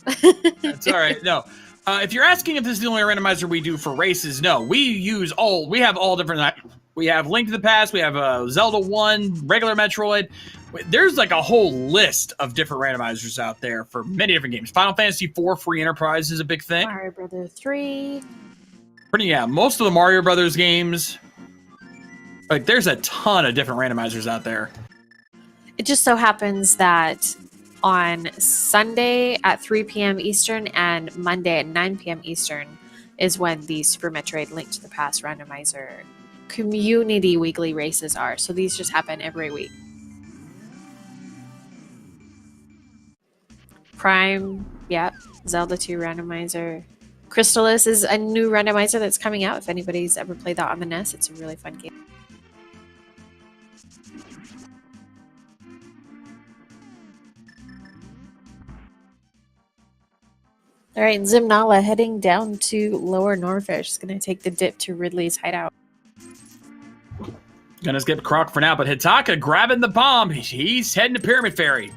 That's all right. No. If you're asking if this is the only randomizer we do for races, no. We have all different... We have Link to the Past, we have Zelda 1, regular Metroid. There's like a whole list of different randomizers out there for many different games. Final Fantasy IV Free Enterprise is a big thing. Mario Brothers 3. Most of the Mario Brothers games. Like, there's a ton of different randomizers out there. It just so happens that on Sunday at 3 p.m. Eastern and Monday at 9 p.m. Eastern is when the Super Metroid Link to the Past randomizer community weekly races are. So these just happen every week. Prime, yep. Zelda 2 randomizer. Crystallis is a new randomizer that's coming out. If anybody's ever played that on the NES, it's a really fun game. All right, Zimnala heading down to Lower Norfish. She's going to take the dip to Ridley's hideout. Gonna skip Croc for now, but Hitaka grabbing the bomb. He's heading to Pyramid Fairy.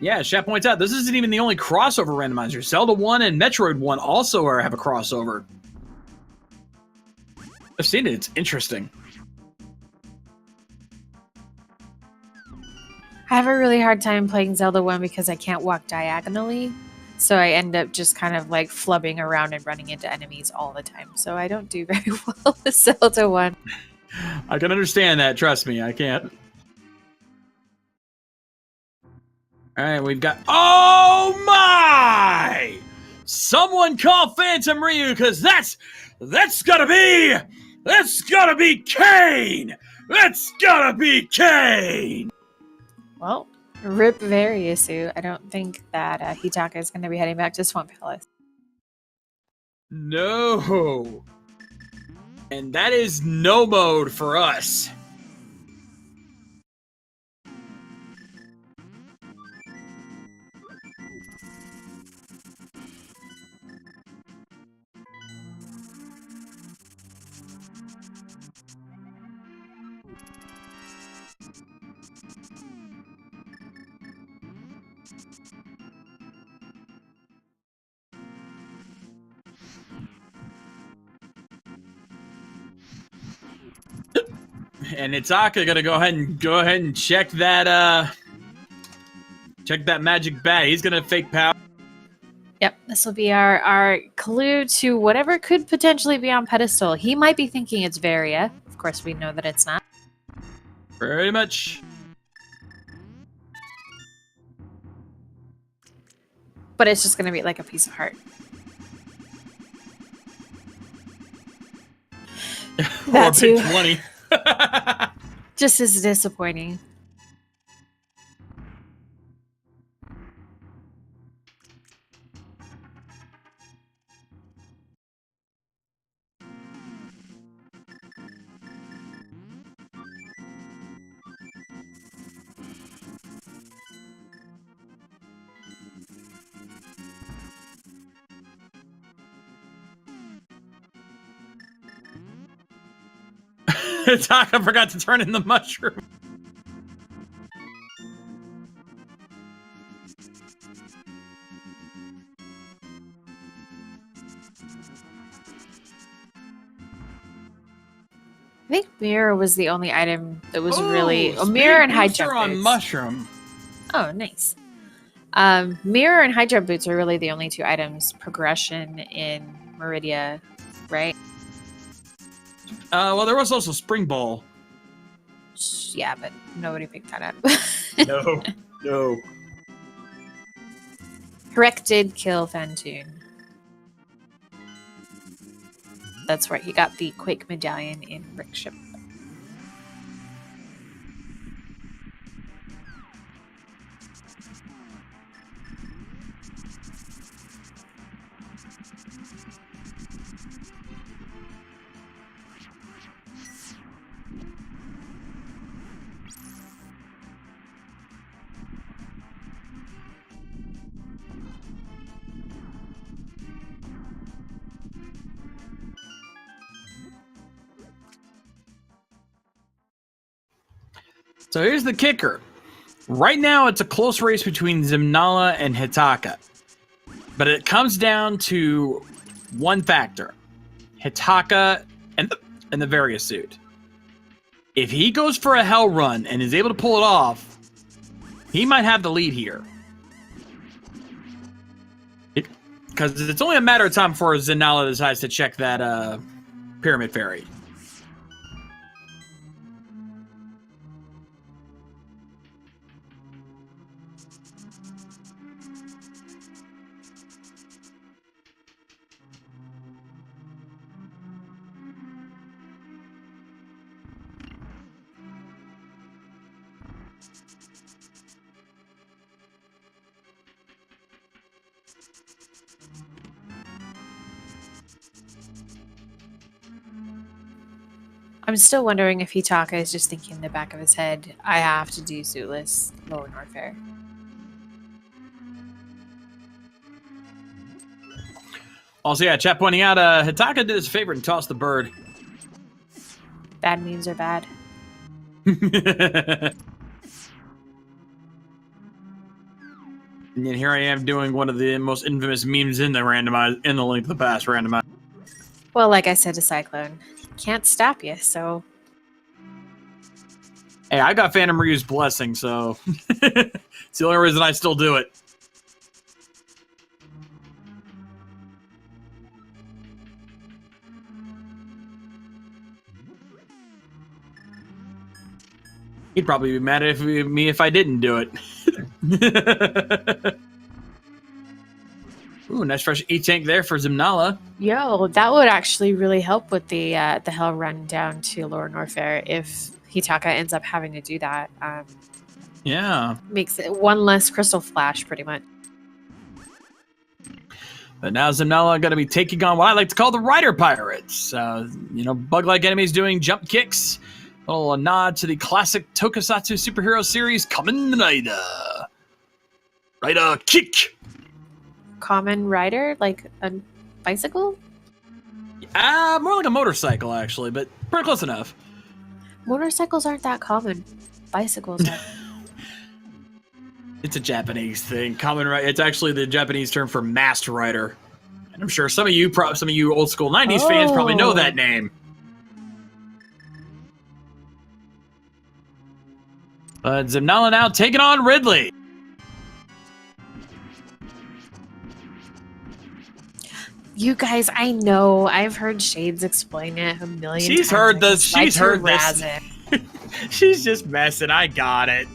Yeah, Chat points out, this isn't even the only crossover randomizer. Zelda 1 and Metroid 1 also have a crossover. I've seen it. It's interesting. I have a really hard time playing Zelda 1 because I can't walk diagonally. So I end up just kind of like flubbing around and running into enemies all the time. So I don't do very well with Zelda 1. I can understand that. Trust me, I can't. All right, we've got... Oh my! Someone call Phantom Ryu, because that's gotta be Kane! That's gotta be Kane! Well, rip Variusu. I don't think that Hitaka is going to be heading back to Swamp Palace. No. And that is no mode for us. And Itaka gonna go ahead and check that magic bat. He's gonna fake power. Yep, this will be our clue to whatever could potentially be on pedestal. He might be thinking it's Varia. Of course, we know that it's not. Pretty much. But it's just going to be like a piece of heart. Or a big 20. Just as disappointing. Taka forgot to turn in the mushroom. I think mirror was the only item that was really mirror and high jump on boots. mushroom. Oh, nice. Mirror and high jump boots are really the only two items progression in Meridia, right? Well, there was also Spring Ball. Yeah, but nobody picked that up. No. Hrek did kill Fantoon. That's right, he got the Quake Medallion in Rickship. So here's the kicker. Right now, it's a close race between Zimnala and Hitaka. But it comes down to one factor. Hitaka and the Varia suit. If he goes for a hell run and is able to pull it off, he might have the lead here. Because it's only a matter of time before Zimnala decides to check that Pyramid Fairy. I'm still wondering if Hitaka is just thinking in the back of his head, I have to do suitless Lower Norfair. Also, yeah, chat pointing out, Hitaka did his favorite and tossed the bird. Bad memes are bad. And yet here I am doing one of the most infamous memes in the Link to the Past randomizer. Well, like I said to Cyclone, can't stop you, so... Hey, I got Phantom Ryu's blessing, so... it's the only reason I still do it. He'd probably be mad at me if I didn't do it. Ooh, nice fresh E-Tank there for Zimnala. Yo, that would actually really help with the hell run down to Lower Norfair if Hitaka ends up having to do that. Yeah. Makes it one less Crystal Flash, pretty much. But now Zimnala going to be taking on what I like to call the Rider Pirates. Bug-like enemies doing jump kicks. A little nod to the classic Tokusatsu superhero series, Kamen Rider. Rider kick. Common rider, like a bicycle? More like a motorcycle, actually, but pretty close enough. Motorcycles aren't that common. Bicycles are. It's a Japanese thing. Kamen Rider. It's actually the Japanese term for masked rider. And I'm sure some of you old school 90s fans probably know that name. But Zimnala now taking on Ridley. You guys, I know. I've heard Shades explain it a million times. She's heard this. She's heard this. It. She's just messing. I got it.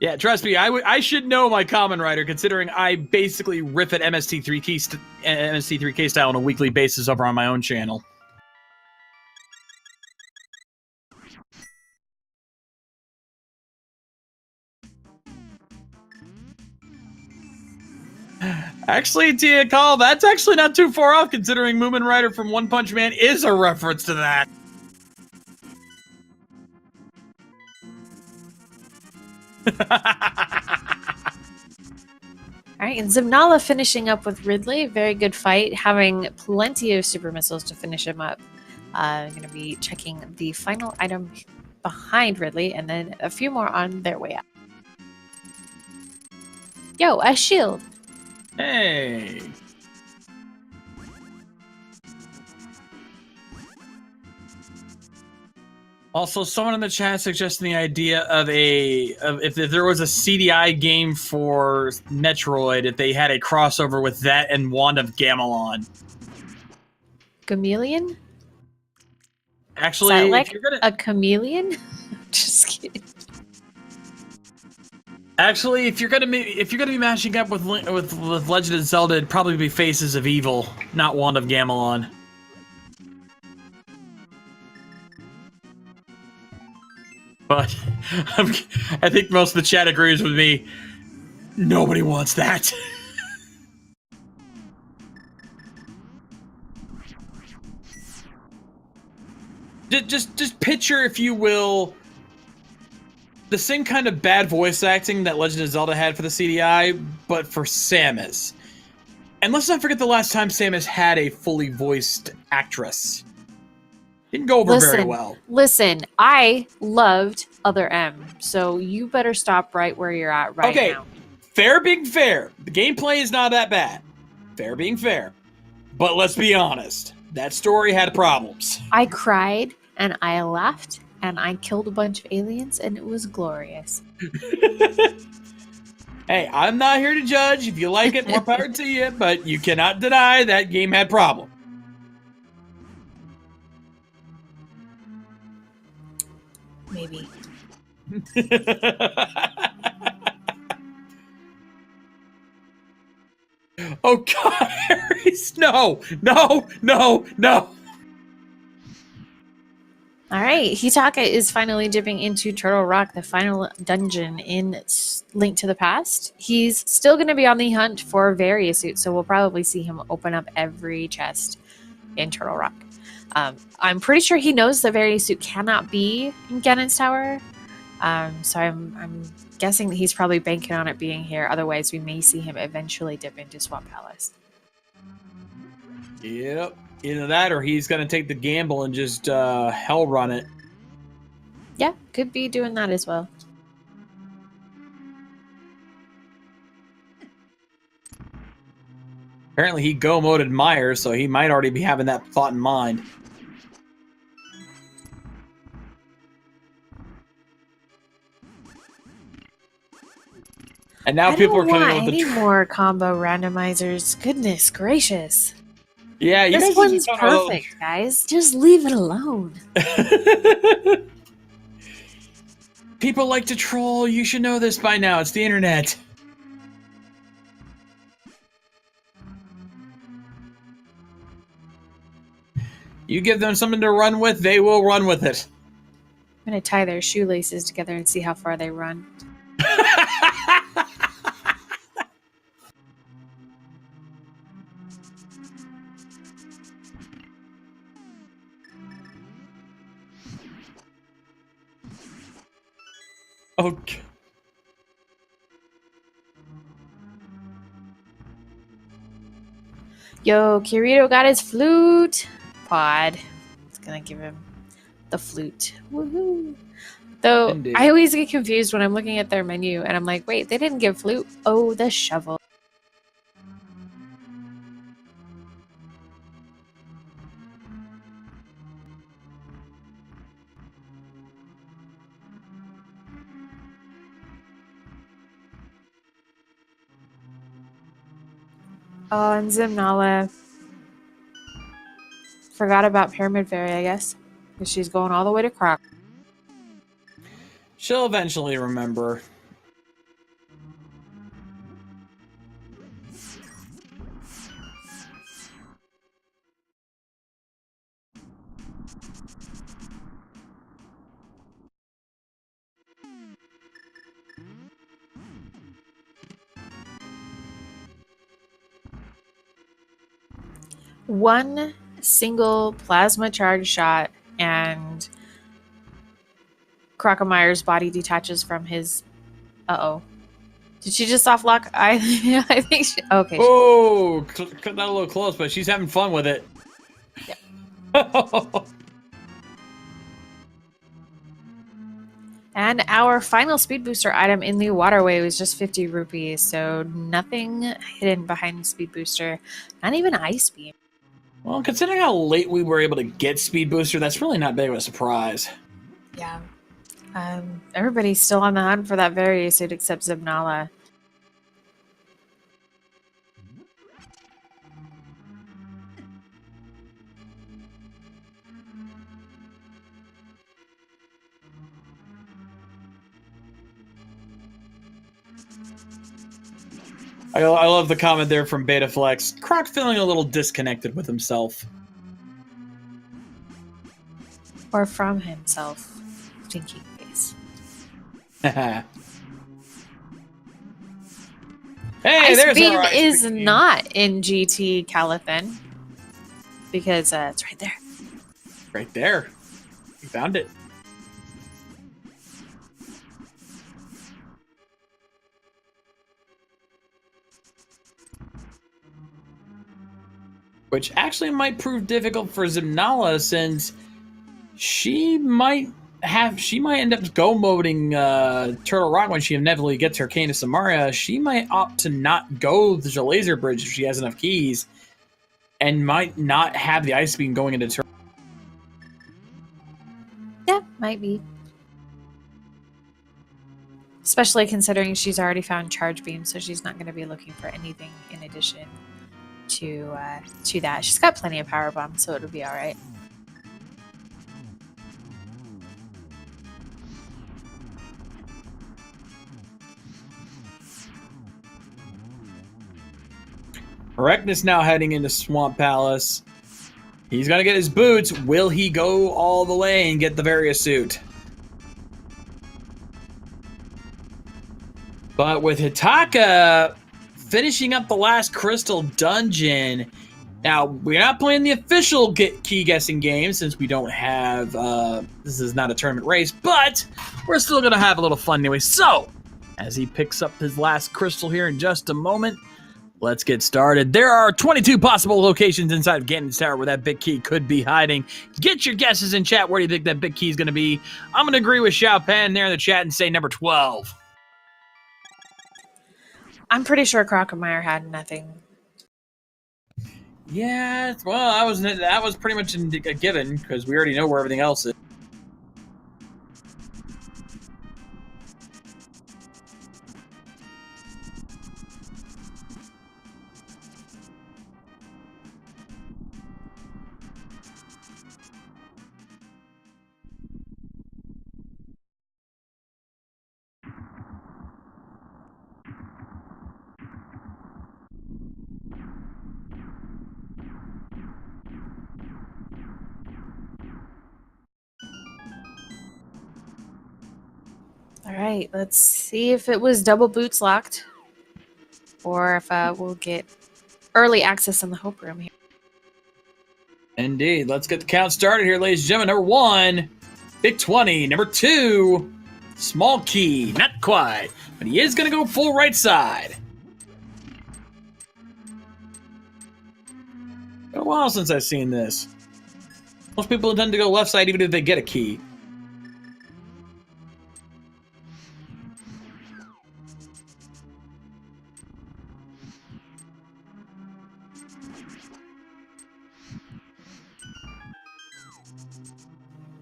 Yeah, trust me, I should know my Kamen Rider, considering I basically riff at MST3K style on a weekly basis over on my own channel. Actually, Tia Call, that's actually not too far off, considering Moomin Rider from One Punch Man is a reference to that. Alright, and Zimnala finishing up with Ridley. Very good fight, having plenty of super missiles to finish him up. Going to be checking the final item behind Ridley, and then a few more on their way out. Yo, a shield! Hey! Also, someone in the chat suggesting the idea of if there was a CDI game for Metroid, if they had a crossover with that and Wand of Gamelon. Chameleon? Actually, is that like if you're gonna, a chameleon? Just kidding. Actually, if you're gonna be matching up with Legend of Zelda, it'd probably be Faces of Evil, not Wand of Gamelon. But I think most of the chat agrees with me. Nobody wants that. just picture, if you will, the same kind of bad voice acting that Legend of Zelda had for the CDI, but for Samus. And let's not forget the last time Samus had a fully voiced actress. Didn't go over very well. Listen, I loved Other M, so you better stop right where you're at now. Okay, fair being fair. The gameplay is not that bad. Fair being fair. But let's be honest. That story had problems. I cried, and I laughed, and I killed a bunch of aliens, and it was glorious. Hey, I'm not here to judge. If you like it, more power to you, but you cannot deny that game had problems. Maybe. Oh God, Harris! No! All right, Hitaka is finally dipping into Turtle Rock, the final dungeon in Link to the Past. He's still going to be on the hunt for various suits, so we'll probably see him open up every chest in Turtle Rock. I'm pretty sure he knows the various suit cannot be in Ganon's Tower, so I'm guessing that he's probably banking on it being here. Otherwise, we may see him eventually dip into Swamp Palace. Yep. Either that or he's going to take the gamble and just hell run it. Yeah, could be doing that as well. Apparently he go-moded Myers, so he might already be having that thought in mind. And now people are coming up with any more combo randomizers. Goodness gracious. Yeah, you this one's perfect, guys. Just leave it alone. People like to troll. You should know this by now. It's the internet. You give them something to run with, they will run with it. I'm going to tie their shoelaces together and see how far they run. Okay. Yo, Kirito got his flute. Pod. It's gonna give him the flute. Woohoo. Though, Indeed. I always get confused when I'm looking at their menu and I'm like, wait, they didn't give flute. Oh, the shovel. Oh, and Zimnala. Forgot about Pyramid Fairy, I guess. Because she's going all the way to Croc. She'll eventually remember. One single plasma charge shot and Crocomyre's body detaches from his... Uh-oh. Did she just soft lock? I think she... Okay. Oh, cut that a little close, but she's having fun with it. Yep. And our final speed booster item in the waterway was just 50 rupees, so nothing hidden behind speed booster. Not even ice beam. Well, considering how late we were able to get speed booster, that's really not big of a surprise. Yeah. Everybody's still on the hunt for that Variasuit except Zimnala. I love the comment there from Betaflex. Croc feeling a little disconnected with himself. Or from himself. Thinking face. Hey, Ice there's beam our ice is beam. not in GT Calithin. Because it's right there. Right there. We found it. Which actually might prove difficult for Zimnala, since she might end up go-moding Turtle Rock when she inevitably gets her Cane of Samaria. She might opt to not go the laser bridge if she has enough keys, and might not have the ice beam going into Turtle. Yeah, might be. Especially considering she's already found Charge Beam, so she's not going to be looking for anything in addition to that. She's got plenty of Power Bomb, so it'll be alright. Reknus now heading into Swamp Palace. He's going to get his boots. Will he go all the way and get the Variasuit? But with Hitaka finishing up the last crystal dungeon, now we're not playing the official key guessing game since we don't have, this is not a tournament race, but we're still going to have a little fun anyway. So, as he picks up his last crystal here in just a moment, Let's get started. There are 22 possible locations inside of Ganon's Tower where that big key could be hiding. Get your guesses in chat. Where do you think that big key is going to be? I'm going to agree with Xiao Pan there in the chat and say number 12. I'm pretty sure Crocomire had nothing. Yeah, well, that was pretty much a given because we already know where everything else is. All right, let's see if it was double boots locked or if we'll get early access in the Hope Room here. Indeed. Let's get the count started here, ladies and gentlemen. Number 1, big 20. Number 2, small key. Not quite, but he is going to go full right side. Been a while since I've seen this. Most people tend to go left side even if they get a key.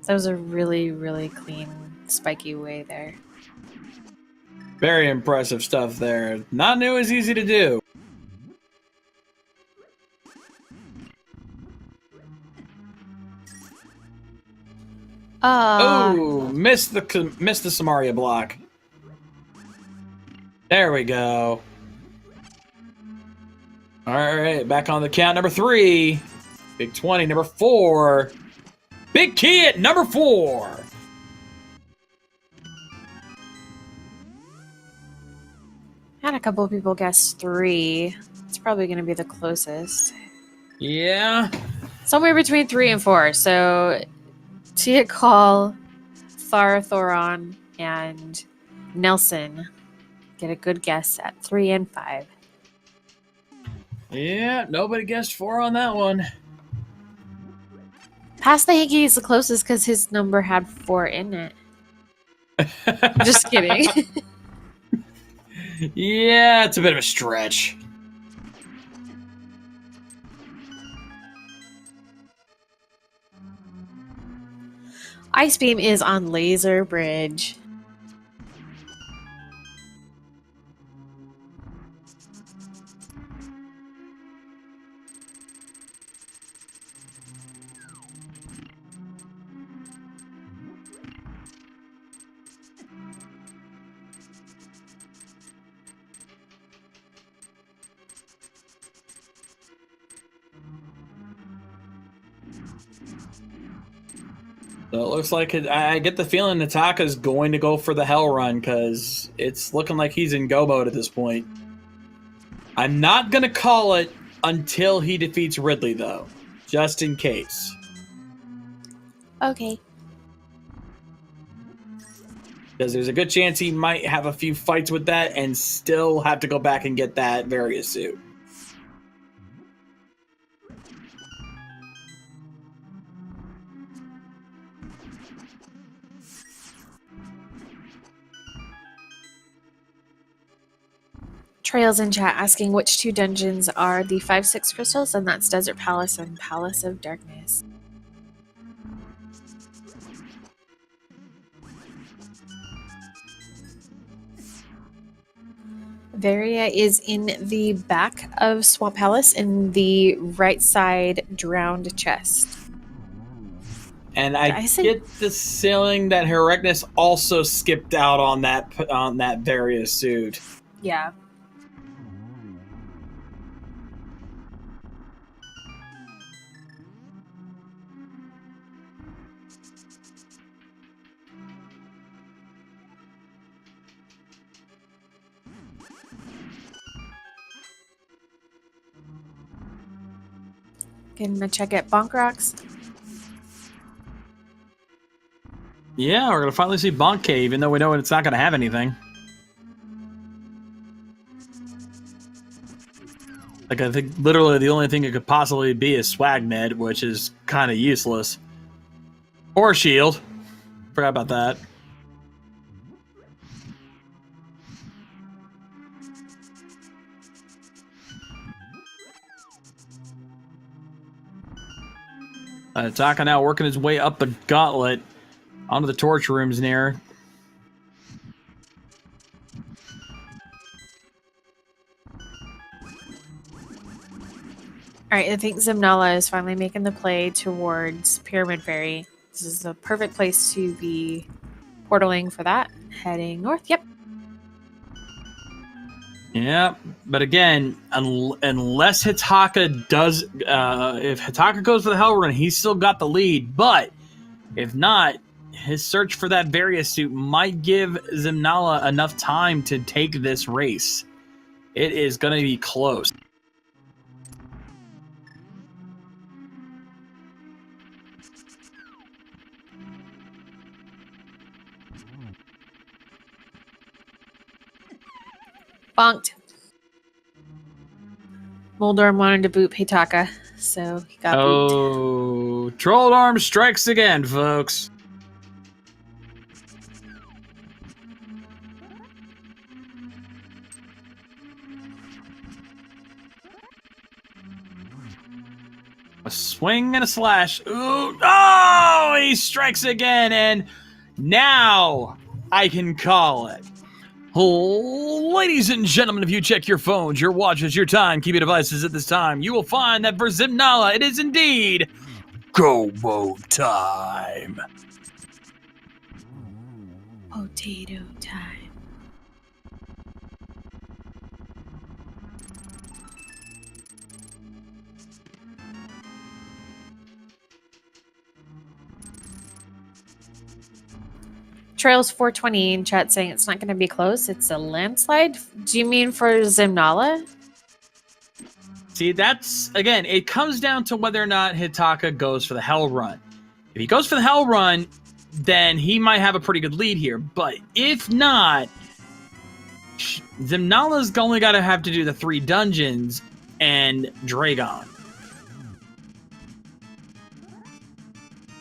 That was a really, really clean, spiky way there. Very impressive stuff there. Not new as easy to do. Oh, missed the Samaria block. There we go. All right, back on the count. Number 3, big 20. Number 4, big key at number 4. Had a couple of people guess 3. It's probably going to be the closest. Yeah. Somewhere between 3 and 4. So Tia Call, Thoron, and Nelson get a good guess at 3 and 5. Yeah, nobody guessed 4 on that one. Past the Hanky is the closest because his number had 4 in it. Just kidding. Yeah, it's a bit of a stretch. Ice Beam is on Laser Bridge. So it looks like I get the feeling Nataka's going to go for the Hell Run because it's looking like he's in go mode at this point. I'm not going to call it until he defeats Ridley, though, just in case. Okay. Because there's a good chance he might have a few fights with that and still have to go back and get that Various suit. Trails in chat asking which 2 dungeons are the 5-6 crystals, and that's Desert Palace and Palace of Darkness. Varia is in the back of Swamp Palace in the right side drowned chest. And I get the feeling that Herecness also skipped out on that Various suit. Yeah. Gonna check at Bonk Rocks. Yeah, we're going to finally see Bonk Cave, even though we know it's not going to have anything. Like, I think literally the only thing it could possibly be is Swag Med, which is kind of useless. Or Shield. Forgot about that. Taka now working his way up the gauntlet onto the torch rooms near. All right, I think Zimnala is finally making the play towards Pyramid Fairy. This is the perfect place to be portaling for that. Heading north. Yep. Yeah, but again, unless Hitaka does, if Hitaka goes for the Hell Run, he's still got the lead. But if not, his search for that Various suit might give Zimnala enough time to take this race. It is going to be close. Bonked. Moldorm wanted to boot Hitaka, so he got booped. Oh, Troll Arm strikes again, folks. A swing and a slash. Ooh, oh, he strikes again, and now I can call it. Oh, ladies and gentlemen, if you check your phones, your watches, your timekeeping devices at this time, you will find that for Zimnala, it is indeed Go-Mo time. Potato time. Trails 420 in chat saying it's not going to be close. It's a landslide. Do you mean for Zimnala? See, that's, again, it comes down to whether or not Hitaka goes for the Hell Run. If he goes for the Hell Run, then he might have a pretty good lead here. But if not, Zimnala's only got to have to do the 3 dungeons and Dragon.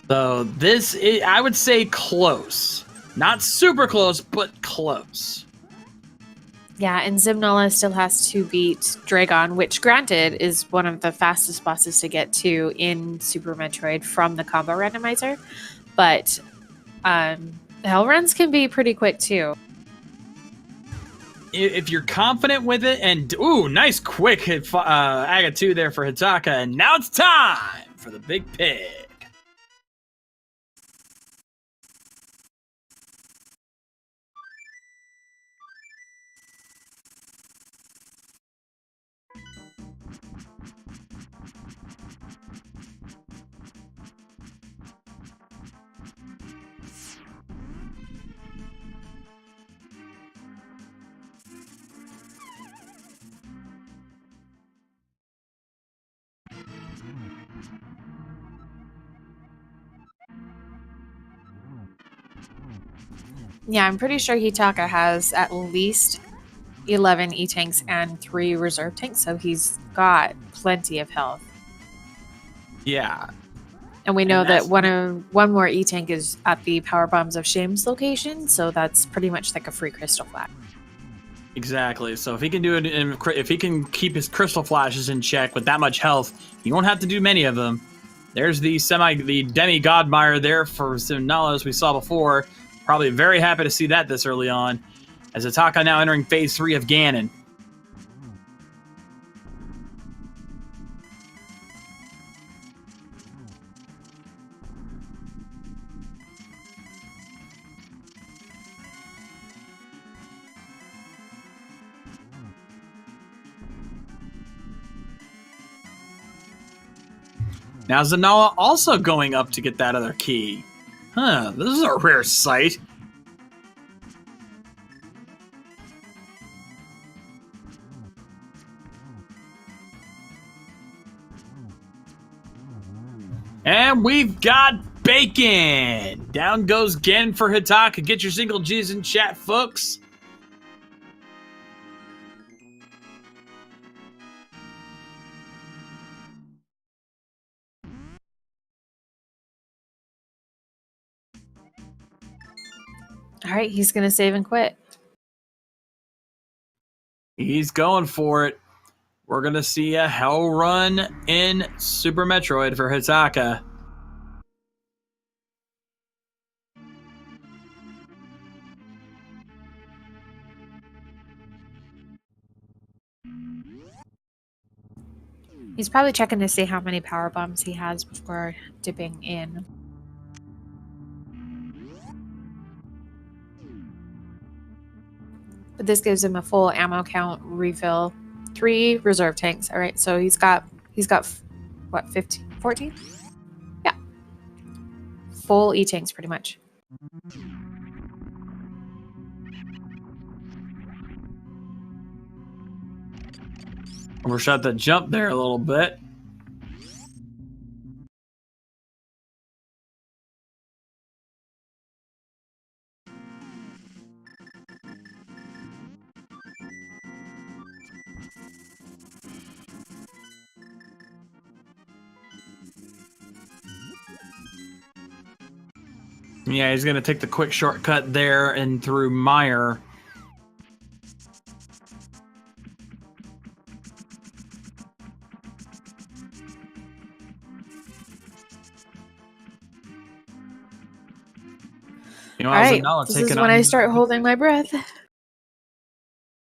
So this is, I would say, close. Not super close, but close. Yeah, and Zimnala still has to beat Dragon, which granted is one of the fastest bosses to get to in Super Metroid from the combo randomizer. But Hell Runs can be pretty quick too. If you're confident with it, and ooh, nice quick hit, Aga 2 there for Hitaka, and now it's time for the big pig. Yeah, I'm pretty sure Hitaka has at least 11 E-tanks and 3 reserve tanks, so he's got plenty of health. Yeah. And we know that one more E-tank is at the Power Bombs of Shame's location, so that's pretty much like a free crystal flash. Exactly. So if he can do it, if he can keep his crystal flashes in check with that much health, he won't have to do many of them. There's the demigod mire there for Zimnala, as we saw before. Probably very happy to see that this early on, as Hitaka now entering phase 3 of Ganon. Now Zimnala also going up to get that other key. Huh, this is a rare sight. And we've got bacon! Down goes Ganon for Hitaka. Get your single G's in chat, folks. All right, he's going to save and quit. He's going for it. We're going to see a hell run in Super Metroid for Hitaka. He's probably checking to see how many power bombs he has before dipping in. But this gives him a full ammo count refill. 3 reserve tanks. All right, so he's got what, 15, 14? Yeah. Full E-tanks pretty much. Overshot the jump there a little bit. Yeah, he's going to take the quick shortcut there and through Meyer. You know, all right, this is when I start holding my breath.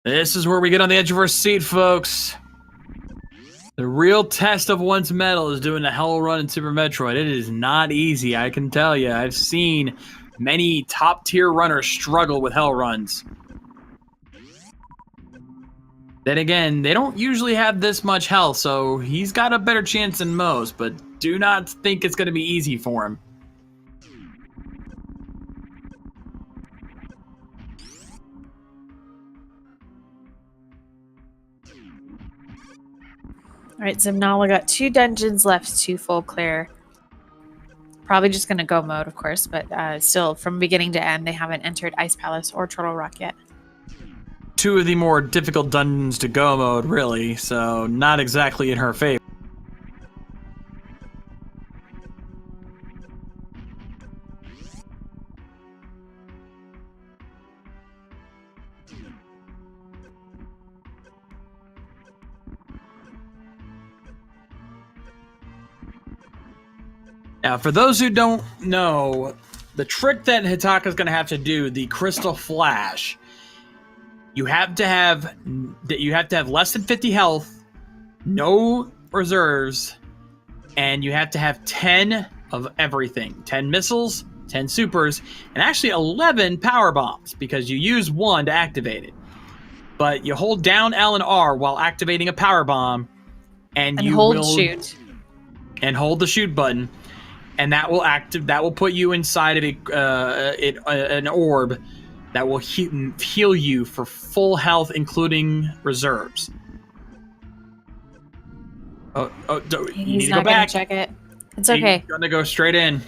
This is where we get on the edge of our seat, folks. The real test of one's mettle is doing a hell run in Super Metroid. It is not easy, I can tell you. I've seen many top-tier runners struggle with hell runs. Then again, they don't usually have this much health, so he's got a better chance than most, but do not think it's going to be easy for him. All right, so now we got 2 dungeons left to full clear. Probably just going to go mode, of course, but still, from beginning to end, they haven't entered Ice Palace or Turtle Rock yet. 2 of the more difficult dungeons to go mode, really, so not exactly in her favor. Now, for those who don't know, the trick that Hitaka's going to have to do, the Crystal Flash, you have to have less than 50 health, no reserves, and you have to have 10 of everything. 10 missiles, 10 supers, and actually 11 power bombs, because you use 1 to activate it. But you hold down L and R while activating a power bomb, and you hold will shoot. And hold the shoot button. And that will put you inside of an orb that will heal you for full health, including reserves. You need to go back. Check it. It's okay. He's gonna go straight in.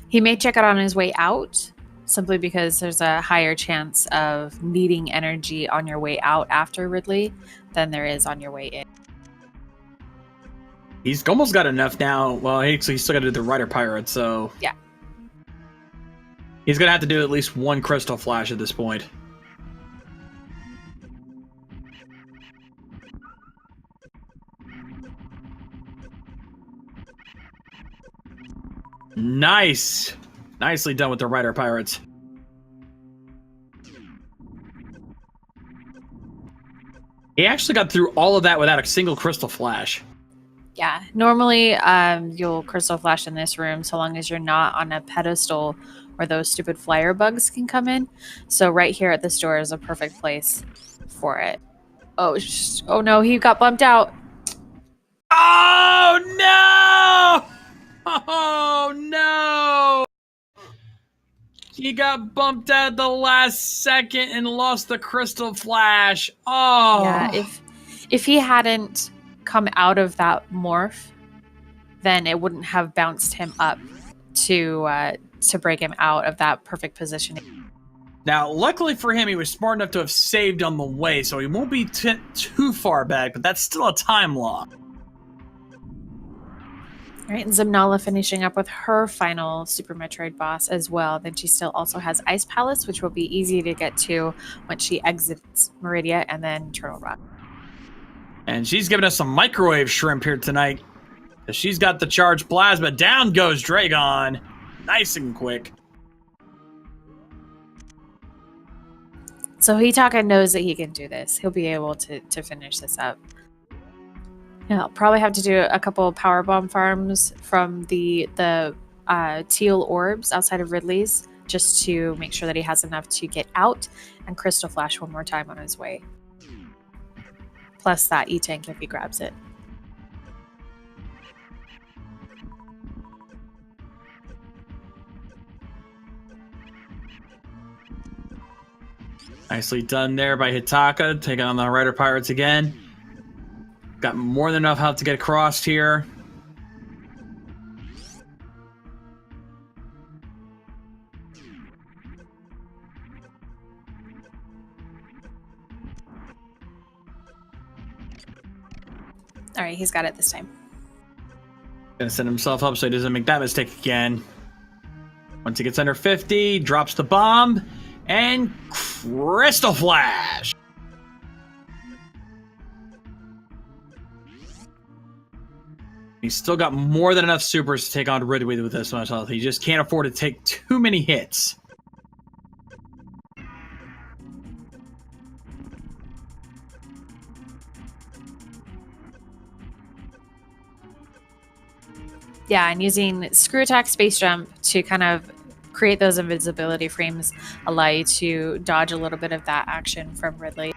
He may check it on his way out, simply because there's a higher chance of needing energy on your way out after Ridley than there is on your way in. He's almost got enough now. Well, he's still got to do the Rider Pirate, so... Yeah. He's going to have to do at least 1 Crystal Flash at this point. Nice! Nicely done with the Rider Pirates. He actually got through all of that without a single Crystal Flash. Yeah, normally you'll Crystal Flash in this room so long as you're not on a pedestal where those stupid flyer bugs can come in. So right here at this door is a perfect place for it. Oh no, he got bumped out. Oh no! Oh no! He got bumped out at the last second and lost the Crystal Flash. Oh! Yeah, if he hadn't come out of that morph, then it wouldn't have bounced him up to break him out of that perfect positioning. Now, luckily for him, he was smart enough to have saved on the way, so he won't be too far back, but that's still a time loss. Right, and Zimnala finishing up with her final Super Metroid boss as well. Then she still also has Ice Palace, which will be easy to get to once she exits Meridia, and then Turtle Rock. And she's giving us some microwave shrimp here tonight. She's got the charged plasma. Down goes Dragon. Nice and quick. So Hitaka knows that he can do this. He'll be able to finish this up. Yeah, I'll probably have to do a couple power bomb farms from the teal orbs outside of Ridley's, just to make sure that he has enough to get out and Crystal Flash one more time on his way. Plus that E-Tank if he grabs it. Nicely done there by Hitaka, taking on the Rider Pirates again. Got more than enough health to get across here. All right, he's got it this time. Gonna set himself up so he doesn't make that mistake again. Once he gets under 50, drops the bomb, and Crystal Flash! He's still got more than enough supers to take on Ridley with this much health. He just can't afford to take too many hits. Yeah, and using Screw Attack, Space Jump to kind of create those invisibility frames allow you to dodge a little bit of that action from Ridley.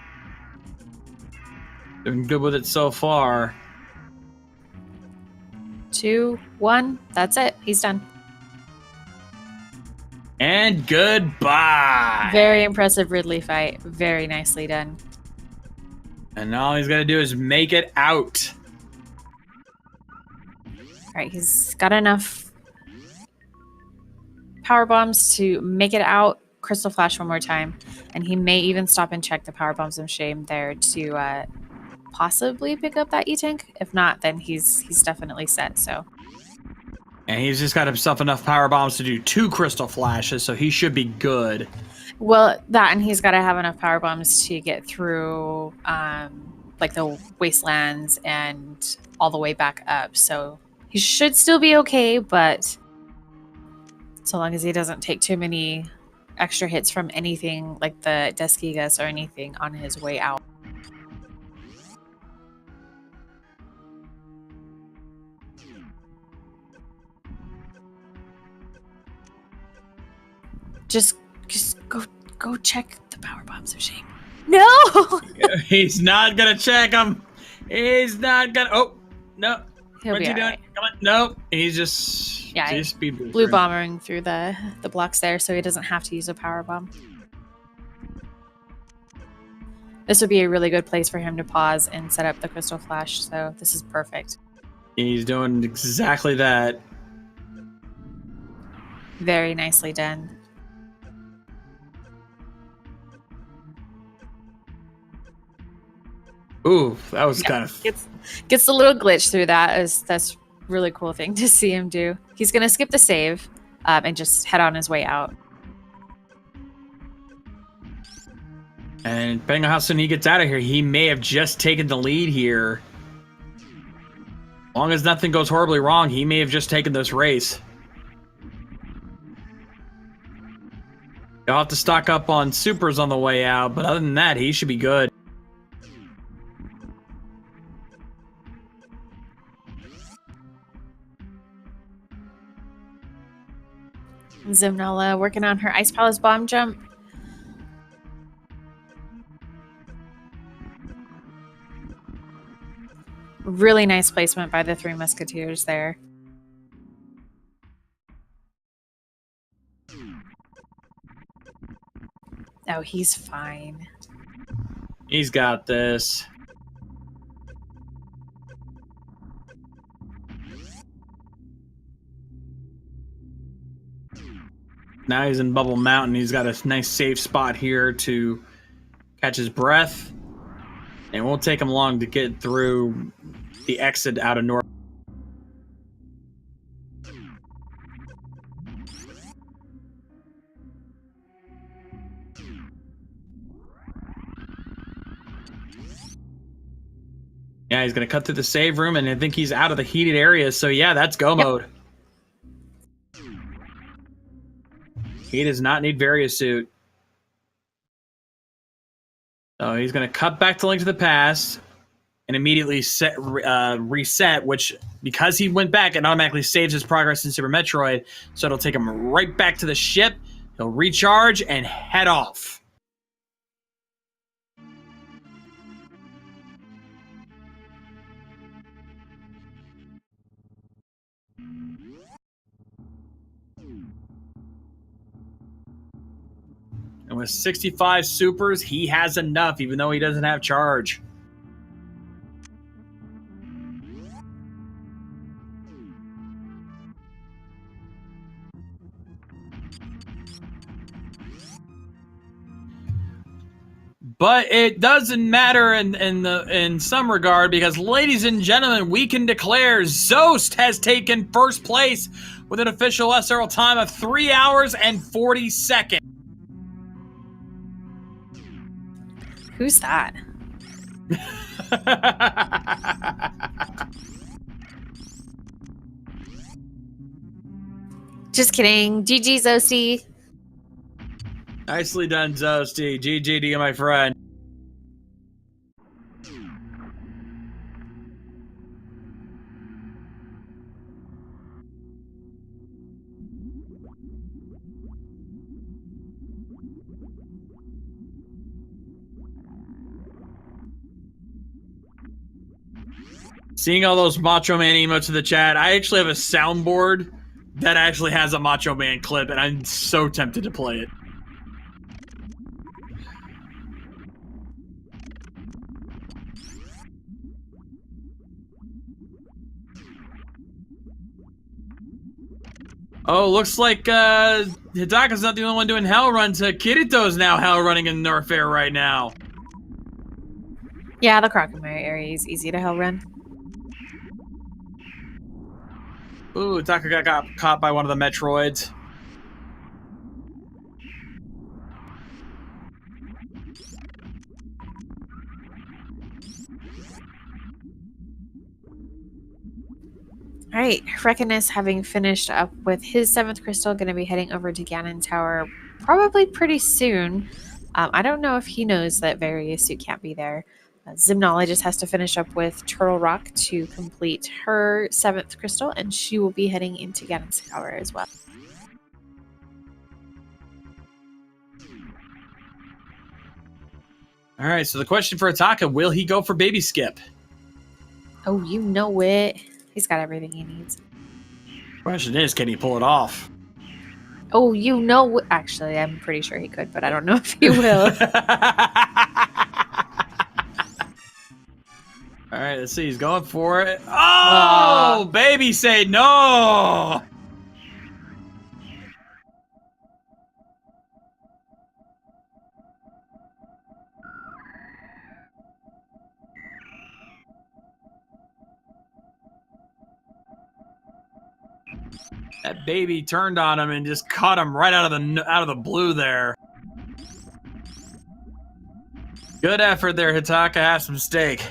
Doing good with it so far. 2, 1, that's it. He's done. And goodbye! Very impressive Ridley fight. Very nicely done. And all he's got to do is make it out. All right, he's got enough power bombs to make it out. Crystal Flash one more time. And he may even stop and check the power bombs of shame there to possibly pick up that E-Tank. If not, then he's definitely set, so. And he's just got himself enough power bombs to do 2 Crystal Flashes, so he should be good. Well, that, and he's got to have enough power bombs to get through like the wastelands and all the way back up. So he should still be okay, but so long as he doesn't take too many extra hits from anything like the Deskigas or anything on his way out. Just go check the power bombs of shame. No! He's not gonna check them. He's not gonna. Oh no! He'll What's be he doing? right. Come on! No, he's just speed blue bombing through the blocks there, so he doesn't have to use a power bomb. This would be a really good place for him to pause and set up the Crystal Flash. So this is perfect. He's doing exactly that. Very nicely done. Ooh, that was kind of gets a little glitch through that. That's really cool thing to see him do. He's gonna skip the save and just head on his way out. And depending on how soon he gets out of here, he may have just taken the lead here. As long as nothing goes horribly wrong, he may have just taken this race. He'll have to stock up on supers on the way out, but other than that, he should be good. Zimnala working on her Ice Palace bomb jump. Really nice placement by the 3 Musketeers there. Oh, he's fine. He's got this. Now he's in Bubble Mountain. He's got a nice safe spot here to catch his breath. It won't take him long to get through the exit out of North. Yeah, he's going to cut through the save room, and I think he's out of the heated area. So, yeah, that's go mode. He does not need Various Suit. So he's going to cut back to Link to the Past and immediately reset, which, because he went back, it automatically saves his progress in Super Metroid. So it'll take him right back to the ship. He'll recharge and head off. And with 65 supers, he has enough, even though he doesn't have charge. But it doesn't matter in some regard, because, ladies and gentlemen, we can declare Zost has taken first place with an official SRL time of 3 hours and 40 seconds. Who's that? Just kidding. GG, Zosty. Nicely done, Zosty. GG to you, my friend. Seeing all those Macho Man emotes in the chat, I actually have a soundboard that actually has a Macho Man clip, and I'm so tempted to play it. Oh, looks like Hidaka's not the only one doing hell runs. Kirito's now hell running in Nerf Air right now. Yeah, the Crocomire area is easy to hell run. Ooh, Hidaka got caught by one of the Metroids. All right, Reckonus, having finished up with his 7th crystal, going to be heading over to Ganon Tower probably pretty soon. I don't know if he knows that Various Suit can't be there. Zimnologist has to finish up with Turtle Rock to complete her 7th crystal, and she will be heading into Ganon's Tower as well. All right, so the question for Ataka, will he go for Baby Skip? Oh, you know it. He's got everything he needs. Question is, can he pull it off? Oh, you know. Actually, I'm pretty sure he could, but I don't know if he will. All right, let's see. He's going for it. Oh, baby, say no. That baby turned on him and just caught him right out of the blue there. Good effort there, Hitaka. Have some steak.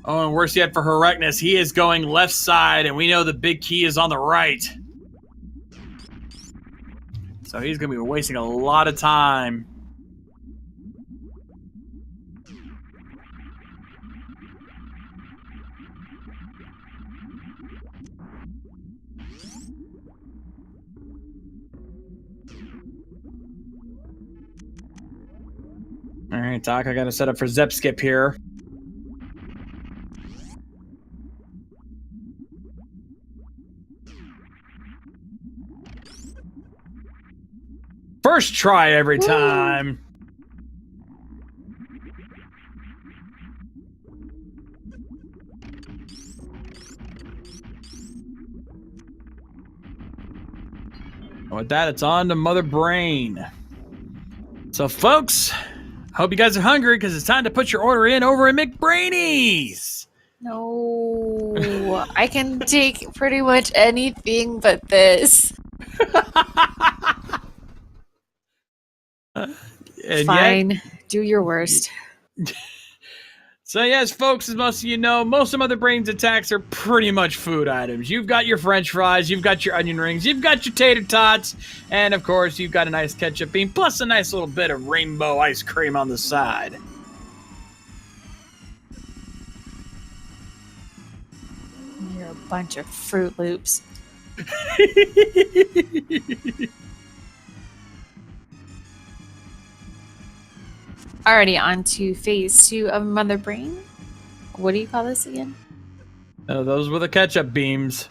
Oh, and worse yet for Herecnus, he is going left side, and we know the big key is on the right. So he's going to be wasting a lot of time. All right, Doc, I got to set up for Zep Skip here. First try every time. With that, it's on to Mother Brain. So, folks, hope you guys are hungry because it's time to put your order in over at McBrainies. No, I can take pretty much anything but this. And Fine. Do your worst. So yes, folks, as most of you know, most of Mother Brain's attacks are pretty much food items. You've got your french fries, you've got your onion rings, you've got your tater tots, and of course you've got a nice ketchup bean, plus a nice little bit of rainbow ice cream on the side. You're a bunch of Fruit Loops. Already on to phase 2 of Mother Brain. What do you call this again? Oh, those were the ketchup beams.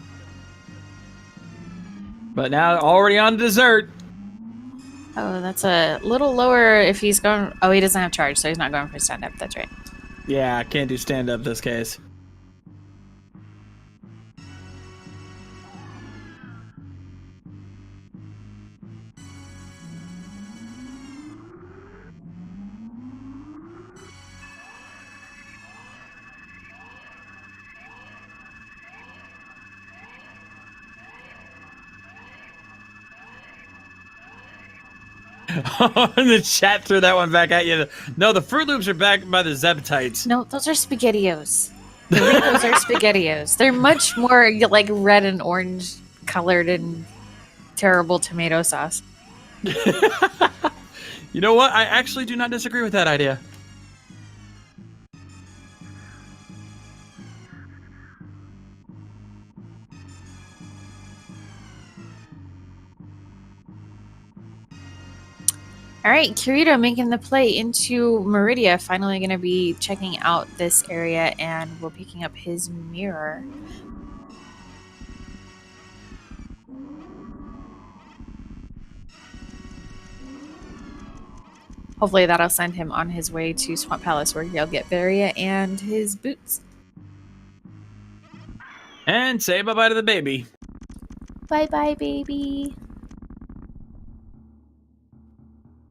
But now already on dessert. Oh, that's a little lower if he's going... Oh, he doesn't have charge, so he's not going for stand-up. That's right. Yeah, I can't do stand-up this case. The chat threw that one back at you. No, the Fruit Loops are back by the Zeptites. No, those are SpaghettiOs. The Ricos are SpaghettiOs. They're much more like red and orange colored and terrible tomato sauce. You know what? I actually do not disagree with that idea. All right, Kirito making the play into Meridia, finally going to be checking out this area, and we're picking up his mirror. Hopefully that'll send him on his way to Swamp Palace, where he'll get Varia and his boots. And say bye-bye to the baby. Bye-bye, baby.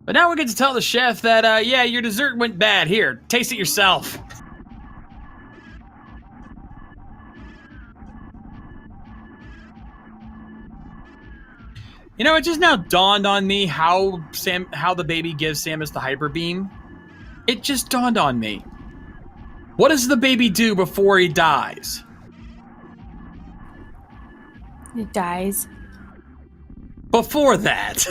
But now we get to tell the chef that, yeah, your dessert went bad. Here, taste it yourself. You know, it just now dawned on me how the baby gives Samus the hyper beam. It just dawned on me. What does the baby do before he dies? It dies. Before that.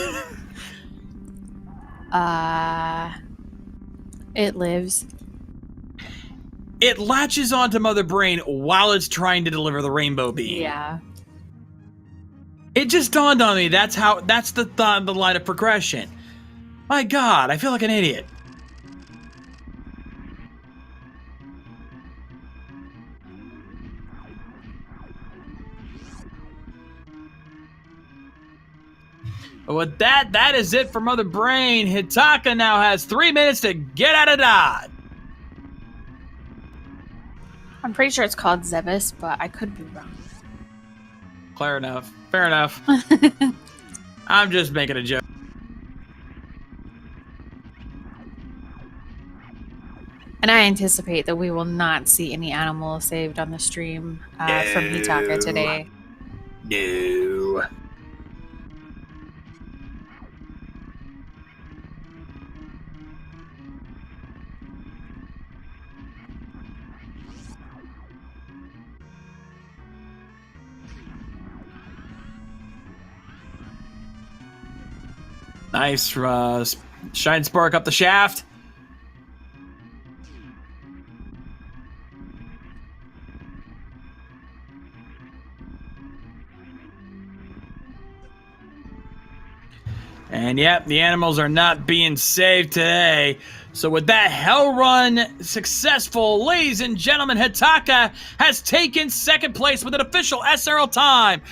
It lives. It latches onto Mother Brain while it's trying to deliver the rainbow beam. Yeah. It just dawned on me. That's the line of progression. My God, I feel like an idiot. With that is it for Mother Brain. Hitaka now has 3 minutes to get out of Dodge. I'm pretty sure it's called Zebus, but I could be wrong. Fair enough. Fair enough. I'm just making a joke. And I anticipate that we will not see any animals saved on the stream from Hitaka today. No. Nice, Shine Spark up the shaft. And yep, the animals are not being saved today. So with that hell run successful, ladies and gentlemen, Hitaka has taken second place with an official SRL time.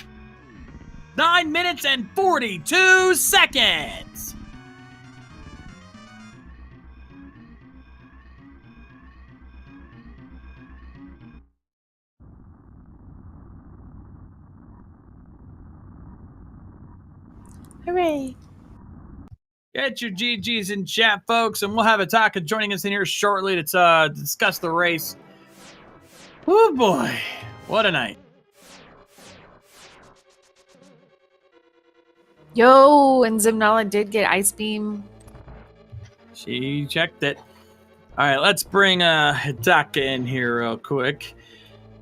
9 minutes and 42 seconds. Hooray. Get your GGs in chat, folks, and we'll have Hitaka joining us in here shortly to discuss the race. Oh boy, what a night. Yo, and Zimnala did get Ice Beam. She checked it. All right, let's bring Hitaka in here real quick.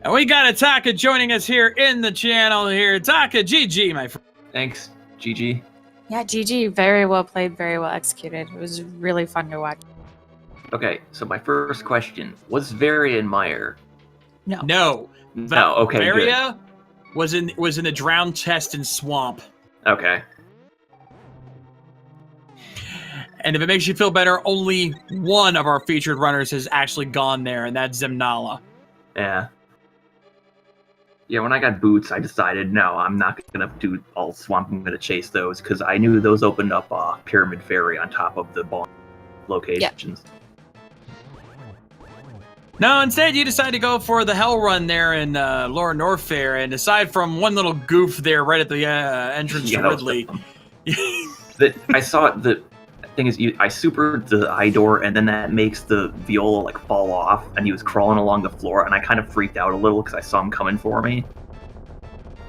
And we got Hitaka joining us here in the channel here. Hitaka, GG, my friend. Thanks, GG. Yeah, GG. Very well played, very well executed. It was really fun to watch. Okay, so my first question, was Varia in Meyer? No. No. No, okay, Varia was in the drowned chest and swamp. Okay. And if it makes you feel better, only one of our featured runners has actually gone there, and that's Zimnala. Yeah. Yeah, when I got boots, I decided, no, I'm not going to do all swamp. I'm going to chase those, because I knew those opened up Pyramid Ferry on top of the bomb locations. Yep. No, instead you decided to go for the Hell Run there in Lower Norfair, and aside from one little goof there right at the entrance to Ridley. I saw it, the thing is, I supered the eye door, and then that makes the Viola like fall off, and he was crawling along the floor, and I kind of freaked out a little because I saw him coming for me.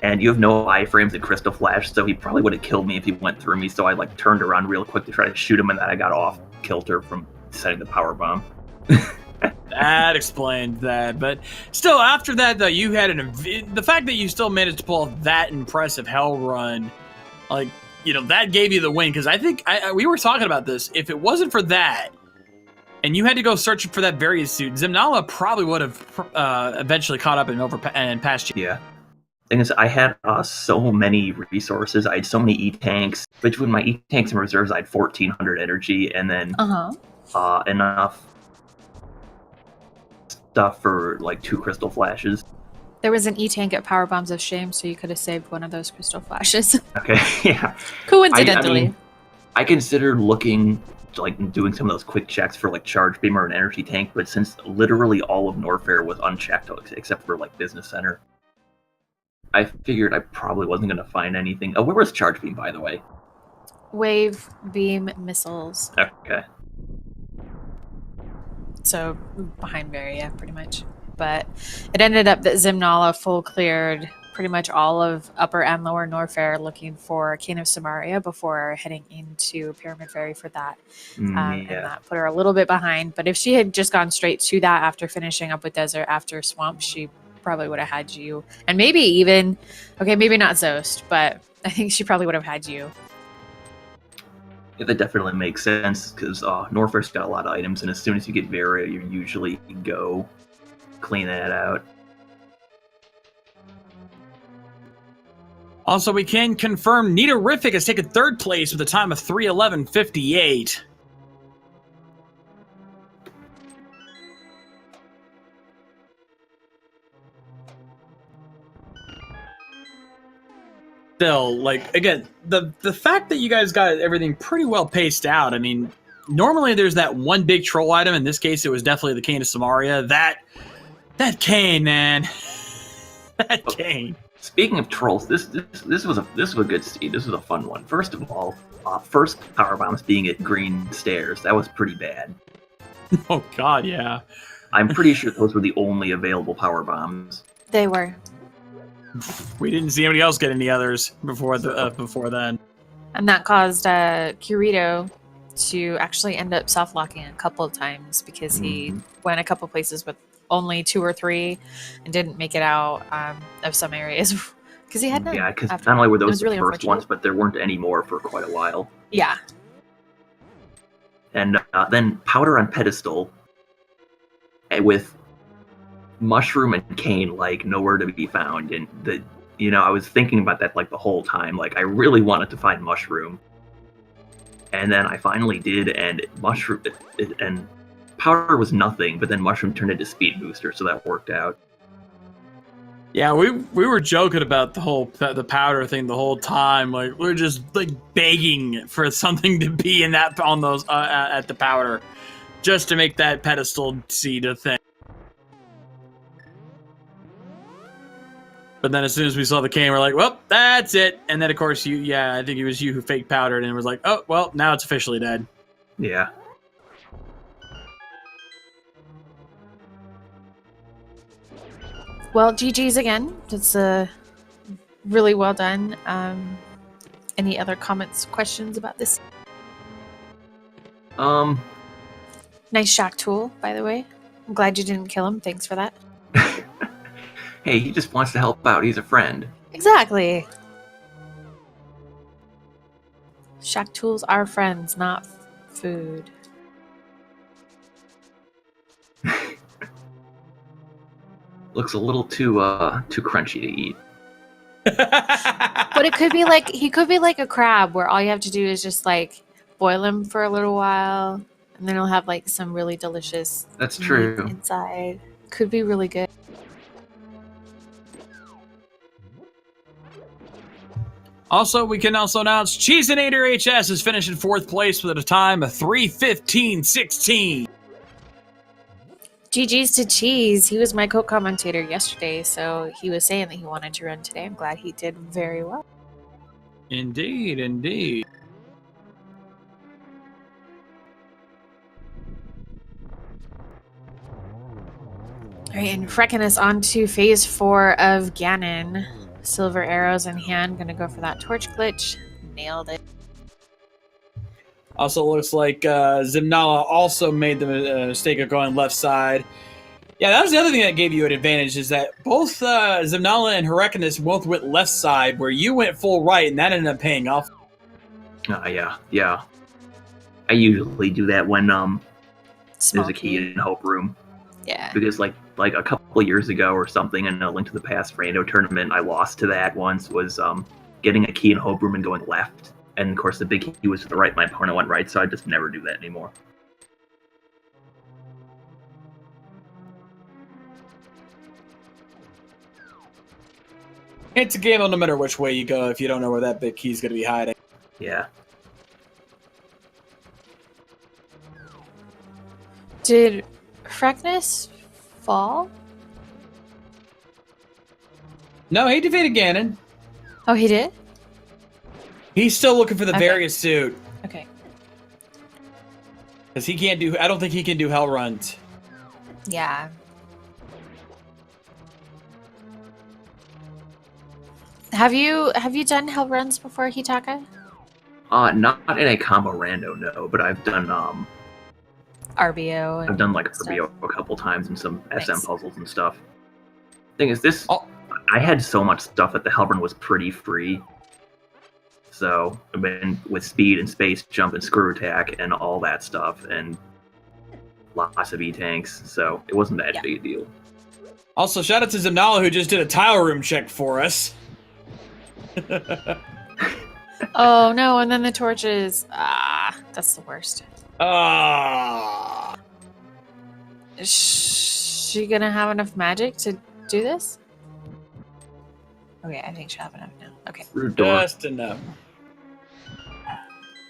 And you have no iframes and Crystal Flash, so he probably would have killed me if he went through me, so I like turned around real quick to try to shoot him, and then I got off kilter from setting the power bomb. That explained that, but still, after that, though, you had the fact that you still managed to pull off that impressive Hell Run, like, you know, that gave you the win, because I think we were talking about this. If it wasn't for that, and you had to go searching for that Varia suit, Zimnala probably would have eventually caught up and passed you. Yeah. Thing is, I had so many resources. I had so many E-tanks. Between my E-tanks and reserves, I had 1,400 energy, and then enough stuff for like 2 Crystal Flashes. There was an E-tank at Power Bombs of Shame, so you could have saved one of those Crystal Flashes. Okay, yeah. Coincidentally. I mean, I considered looking, like, doing some of those quick checks for, like, Charge Beam or an Energy Tank, but since literally all of Norfair was unchecked, except for, like, Business Center, I figured I probably wasn't going to find anything. Oh, where was Charge Beam, by the way? Wave Beam Missiles. Okay. So, behind Varia, pretty much. But it ended up that Zimnala full cleared pretty much all of Upper and Lower Norfair looking for Cane of Samaria before heading into Pyramid Ferry for that. And that put her a little bit behind. But if she had just gone straight to that after finishing up with Desert after Swamp, she probably would have had you. And maybe even, okay, maybe not Zost, but I think she probably would have had you. Yeah, that definitely makes sense, because Norfair's got a lot of items, and as soon as you get Varia, you usually go clean that out. Also, we can confirm Nitorific has taken 3rd place with a time of 3:11:58. Still, like, again, the fact that you guys got everything pretty well paced out, I mean, normally there's that one big troll item. In this case, it was definitely the Cane of Samaria. That cane, man. That cane. Speaking of trolls, this was a good seed. This was a fun one. First of all, first power bombs being at green stairs. That was pretty bad. Oh God, yeah. I'm pretty sure those were the only available power bombs. They were. We didn't see anybody else get any others before then. And that caused Kirito to actually end up soft-locking a couple of times because he went a couple places with only 2 or 3 and didn't make it out of some areas because he had none. Yeah, because not only were those the first ones, but there weren't any more for quite a while. Yeah. And then Powder on Pedestal with Mushroom and Cane, like, nowhere to be found. And I was thinking about that, like, the whole time. Like, I really wanted to find Mushroom. And then I finally did, and Mushroom and Powder was nothing, but then Mushroom turned into Speed Booster, so that worked out. Yeah, we were joking about the Powder thing the whole time. Like, we're just like begging for something to be in that on those at the Powder, just to make that pedestal seed a thing. But then as soon as we saw the cane, we're like, well, that's it. And then, of course, I think it was you who faked Powdered and was like, oh, well, now it's officially dead. Yeah. Well, GG's again. It's really well done. Any other comments, questions about this? Nice shock tool, by the way. I'm glad you didn't kill him. Thanks for that. Hey, he just wants to help out. He's a friend. Exactly. Shock tools are friends, not food. Looks a little too crunchy to eat. But it could be like he could be like a crab where all you have to do is just like boil him for a little while and then he'll have like some really delicious That's meat true. inside. Could be really good. Also, we can also announce Cheeseinator HS is finishing 4th place with a time of 3:15.16. GG's to Cheese. He was my co-commentator yesterday, so he was saying that he wanted to run today. I'm glad he did very well. Indeed, indeed. All right, and Frecken us on to phase 4 of Ganon. Silver arrows in hand. Gonna go for that torch glitch. Nailed it. Also looks like Zimnala also made the mistake of going left side. Yeah, that was the other thing that gave you an advantage, is that both Zimnala and Hyrcanus both went left side, where you went full right, and that ended up paying off. Yeah. I usually do that when Small there's a key in Hope Room. Yeah. Because like a couple of years ago or something in a Link to the Past rando tournament, I lost to that once, was getting a key in Hope Room and going left. And of course the big key was to the right, my opponent went right, so I just never do that anymore. It's a gamble no matter which way you go if you don't know where that big key's going to be hiding. Yeah. Did Freckness fall? No, he defeated Ganon. Oh, he did? He's still looking for the Okay. various suit. Okay. Because he can't do... I don't think he can do hell runs. Yeah. Have you done hell runs before, Hitaka? Not in a combo rando, no, but I've done RBO. I've done like stuff. RBO a couple times and some Nice. SM puzzles and stuff. Thing is, this Oh. I had so much stuff that the Hellrun was pretty free. So I mean, with speed and space jump and screw attack and all that stuff, and lots of E-tanks, so it wasn't that big a deal. Also, shout out to Zimnala, who just did a tile room check for us. Oh no, and then the torches. Ah, that's the worst. Ah. Is she gonna have enough magic to do this? Okay, I think she'll have enough now. Okay. Rude door. Just enough.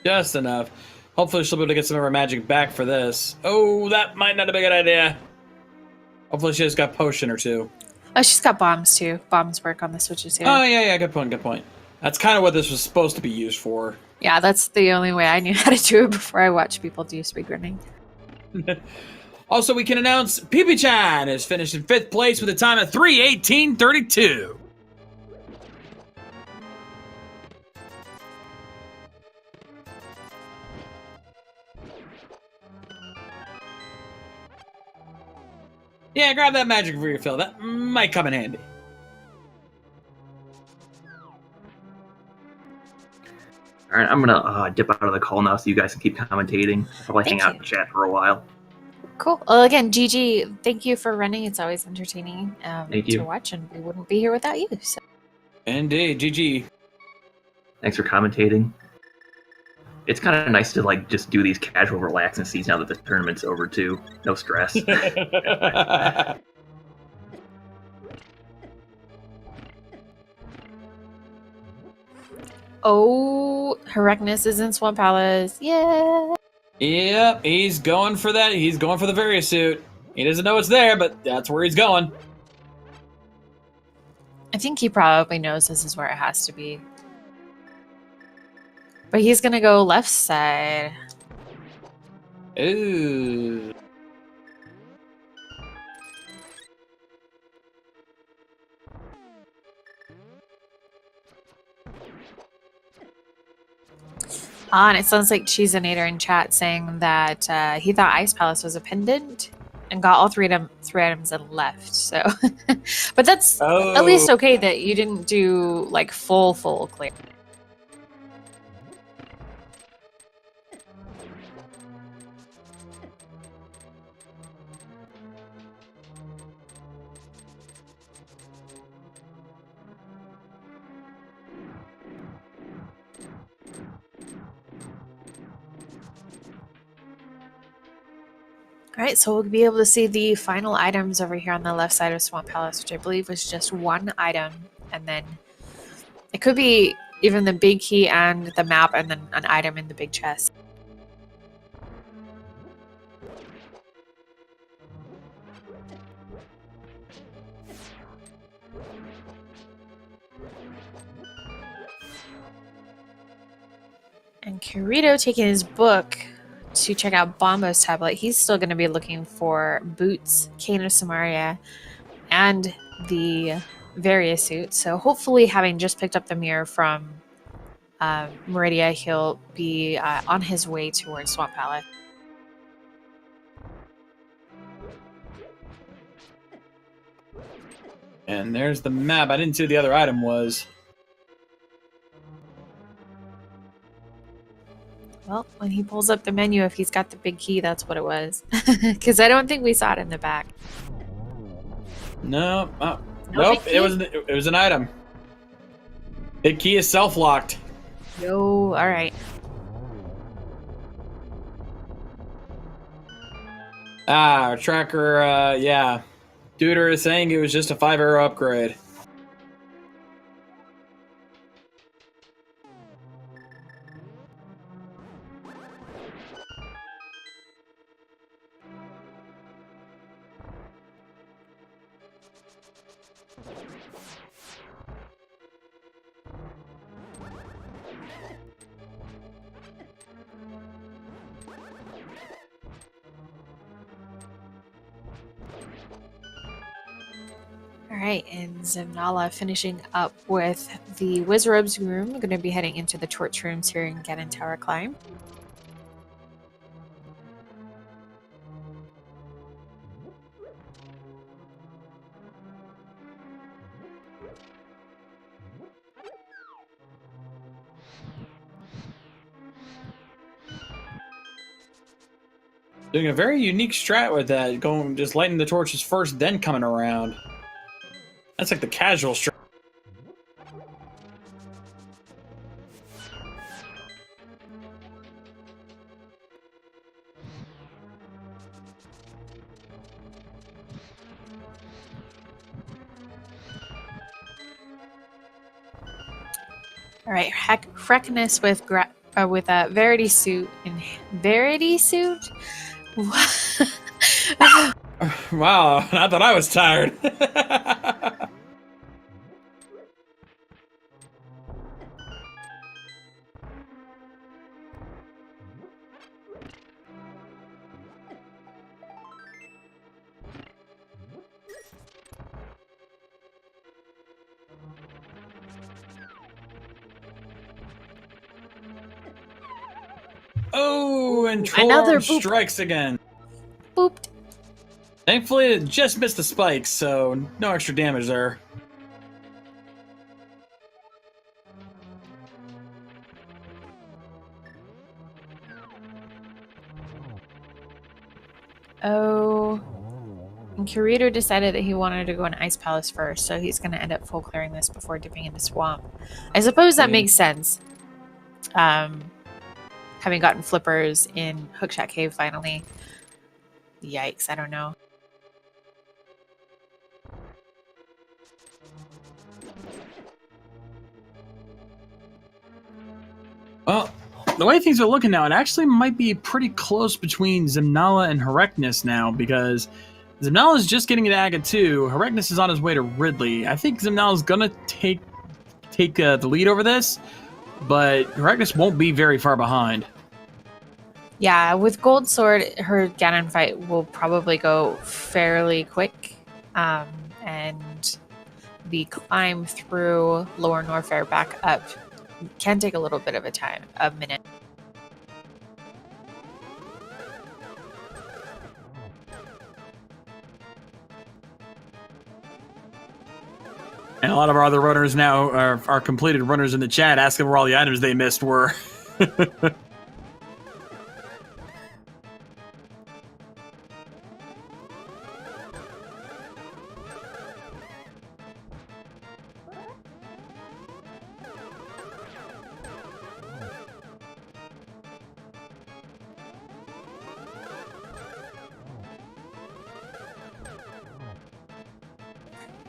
Just enough. Hopefully she'll be able to get some of her magic back for this. Oh, that might not have been a good idea. Hopefully she just got potion or two. Oh, she's got bombs too. Bombs work on the switches here. Oh, yeah, good point, good point. That's kind of what this was supposed to be used for. Yeah, that's the only way I knew how to do it before I watched people do speedrunning. Also, we can announce Pee-Pee-chan is finished in 5th place with a time of 3:18.32. Yeah, grab that magic refill. That might come in handy. All right, I'm gonna dip out of the call now so you guys can keep commentating. Probably hang Thank out you. and chat for a while. Cool. Well, again, GG, thank you for running. It's always entertaining Thank you. to watch, and we wouldn't be here without you. So. Indeed, GG. Thanks for commentating. It's kind of nice to like just do these casual relaxing scenes now that the tournament's over too. No stress. Oh, Hyrcanus is in Swamp Palace. Yeah. Yep, he's going for that. He's going for the various suit. He doesn't know it's there, but that's where he's going. I think he probably knows this is where it has to be. But he's going to go left side. Ooh. And it sounds like Cheeseinator in chat saying that he thought Ice Palace was a pendant and got all three items and left. So, but that's at least okay that you didn't do like full clear. All right, so we'll be able to see the final items over here on the left side of Swamp Palace, which I believe was just one item. And then it could be even the big key and the map and then an item in the big chest. And Kirito taking his book to check out Bombo's tablet. He's still going to be looking for Boots, Cane of Samaria, and the Varia suit. So hopefully, having just picked up the mirror from Meridia, he'll be on his way towards Swamp Palace. And there's the map. I didn't see what the other item was. Well, when he pulls up the menu, if he's got the big key, that's what it was. Because I don't think we saw it in the back. No. Nope. It was an item. Big key is self-locked. Yo, all right. Our tracker, yeah. Duder is saying it was just a 5-arrow upgrade. All right, and Zemnala finishing up with the Wizard's room. We're going to be heading into the torch rooms here in Ganon Tower Climb. Doing a very unique strat with that, going just lighting the torches first, then coming around. That's like the casual strat. All right, Freckness with a Verity suit and Verity suit. Wow, I thought I was tired. Oh, and Troll strikes again. Booped. Thankfully, it just missed the spikes, so no extra damage there. Oh. And Kirito decided that he wanted to go in Ice Palace first, so he's going to end up full clearing this before dipping into Swamp. I suppose that makes sense. Having gotten flippers in Hookshot Cave finally. Yikes, I don't know. Well, the way things are looking now, it actually might be pretty close between Zemnala and Herecnus now, because Zemnala is just getting into Aga 2. Herecnus is on his way to Ridley. I think Zemnala is going to take the lead over this, but Herecnus won't be very far behind. Yeah, with Gold Sword, her Ganon fight will probably go fairly quick. And the climb through Lower Norfair back up can take a little bit of a minute. A lot of our other runners now, our completed runners in the chat, asking where all the items they missed were.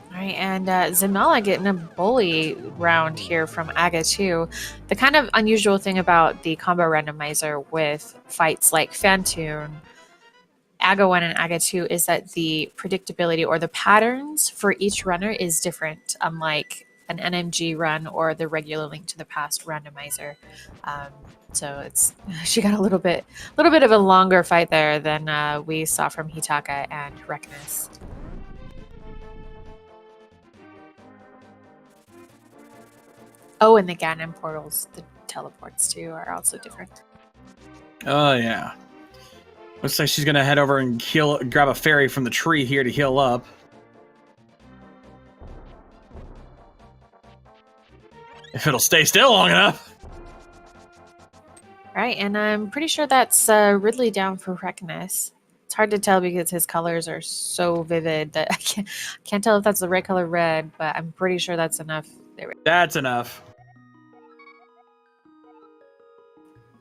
Alright, and Zanala getting a bully round here from Aga 2. The kind of unusual thing about the combo randomizer with fights like Fantoon, Aga 1 and Aga 2 is that the predictability or the patterns for each runner is different, unlike an NMG run or the regular Link to the Past randomizer. So it's she got a little bit of a longer fight there than we saw from Hitaka and Recnus. Oh, and the Ganon portals, the teleports too, are also different. Oh, yeah. Looks like she's going to head over and grab a fairy from the tree here to heal up. If it'll stay still long enough. Right, and I'm pretty sure that's Ridley down for Recnus. It's hard to tell because his colors are so vivid that I can't tell if that's the right color red, but I'm pretty sure that's enough. That's enough.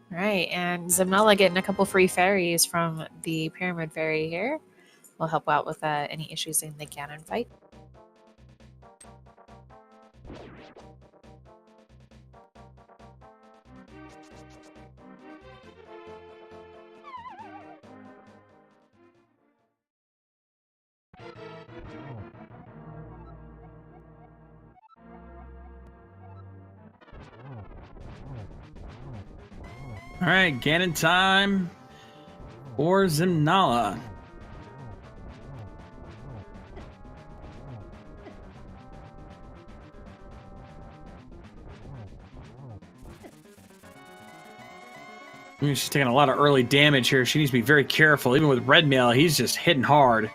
Right, and Zamnala getting a couple free fairies from the Pyramid Fairy here. Will help out with any issues in the Ganon fight. All right, Ganon time for Zamnala. She's taking a lot of early damage here. She needs to be very careful. Even with Red Mail, he's just hitting hard.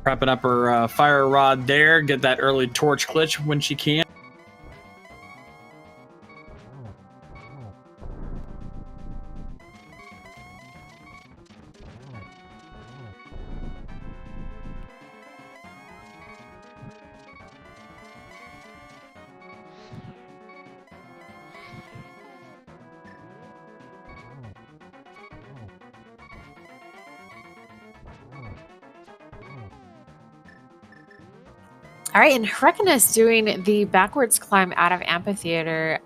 Prepping up her fire rod there. Get that early torch glitch when she can. All right, and Recnus doing the backwards climb out of Amphitheater.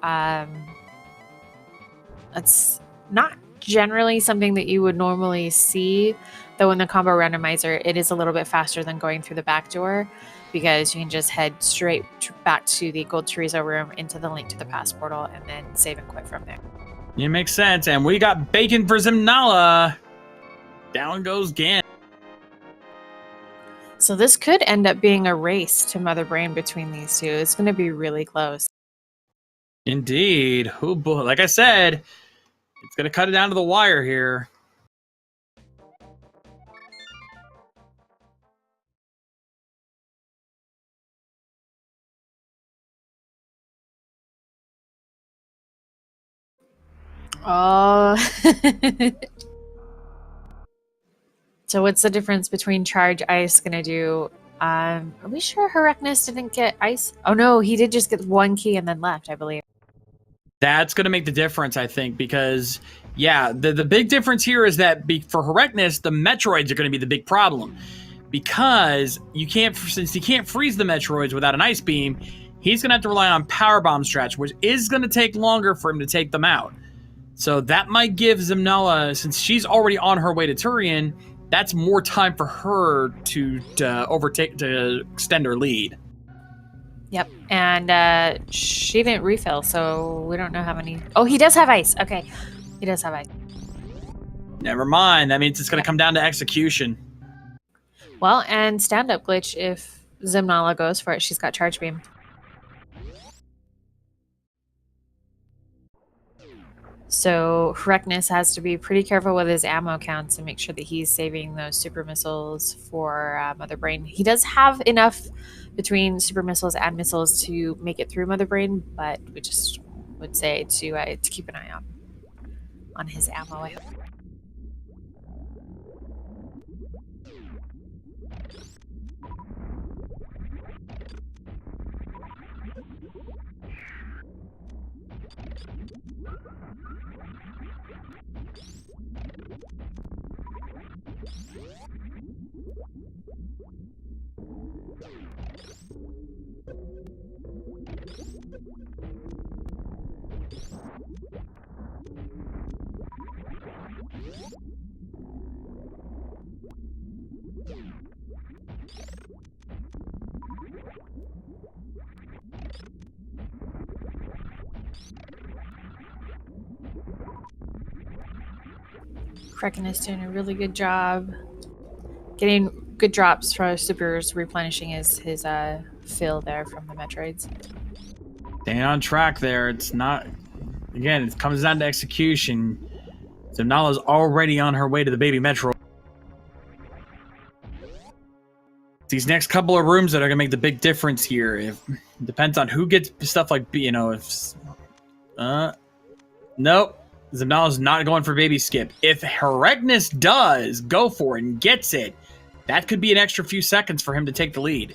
That's not generally something that you would normally see, though in the combo randomizer, it is a little bit faster than going through the back door because you can just head straight back to the Gold Chorizo room into the Link to the Past portal and then save and quit from there. It makes sense, and we got bacon for Zamnala. Down goes Ganon. So this could end up being a race to Mother Brain between these two. It's going to be really close. Indeed. Oh boy. Like I said, it's going to cut it down to the wire here. Oh. So what's the difference between Charge Ice going to do? Are we sure Recnus didn't get ice? Oh no, he did just get one key and then left, I believe. That's going to make the difference, I think, because, yeah, the big difference here is that for Recnus, the Metroids are going to be the big problem. Because since he can't freeze the Metroids without an Ice Beam, he's going to have to rely on Power Bomb strats, which is going to take longer for him to take them out. So that might give Zamnala, since she's already on her way to Turian, that's more time for her to extend her lead. Yep, and she didn't refill, so we don't know how many. Oh, he does have ice. Okay, he does have ice. Never mind. That means it's going to come down to execution. Well, and stand-up glitch if Zamnala goes for it. She's got Charge Beam. So Hrekness has to be pretty careful with his ammo counts and make sure that he's saving those super missiles for Mother Brain. He does have enough between super missiles and missiles to make it through Mother Brain, but we just would say to keep an eye out on his ammo. I hope. Kraken is doing a really good job getting good drops for supers, replenishing his fill there from the Metroids. Staying on track there. It's not... Again, it comes down to execution. Zemnala's already on her way to the baby Metroid. These next couple of rooms that are going to make the big difference here. It depends on who gets stuff like, you know, if... Nope. Zemnala's not going for baby skip. If Hrekness does go for it and gets it, that could be an extra few seconds for him to take the lead.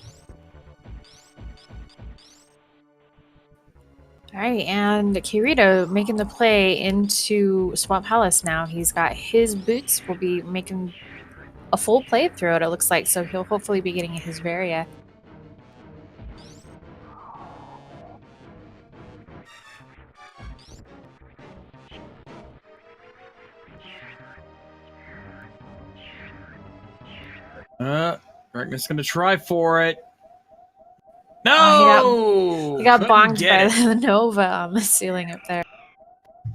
All right, and Kirito making the play into Swamp Palace now. He's got his boots. Will be making a full play through it, it looks like, so he'll hopefully be getting his Varia. Hrekness gonna try for it. No! He got bonked by the Nova on the ceiling up there.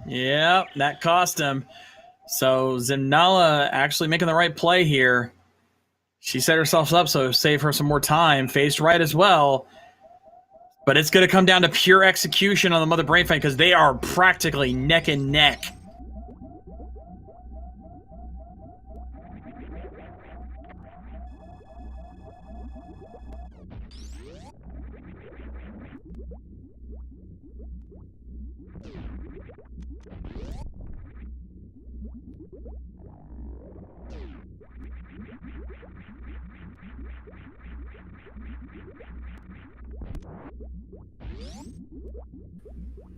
Yep, that cost him. So Zemnala actually making the right play here. She set herself up so save her some more time. Faced right as well. But it's going to come down to pure execution on the Mother Brain fight because they are practically neck and neck.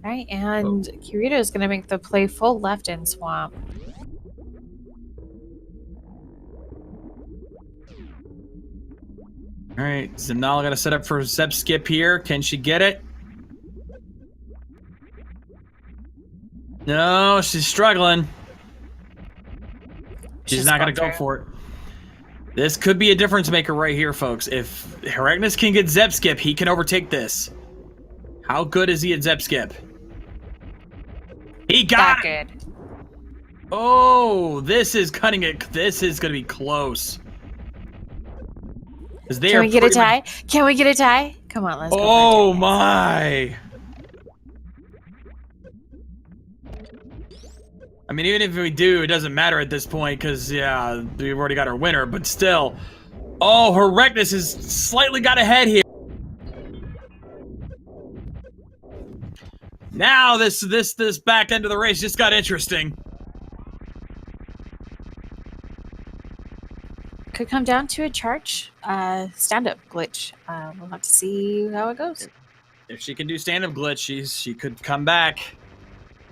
All right, and Kirito is going to make the play full left in Swamp. All right, Zemnala got to set up for Zep Skip here. Can she get it? No, she's struggling. She's not going to go for it. This could be a difference maker right here, folks. If Hrekness can get Zep Skip, he can overtake this. How good is he at Zep Skip? He got it! Good. Oh, this is cutting it. This is going to be close. Can we get a tie? Can we get a tie? Come on, let's go. Oh, my. I mean, even if we do, it doesn't matter at this point because, yeah, we've already got our winner. But still. Oh, Hrekness has slightly got ahead here. Now this back end of the race just got interesting. Could come down to a charge stand-up glitch. We'll have to see how it goes. If she can do stand-up glitch, she could come back.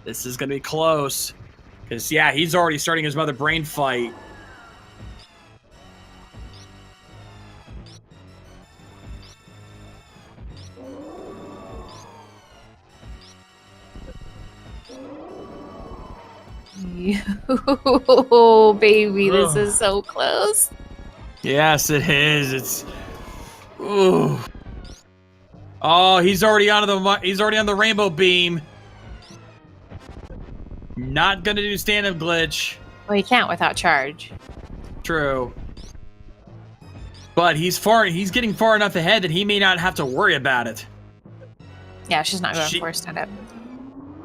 This is gonna be close. Because yeah, he's already starting his Mother Brain fight. Oh, baby, this is so close. Yes, it is. It's. Ooh. Oh, he's already on the rainbow beam. Not gonna do stand-up glitch. Well, you can't without charge. True. But he's getting far enough ahead that he may not have to worry about it. Yeah, she's not going for stand-up.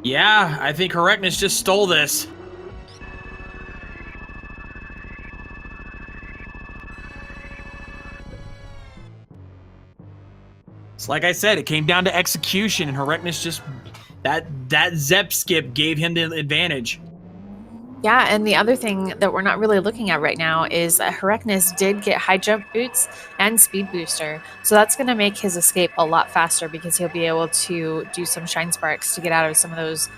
Yeah, I think Correctness just stole this. It's like I said, it came down to execution, and Correctness just... That Zep skip gave him the advantage. Yeah, and the other thing that we're not really looking at right now is that Herekness did get high jump boots and speed booster. So that's going to make his escape a lot faster because he'll be able to do some shine sparks to get out of some of those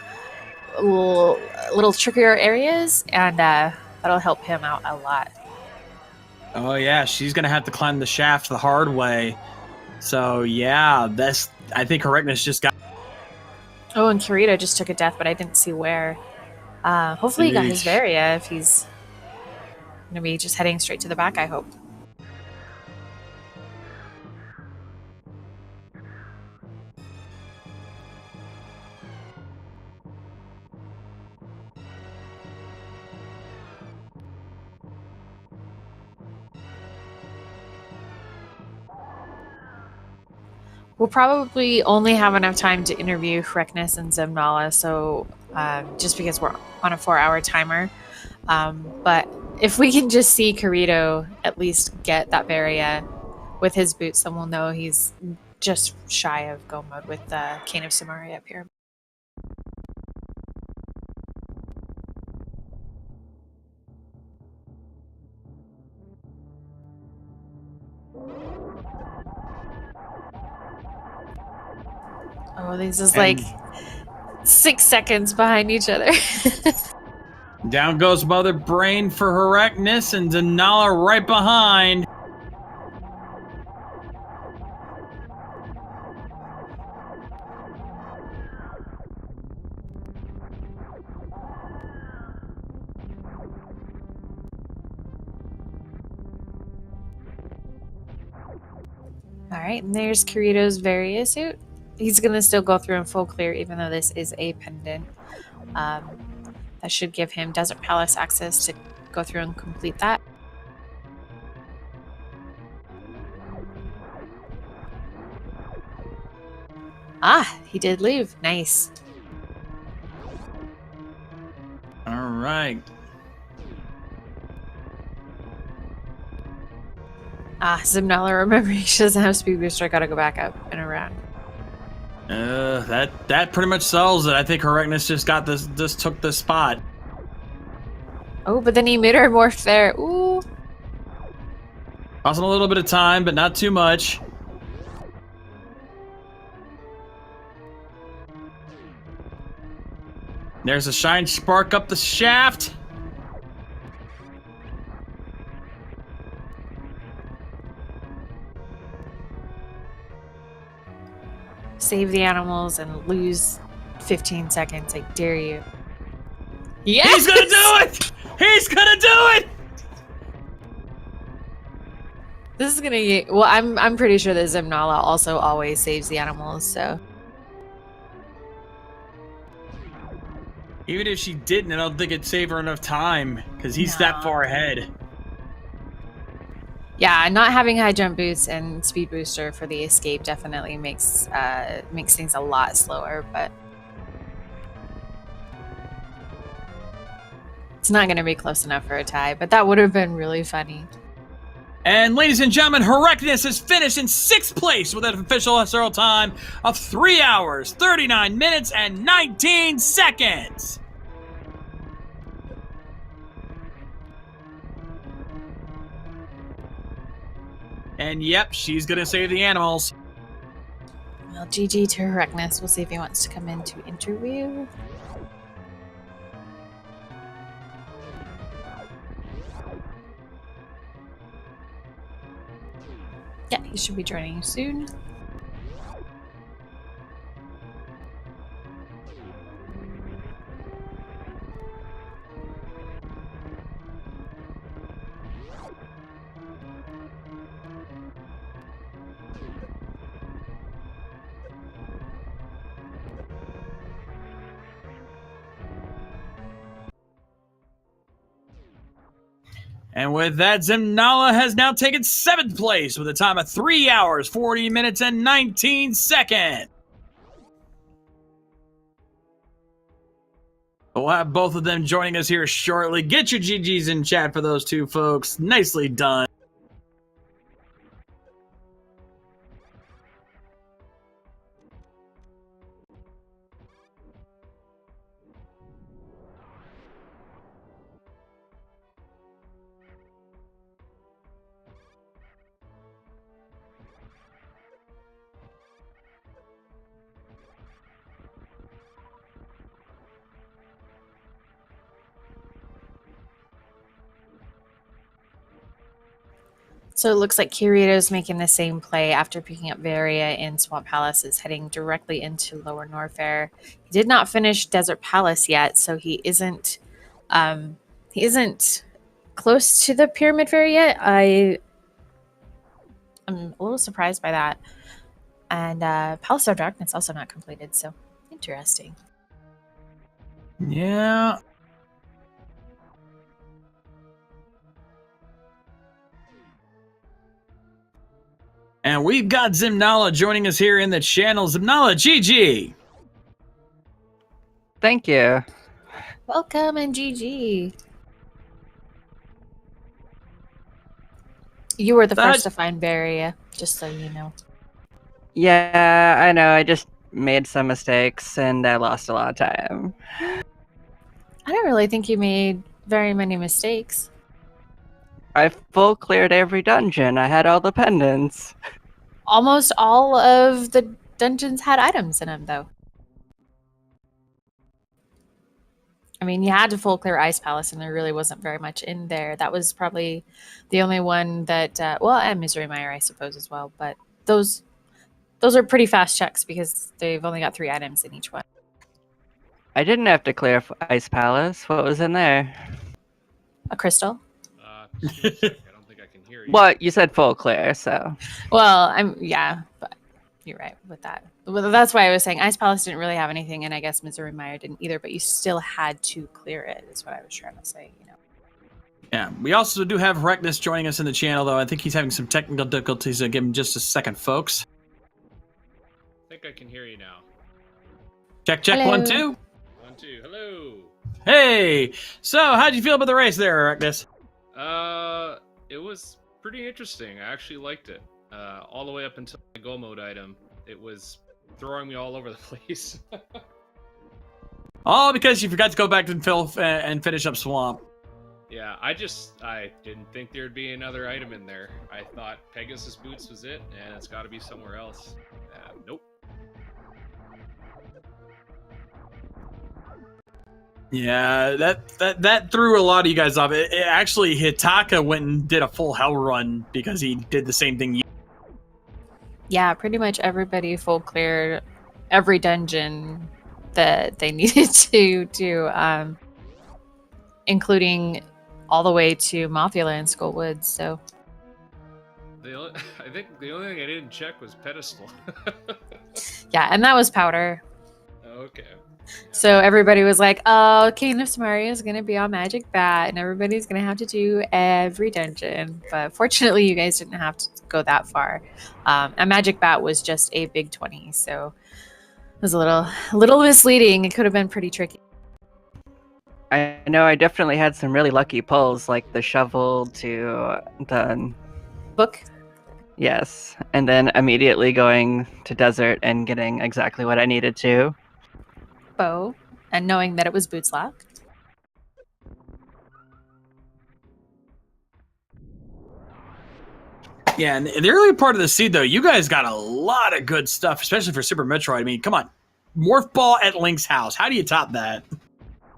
little trickier areas, and that'll help him out a lot. Oh yeah, she's going to have to climb the shaft the hard way. So yeah, I think Correctness just got... Oh, and Kirito just took a death, but I didn't see where. Hopefully he got his Varia if he's going to be just heading straight to the back, I hope. We'll probably only have enough time to interview Correctness and Zemnala, so just because we're on a 4-hour timer. But if we can just see Kirito at least get that Varia with his boots, then we'll know he's just shy of go mode with the Cane of Samari up here. Oh, this is like 6 seconds behind each other. Down goes Mother Brain for Correctness, and Denala right behind. Alright, and there's Kirito's Varia suit. He's going to still go through in full clear, even though this is a pendant. That should give him Desert Palace access to go through and complete that. Ah, he did leave. Nice. All right. Ah, Zemnala, remember she doesn't have speed booster. I gotta go back up and around. That pretty much sells it. I think Correctness just got this. Just took this spot. Oh, but then he mirror morphed there. Ooh. Costing a little bit of time, but not too much. There's a shine spark up the shaft. Save the animals and lose 15 seconds. I dare you. Yes! He's gonna do it! He's gonna do it! This is gonna get... Well, I'm pretty sure that Zemnala also always saves the animals, so... Even if she didn't, I don't think it'd save her enough time, because he's that far ahead. Yeah, not having high jump boots and speed booster for the escape definitely makes things a lot slower, but... It's not going to be close enough for a tie, but that would have been really funny. And ladies and gentlemen, Correctness has finished in 6th place with an official SRL time of 3 hours, 39 minutes, and 19 seconds. And yep, she's gonna save the animals. Well, GG to Correctness. We'll see if he wants to come in to interview. Yeah, he should be joining you soon. And with that, Zemnala has now taken 7th place with a time of 3 hours, 40 minutes, and 19 seconds. We'll have both of them joining us here shortly. Get your GGs in chat for those two folks. Nicely done. So it looks like Kirito's making the same play after picking up Varia in Swamp Palace, is heading directly into Lower Norfair. He did not finish Desert Palace yet, so he isn't close to the Pyramid Fair yet. I'm a little surprised by that. And Palace of Darkness also not completed, so interesting. Yeah. And we've got Zimnala joining us here in the channel. Zimnala, GG. Thank you. Welcome and GG. You were the first to find Varia, just so you know. Yeah, I know. I just made some mistakes and I lost a lot of time. I don't really think you made very many mistakes. I full cleared every dungeon. I had all the pendants. Almost all of the dungeons had items in them, though. I mean, you had to full clear Ice Palace, and there really wasn't very much in there. That was probably the only one that, well, and Misery Mire, I suppose, as well. But those are pretty fast checks because they've only got 3 items in each one. I didn't have to clear Ice Palace. What was in there? A crystal. I don't think I can hear you. What? You said full clear, so. Well, yeah, but you're right with that. Well, that's why I was saying Ice Palace didn't really have anything, and I guess Misery Mire didn't either, but you still had to clear it, is what I was trying to say, you know. Yeah, we also do have Reckless joining us in the channel, though. I think he's having some technical difficulties. Give him just a second, folks. I think I can hear you now. Check, Hello. 1, 2. 1, 2. Hello. Hey, so how'd you feel about the race there, Reckless? It was pretty interesting. I actually liked it. All the way up until the Go Mode item. It was throwing me all over the place. All because you forgot to go back and finish up Swamp. Yeah, I didn't think there'd be another item in there. I thought Pegasus Boots was it, and it's got to be somewhere else. Nope. Yeah, that threw a lot of you guys off. It actually, Hitaka went and did a full hell run because he did the same thing. Yeah, pretty much everybody full cleared every dungeon that they needed to do, including all the way to Mothula and Skull Woods. So I think the only thing I didn't check was Pedestal. yeah, and that was powder. Okay. So everybody was like, oh, King of Samaria is going to be on Magic Bat, and everybody's going to have to do every dungeon. But fortunately, you guys didn't have to go that far. And Magic Bat was just a big 20, so it was a little misleading. It could have been pretty tricky. I know I definitely had some really lucky pulls, like the shovel to the Book? Yes, and then immediately going to Desert and getting exactly what I needed to. Bow, and knowing that it was Boots Lock. Yeah, and in the early part of the seed, though, you guys got a lot of good stuff, especially for Super Metroid. I mean, come on. Morph Ball at Link's house. How do you top that?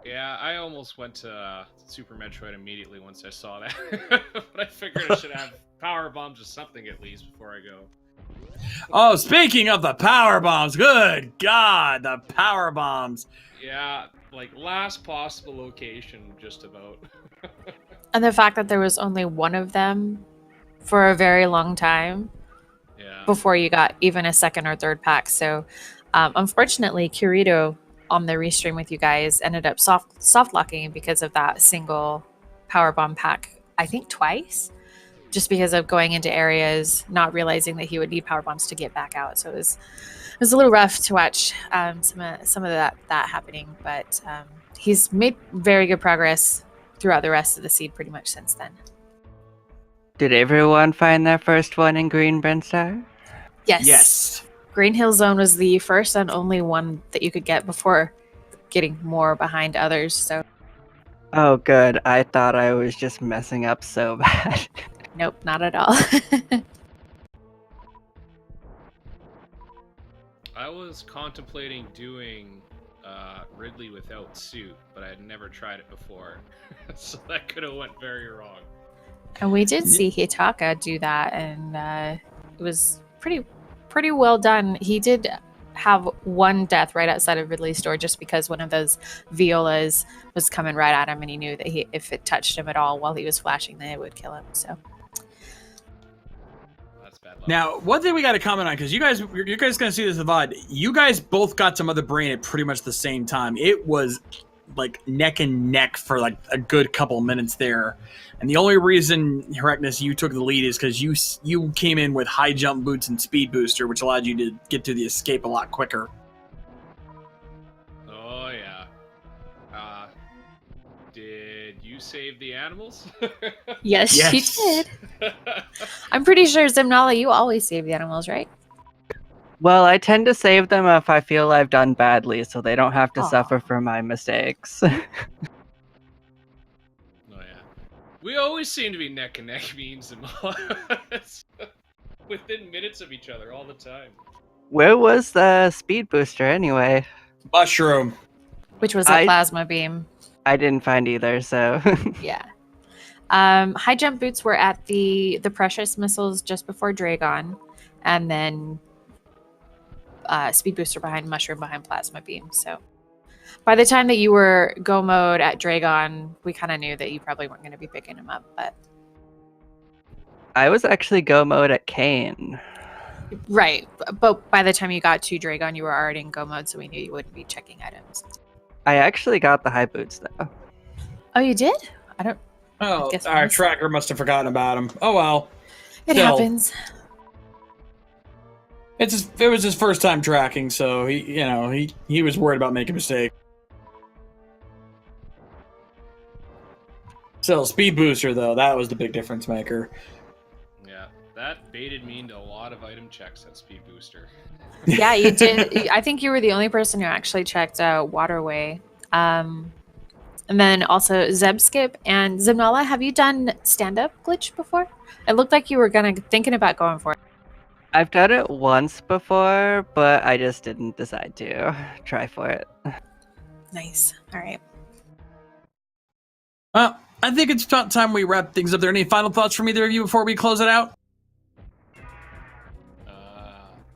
Yeah, I almost went to Super Metroid immediately once I saw that. But I figured I should have power bombs or something at least before I go. Oh, speaking of the power bombs, good God, the power bombs. Yeah, like last possible location, just about. And the fact that there was only one of them for a very long time before you got even a second or third pack. So unfortunately, Kirito on the restream with you guys ended up soft locking because of that single power bomb pack, I think twice. Just because of going into areas, not realizing that he would need power bombs to get back out. So it was a little rough to watch some of that happening, but he's made very good progress throughout the rest of the seed pretty much since then. Did everyone find their first one in Green Brinstar? Yes. Green Hill Zone was the first and only one that you could get before getting more behind others. So Oh, good. I thought I was just messing up so bad. nope, not at all. I was contemplating doing Ridley without suit, but I had never tried it before, so that could have went very wrong. And we did see Hitaka do that, and it was pretty well done. He did have one death right outside of Ridley's door just because one of those violas was coming right at him, and he knew that if it touched him at all while he was flashing, then it would kill him. So That's bad luck. Now, one thing we got to comment on, because you guys gonna see this in the VOD. You guys both got to Mother Brain at pretty much the same time. It was like neck and neck for like a good couple minutes there. And the only reason, Herecness, you took the lead is because you came in with high jump boots and speed booster, which allowed you to get to the escape a lot quicker. Oh yeah. Did you save the animals? yes, she did. I'm pretty sure, Zimnala, you always save the animals, right? Well, I tend to save them if I feel I've done badly, so they don't have to Aw. suffer for my mistakes. Oh yeah. We always seem to be neck and neck memes and within minutes of each other all the time. Where was the speed booster anyway? Mushroom. Which was a plasma beam. I didn't find either, so... Yeah. High jump boots were at the precious missiles just before Dragon, and then speed booster behind mushroom behind plasma beam. So by the time that you were go mode at Dragon, we kind of knew that you probably weren't going to be picking him up. But I was actually go mode at Kane. right, but by the time you got to Dragon, you were already in go mode, so we knew you wouldn't be checking items. I actually got the high boots, though. Oh, you did? I don't. Oh, Guess our not. tracker must have forgotten about him. Oh well. It Still. happens. It was his first time tracking, so he was worried about making a mistake. Still, speed booster though, that was the big difference maker. Yeah, that baited me into a lot of item checks at Speed Booster. Yeah, you did. I think you were the only person who actually checked Waterway. And then also Zebskip and Zimnala, have you done stand-up glitch before? It looked like you were thinking about going for it. I've done it once before, but I just didn't decide to try for it. Nice. All right. Well, I think it's about time we wrap things up there. Any final thoughts from either of you before we close it out?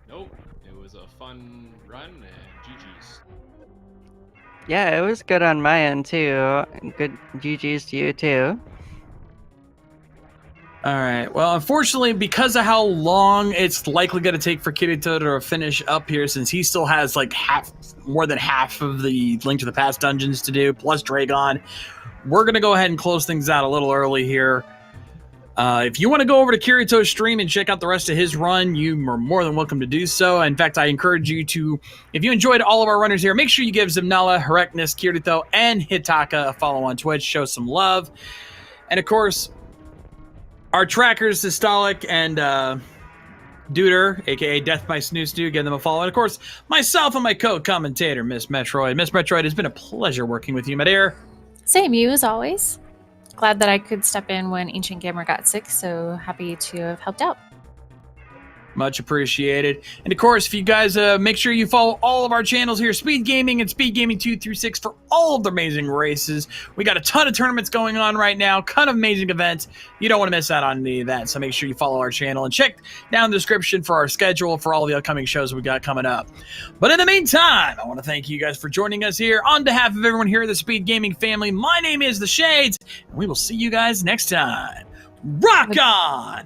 Nope. It was a fun run and GG's. Yeah, it was good on my end, too. Good GG's to you, too. All right. Well, unfortunately, because of how long it's likely going to take for Kirito to finish up here, since he still has like more than half of the Link to the Past dungeons to do, plus Dragon, we're going to go ahead and close things out a little early here. If you want to go over to Kirito's stream and check out the rest of his run, you are more than welcome to do so. In fact, I encourage you to, if you enjoyed all of our runners here, make sure you give Zimnala, Herecness, Kirito, and Hitaka a follow on Twitch. Show some love. And of course, our trackers, Systolic and Duder, aka Death by Snoo Snoo, give them a follow. And of course, myself and my co-commentator, Miss Metroid. Miss Metroid, it's been a pleasure working with you, my dear. Same, you as always. Glad that I could step in when Ancient Gamer got sick, so happy to have helped out. Much appreciated. And of course, if you guys make sure you follow all of our channels here, Speed Gaming and Speed Gaming 2 through 6 for all of the amazing races. We got a ton of tournaments going on right now, ton of amazing events. You don't want to miss out on any of that, so make sure you follow our channel and check down the description for our schedule for all the upcoming shows we got coming up. But in the meantime, I want to thank you guys for joining us here. On behalf of everyone here at the Speed Gaming family, my name is The Shades, and we will see you guys next time. Rock on!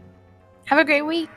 Have a great week.